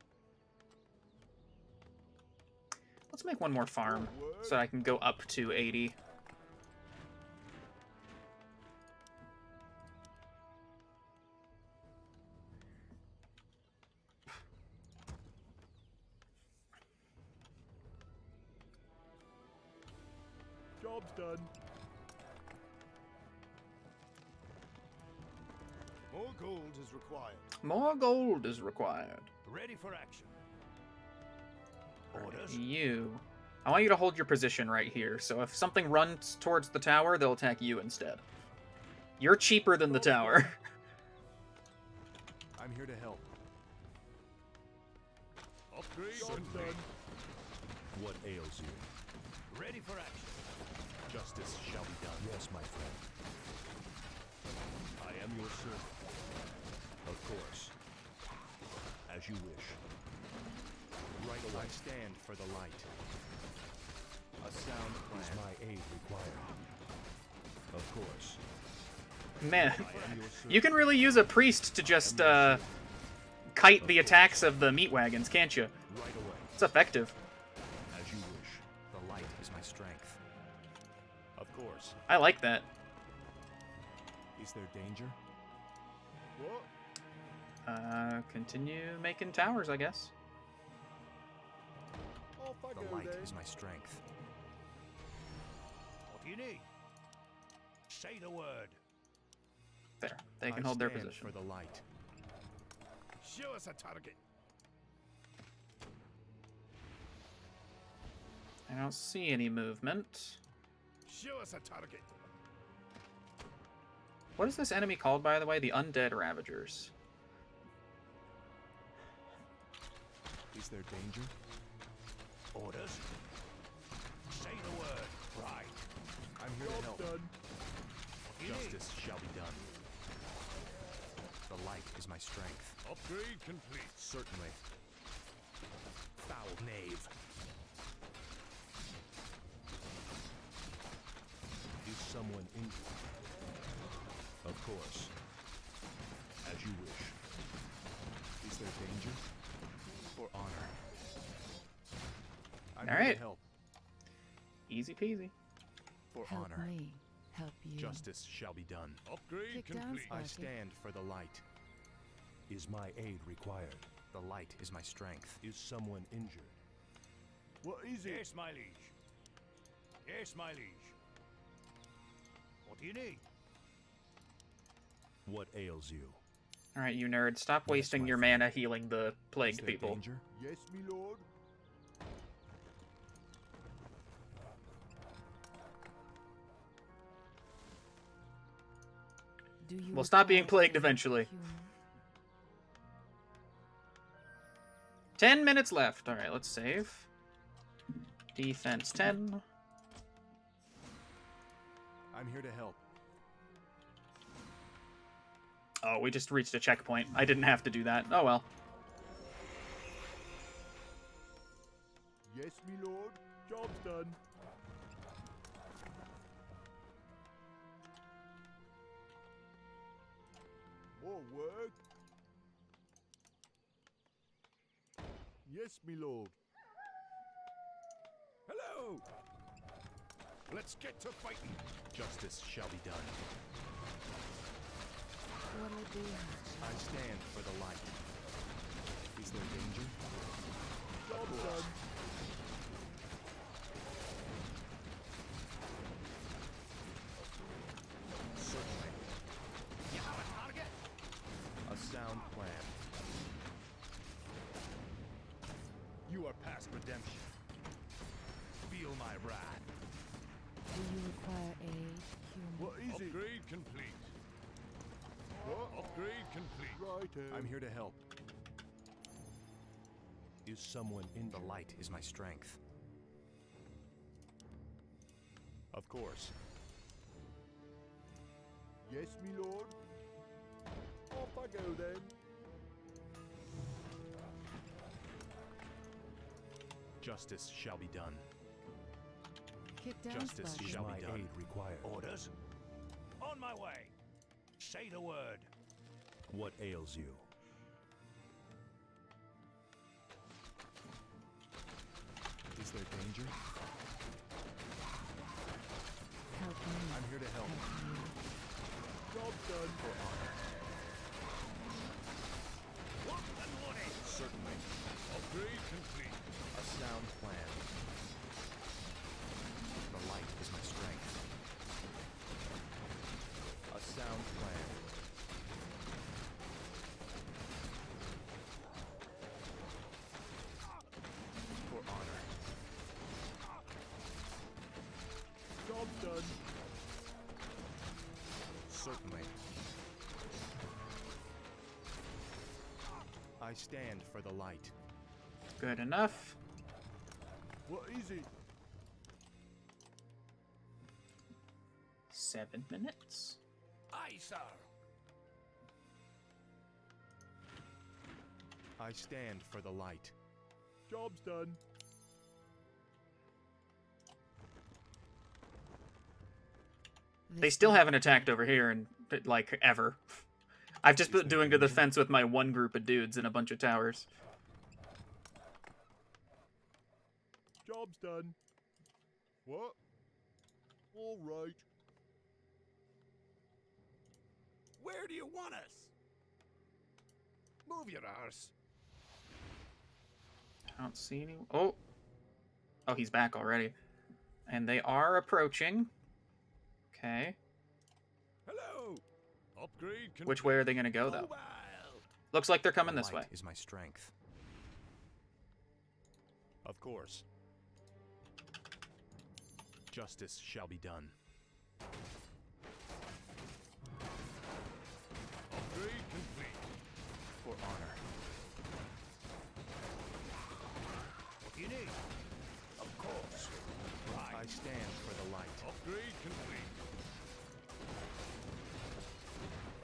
[SPEAKER 1] Let's make one more farm, so I can go up to 80.
[SPEAKER 7] Job's done. More gold is required.
[SPEAKER 1] More gold is required.
[SPEAKER 9] Ready for action. Orders.
[SPEAKER 1] You. I want you to hold your position right here, so if something runs towards the tower, they'll attack you instead. You're cheaper than the tower.
[SPEAKER 6] I'm here to help.
[SPEAKER 7] Upgrade
[SPEAKER 6] Certainly.
[SPEAKER 7] done.
[SPEAKER 11] What ails you?
[SPEAKER 9] Ready for action.
[SPEAKER 6] Justice shall be done.
[SPEAKER 11] Yes, my friend.
[SPEAKER 6] I am your servant.
[SPEAKER 11] Of course. As you wish.
[SPEAKER 6] Right away. I stand for the light. A sound plan.
[SPEAKER 11] Is my aid required? Of course.
[SPEAKER 1] Man,
[SPEAKER 6] I am your servant.
[SPEAKER 1] you can really use a priest to just, kite the attacks of the meat wagons, can't you?
[SPEAKER 6] Right away.
[SPEAKER 1] It's effective.
[SPEAKER 6] As you wish. The light is my strength. Of course.
[SPEAKER 1] I like that.
[SPEAKER 6] Is there danger?
[SPEAKER 7] What?
[SPEAKER 1] Continue making towers, I guess.
[SPEAKER 7] Off I
[SPEAKER 6] The
[SPEAKER 7] go
[SPEAKER 6] light
[SPEAKER 7] then.
[SPEAKER 6] is my strength.
[SPEAKER 9] What do you need? Say the word.
[SPEAKER 1] There, they can
[SPEAKER 6] I
[SPEAKER 1] hold their
[SPEAKER 6] stand
[SPEAKER 1] position.
[SPEAKER 6] for the light.
[SPEAKER 7] Show us a target.
[SPEAKER 1] I don't see any movement.
[SPEAKER 7] Show us a target.
[SPEAKER 1] What is this enemy called, by the way? The Undead Ravagers.
[SPEAKER 6] Is there danger?
[SPEAKER 9] Orders. Say the word. Right.
[SPEAKER 6] I'm here to
[SPEAKER 7] Job's
[SPEAKER 6] help.
[SPEAKER 7] done.
[SPEAKER 9] What do you need?
[SPEAKER 6] Justice shall be done. The light is my strength.
[SPEAKER 7] Upgrade complete.
[SPEAKER 6] Certainly. Foul knave.
[SPEAKER 11] Is someone injured? Of course. As you wish.
[SPEAKER 6] Is there danger? For honor. I'm here
[SPEAKER 1] right.
[SPEAKER 6] to help.
[SPEAKER 1] Easy peasy.
[SPEAKER 6] For
[SPEAKER 13] Help
[SPEAKER 6] honor.
[SPEAKER 13] me. Help you.
[SPEAKER 6] Justice shall be done.
[SPEAKER 2] Upgrade
[SPEAKER 13] Kick down,
[SPEAKER 2] complete.
[SPEAKER 6] I
[SPEAKER 13] Sparky.
[SPEAKER 6] stand for the light.
[SPEAKER 11] Is my aid required?
[SPEAKER 9] The light is my strength.
[SPEAKER 11] Is someone injured?
[SPEAKER 2] What is it?
[SPEAKER 9] Yes, my liege. Yes, my liege. What do you need?
[SPEAKER 11] What ails you?
[SPEAKER 1] Alright, you nerd, stop wasting
[SPEAKER 11] my
[SPEAKER 1] your
[SPEAKER 11] friend.
[SPEAKER 1] mana healing the plagued
[SPEAKER 6] Is there
[SPEAKER 1] people.
[SPEAKER 6] danger?
[SPEAKER 2] Yes, me lord.
[SPEAKER 13] Do you
[SPEAKER 1] We'll stop being
[SPEAKER 13] require
[SPEAKER 1] plagued eventually.
[SPEAKER 13] human?
[SPEAKER 1] 10 minutes left. Alright, let's save. Defense 10.
[SPEAKER 6] I'm here to help.
[SPEAKER 1] Oh, we just reached a checkpoint. I didn't have to do that. Oh well.
[SPEAKER 2] Yes, me lord. Job's done. More work. Yes, me lord.
[SPEAKER 3] Hello! Let's get to fighting.
[SPEAKER 6] Justice shall be done.
[SPEAKER 13] What'll it do?
[SPEAKER 6] I stand for the light. Is there danger?
[SPEAKER 2] Job's done.
[SPEAKER 6] Certainly.
[SPEAKER 9] You have a target?
[SPEAKER 6] A sound plan. You are past redemption. Feel my wrath.
[SPEAKER 13] Do you require aid, human?
[SPEAKER 2] What is it?
[SPEAKER 7] Upgrade complete.
[SPEAKER 2] What?
[SPEAKER 7] Upgrade complete.
[SPEAKER 2] Right.
[SPEAKER 6] I'm here to help.
[SPEAKER 11] Is someone injured?
[SPEAKER 9] The light is my strength.
[SPEAKER 6] Of course.
[SPEAKER 2] Yes, me lord. Off I go then.
[SPEAKER 6] Justice shall be done.
[SPEAKER 13] Kick down,
[SPEAKER 6] Justice
[SPEAKER 13] Sparky.
[SPEAKER 6] shall
[SPEAKER 11] My
[SPEAKER 6] be done.
[SPEAKER 11] aid required.
[SPEAKER 9] Orders? On my way. Say the word.
[SPEAKER 11] What ails you?
[SPEAKER 6] Is there danger?
[SPEAKER 13] Help me.
[SPEAKER 6] I'm here to help.
[SPEAKER 2] Job's done.
[SPEAKER 6] For honor.
[SPEAKER 9] Lock and loaded.
[SPEAKER 6] Certainly.
[SPEAKER 7] Upgrade complete.
[SPEAKER 6] A sound plan.
[SPEAKER 9] The light is my strength.
[SPEAKER 6] A sound plan. For honor.
[SPEAKER 2] Job's done.
[SPEAKER 6] Certainly. I stand for the light.
[SPEAKER 1] Good enough.
[SPEAKER 2] What is it?
[SPEAKER 1] 7 minutes.
[SPEAKER 3] Aye, sir.
[SPEAKER 6] I stand for the light.
[SPEAKER 2] Job's done.
[SPEAKER 1] They still haven't attacked over here in, like, ever. I've just been doing to the fence with my one group of dudes in a bunch of towers.
[SPEAKER 2] Job's done. What? All right.
[SPEAKER 3] Where do you want us? Move your arse.
[SPEAKER 1] I don't see any... Oh! Oh, he's back already. And they are approaching. Okay.
[SPEAKER 3] Hello.
[SPEAKER 7] Upgrade complete.
[SPEAKER 1] Which way are they going to go, though?
[SPEAKER 3] Mobile.
[SPEAKER 1] Looks like they're coming
[SPEAKER 9] The
[SPEAKER 1] this
[SPEAKER 9] light
[SPEAKER 1] way.
[SPEAKER 9] is my strength.
[SPEAKER 6] Of course. Justice shall be done.
[SPEAKER 7] Upgrade complete.
[SPEAKER 6] For honor.
[SPEAKER 9] What do you need?
[SPEAKER 3] Of course.
[SPEAKER 6] I stand for the light.
[SPEAKER 7] Upgrade complete.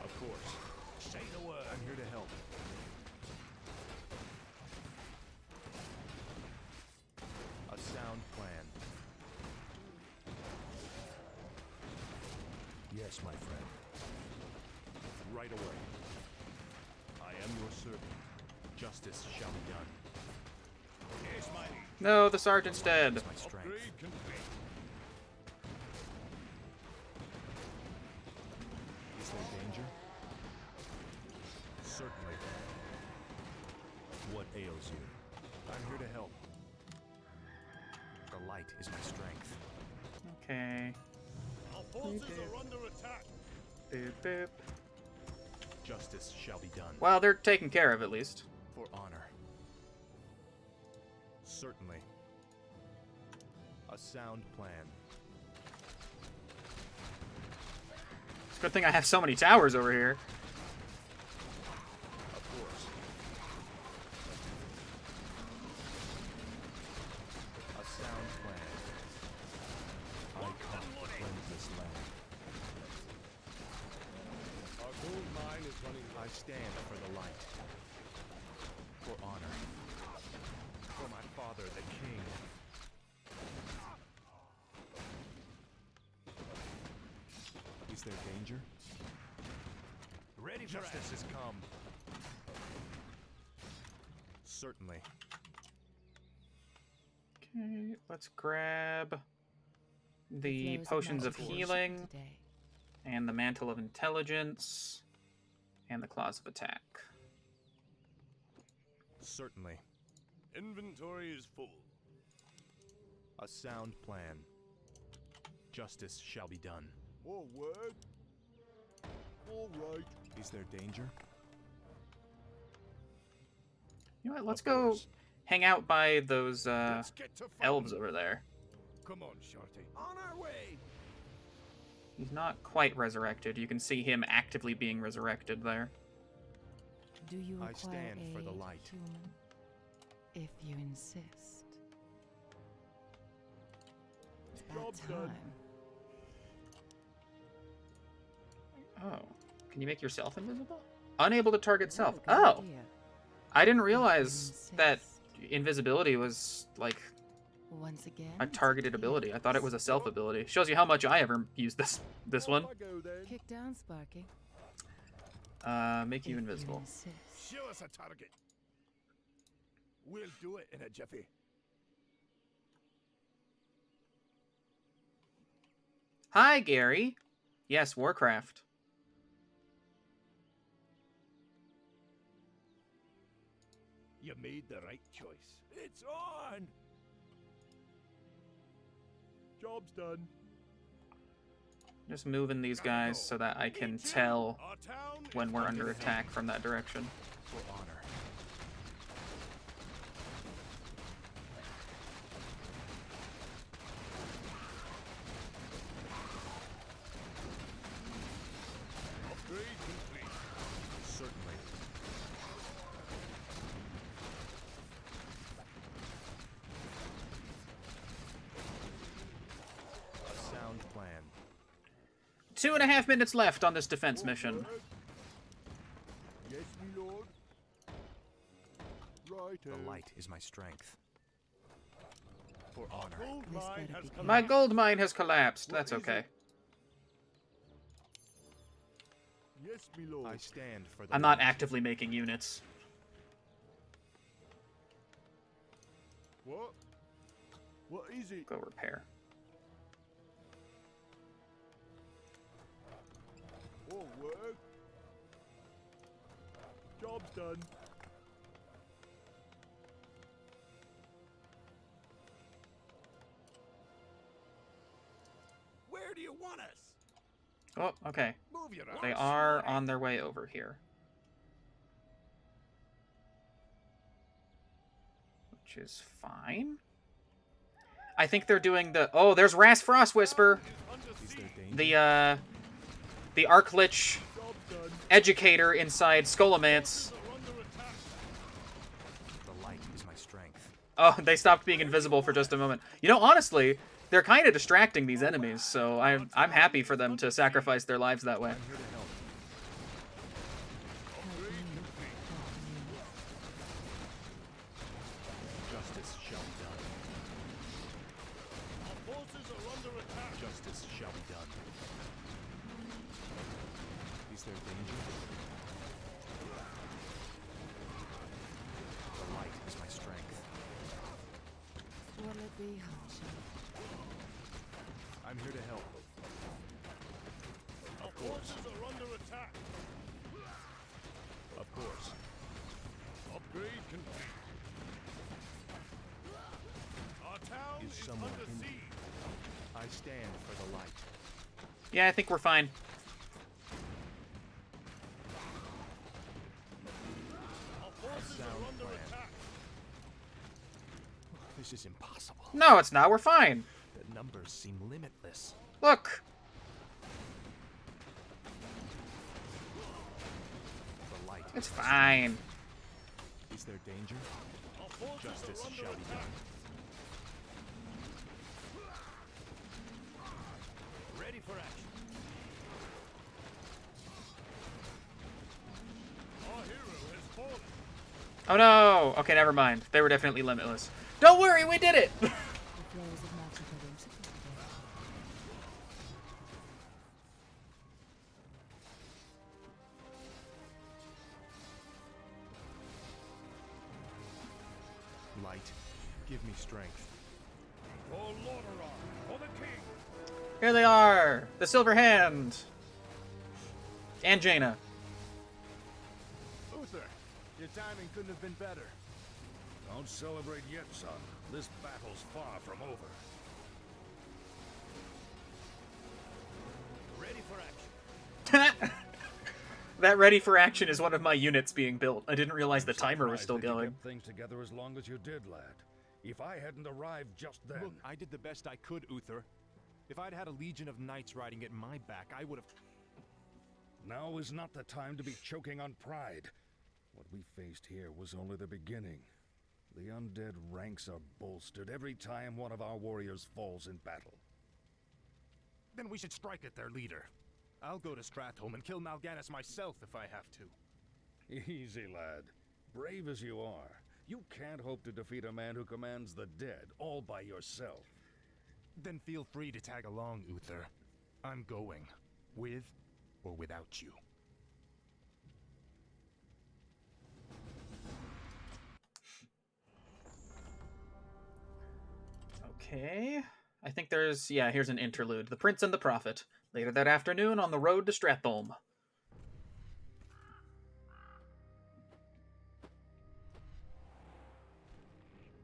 [SPEAKER 6] Of course.
[SPEAKER 9] Say the word.
[SPEAKER 6] I'm here to help. A sound plan.
[SPEAKER 11] Yes, my friend.
[SPEAKER 6] Right away. I am your servant. Justice shall be done.
[SPEAKER 1] No, the sergeant's dead.
[SPEAKER 6] My strength.
[SPEAKER 2] Upgrade complete.
[SPEAKER 6] Is there danger? Certainly. What ails you? I'm here to help. The light is my strength.
[SPEAKER 1] Okay.
[SPEAKER 2] Our forces are under attack.
[SPEAKER 1] Boop, boop.
[SPEAKER 6] Justice shall be done.
[SPEAKER 1] Well, they're taken care of at least.
[SPEAKER 6] For honor. Certainly. A sound plan.
[SPEAKER 1] It's a good thing I have so many towers over here.
[SPEAKER 6] Of course. A sound plan. I come to cleanse this land.
[SPEAKER 2] Our gold mine is running
[SPEAKER 6] I stand for the light. For honor. For my father, the king. Is there danger?
[SPEAKER 9] Ready for
[SPEAKER 6] Justice has come. Certainly.
[SPEAKER 1] Okay, let's grab the
[SPEAKER 13] flows of
[SPEAKER 1] potions of
[SPEAKER 13] magic
[SPEAKER 1] healing
[SPEAKER 13] today.
[SPEAKER 1] and the mantle of intelligence and the claws of attack.
[SPEAKER 6] Certainly.
[SPEAKER 2] Inventory is full.
[SPEAKER 6] A sound plan. Justice shall be done.
[SPEAKER 2] Forward. All right.
[SPEAKER 6] Is there danger?
[SPEAKER 1] You know what? Let's
[SPEAKER 6] Of
[SPEAKER 1] go
[SPEAKER 6] course.
[SPEAKER 1] hang out by those
[SPEAKER 2] Let's get to
[SPEAKER 1] elves
[SPEAKER 2] fighting.
[SPEAKER 1] over there.
[SPEAKER 2] Come on, Shorty. On our way.
[SPEAKER 1] He's not quite resurrected. You can see him actively being resurrected there.
[SPEAKER 13] Do you require
[SPEAKER 6] I stand for the
[SPEAKER 13] aid,
[SPEAKER 6] light.
[SPEAKER 13] human? If you insist. It's about
[SPEAKER 2] Job's done.
[SPEAKER 13] time.
[SPEAKER 1] Oh. Can you make yourself invisible? Unable to target self.
[SPEAKER 13] What a good
[SPEAKER 1] Oh!
[SPEAKER 13] idea.
[SPEAKER 1] I didn't
[SPEAKER 13] If you
[SPEAKER 1] realize that
[SPEAKER 13] insist.
[SPEAKER 1] invisibility was, like,
[SPEAKER 13] Once again,
[SPEAKER 1] a
[SPEAKER 13] it's
[SPEAKER 1] targeted
[SPEAKER 13] up to
[SPEAKER 1] ability.
[SPEAKER 13] you.
[SPEAKER 1] I thought it was a self ability. Shows you how much I ever used this one.
[SPEAKER 2] Off I go then.
[SPEAKER 13] Kick down, Sparky.
[SPEAKER 1] Make you
[SPEAKER 13] If
[SPEAKER 1] invisible.
[SPEAKER 13] insist.
[SPEAKER 2] Show us a target. We'll do it in a jiffy.
[SPEAKER 1] Hi, Gary. Yes, Warcraft.
[SPEAKER 2] You made the right choice. It's on. Job's done.
[SPEAKER 1] Just moving these guys so that I can tell
[SPEAKER 2] Our town
[SPEAKER 1] when
[SPEAKER 2] is
[SPEAKER 1] we're
[SPEAKER 2] under
[SPEAKER 1] under attack from that direction.
[SPEAKER 6] For honor.
[SPEAKER 2] Upgrade complete.
[SPEAKER 6] Certainly. A sound plan.
[SPEAKER 1] 2.5 minutes left on this defense mission.
[SPEAKER 2] Yes, my lord. Right.
[SPEAKER 6] The light is my strength. For honor.
[SPEAKER 2] Gold
[SPEAKER 13] This
[SPEAKER 2] mine
[SPEAKER 13] better
[SPEAKER 2] has
[SPEAKER 13] be
[SPEAKER 2] come.
[SPEAKER 1] My gold mine has collapsed. That's
[SPEAKER 2] What is
[SPEAKER 1] okay.
[SPEAKER 2] it? Yes, my lord.
[SPEAKER 6] I stand for the
[SPEAKER 1] I'm not
[SPEAKER 6] light.
[SPEAKER 1] actively making units.
[SPEAKER 2] What? What is it?
[SPEAKER 1] Go repair.
[SPEAKER 2] Forward. Job's done. Where do you want us?
[SPEAKER 1] Oh, okay.
[SPEAKER 2] Move your
[SPEAKER 1] They
[SPEAKER 2] ass.
[SPEAKER 1] are on their way over here. Which is fine. I think they're doing the... Oh, there's Ras Frost Whisper!
[SPEAKER 6] Is there danger?
[SPEAKER 1] The Arclich
[SPEAKER 2] Job's done.
[SPEAKER 1] educator inside Skullomance.
[SPEAKER 2] They're under attack.
[SPEAKER 6] The light is my strength.
[SPEAKER 1] Oh, they stopped being invisible for just a moment. You know, honestly, they're kind of distracting these enemies, so I'm happy for them to sacrifice their lives that way.
[SPEAKER 6] I'm here to help. Justice shall be done.
[SPEAKER 2] Our forces are under attack.
[SPEAKER 6] Justice shall be done. Is there danger? The light is my strength.
[SPEAKER 13] Say Hachi.
[SPEAKER 6] I'm here to help.
[SPEAKER 2] Our forces are under attack.
[SPEAKER 6] Of course.
[SPEAKER 2] Upgrade complete. Our town
[SPEAKER 6] Is
[SPEAKER 2] is
[SPEAKER 6] someone
[SPEAKER 2] under
[SPEAKER 6] in
[SPEAKER 2] siege.
[SPEAKER 6] I stand for the light.
[SPEAKER 1] Yeah, I think we're fine.
[SPEAKER 2] Our forces
[SPEAKER 6] Sound
[SPEAKER 2] are under
[SPEAKER 6] plan.
[SPEAKER 2] attack.
[SPEAKER 6] This is impossible.
[SPEAKER 1] No, it's not. We're fine.
[SPEAKER 6] The numbers seem limitless.
[SPEAKER 1] Look.
[SPEAKER 6] The light.
[SPEAKER 1] It's fine.
[SPEAKER 6] Is there danger?
[SPEAKER 2] Our forces
[SPEAKER 6] Justice
[SPEAKER 2] are under
[SPEAKER 6] shall be
[SPEAKER 2] attack.
[SPEAKER 6] done.
[SPEAKER 9] Ready for action.
[SPEAKER 2] Our hero has fallen.
[SPEAKER 1] Oh no. Okay, never mind. They were definitely limitless. Don't worry, we did it.
[SPEAKER 13] The flows of magical whimsical today.
[SPEAKER 6] Light, give me strength.
[SPEAKER 2] For Lordaeron, for the king.
[SPEAKER 1] Here they are. The Silver Hand. And Jaina.
[SPEAKER 6] Uther, your timing couldn't have been better.
[SPEAKER 12] Don't celebrate yet, son. This battle's far from over.
[SPEAKER 9] Ready for action.
[SPEAKER 1] That ready for action is one of my units being built. I didn't realize the timer was
[SPEAKER 12] Surprised
[SPEAKER 1] still
[SPEAKER 12] that you
[SPEAKER 1] going.
[SPEAKER 12] kept things together as long as you did, lad. If I hadn't arrived just then...
[SPEAKER 6] Look, I did the best I could, Uther. If I'd had a legion of knights riding at my back, I would have...
[SPEAKER 12] Now is not the time to be choking on pride. What we faced here was only the beginning. The undead ranks are bolstered every time one of our warriors falls in battle.
[SPEAKER 6] Then we should strike at their leader. I'll go to Stratholme and kill Mal'Ganis myself if I have to.
[SPEAKER 12] Easy, lad. Brave as you are, you can't hope to defeat a man who commands the dead all by yourself.
[SPEAKER 6] Then feel free to tag along, Uther. I'm going, with or without you.
[SPEAKER 1] Okay. I think there's... Yeah, here's an interlude. The Prince and the Prophet. Later that afternoon on the road to Stratholme.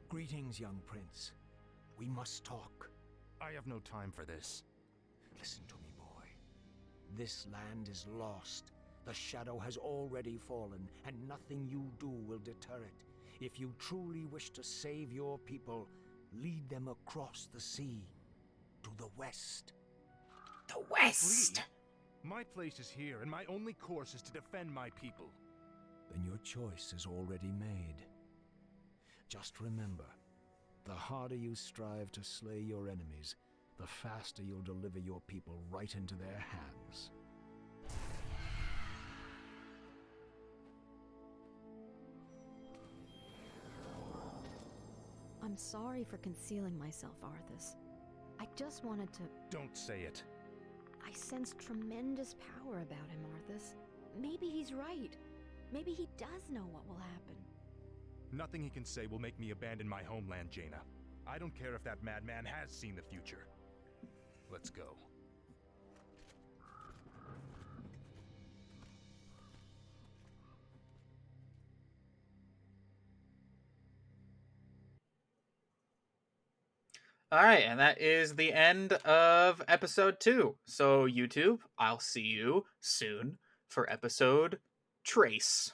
[SPEAKER 5] Greetings, young prince. We must talk.
[SPEAKER 6] I have no time for this.
[SPEAKER 5] Listen to me, boy. This land is lost. The shadow has already fallen, and nothing you do will deter it. If you truly wish to save your people, lead them across the sea to the west.
[SPEAKER 1] The West!
[SPEAKER 6] Flee? My place is here, and my only course is to defend my people.
[SPEAKER 5] Then your choice is already made. Just remember, the harder you strive to slay your enemies, the faster you'll deliver your people right into their hands.
[SPEAKER 10] I'm sorry for concealing myself, Arthas. I just wanted to...
[SPEAKER 6] Don't say it.
[SPEAKER 10] I sense tremendous power about him, Arthas. Maybe he's right. Maybe he does know what will happen.
[SPEAKER 6] Nothing he can say will make me abandon my homeland, Jaina. I don't care if that madman has seen the future. Let's go.
[SPEAKER 1] All right, and that is the end of episode 2. So, YouTube, I'll see you soon for episode Trace.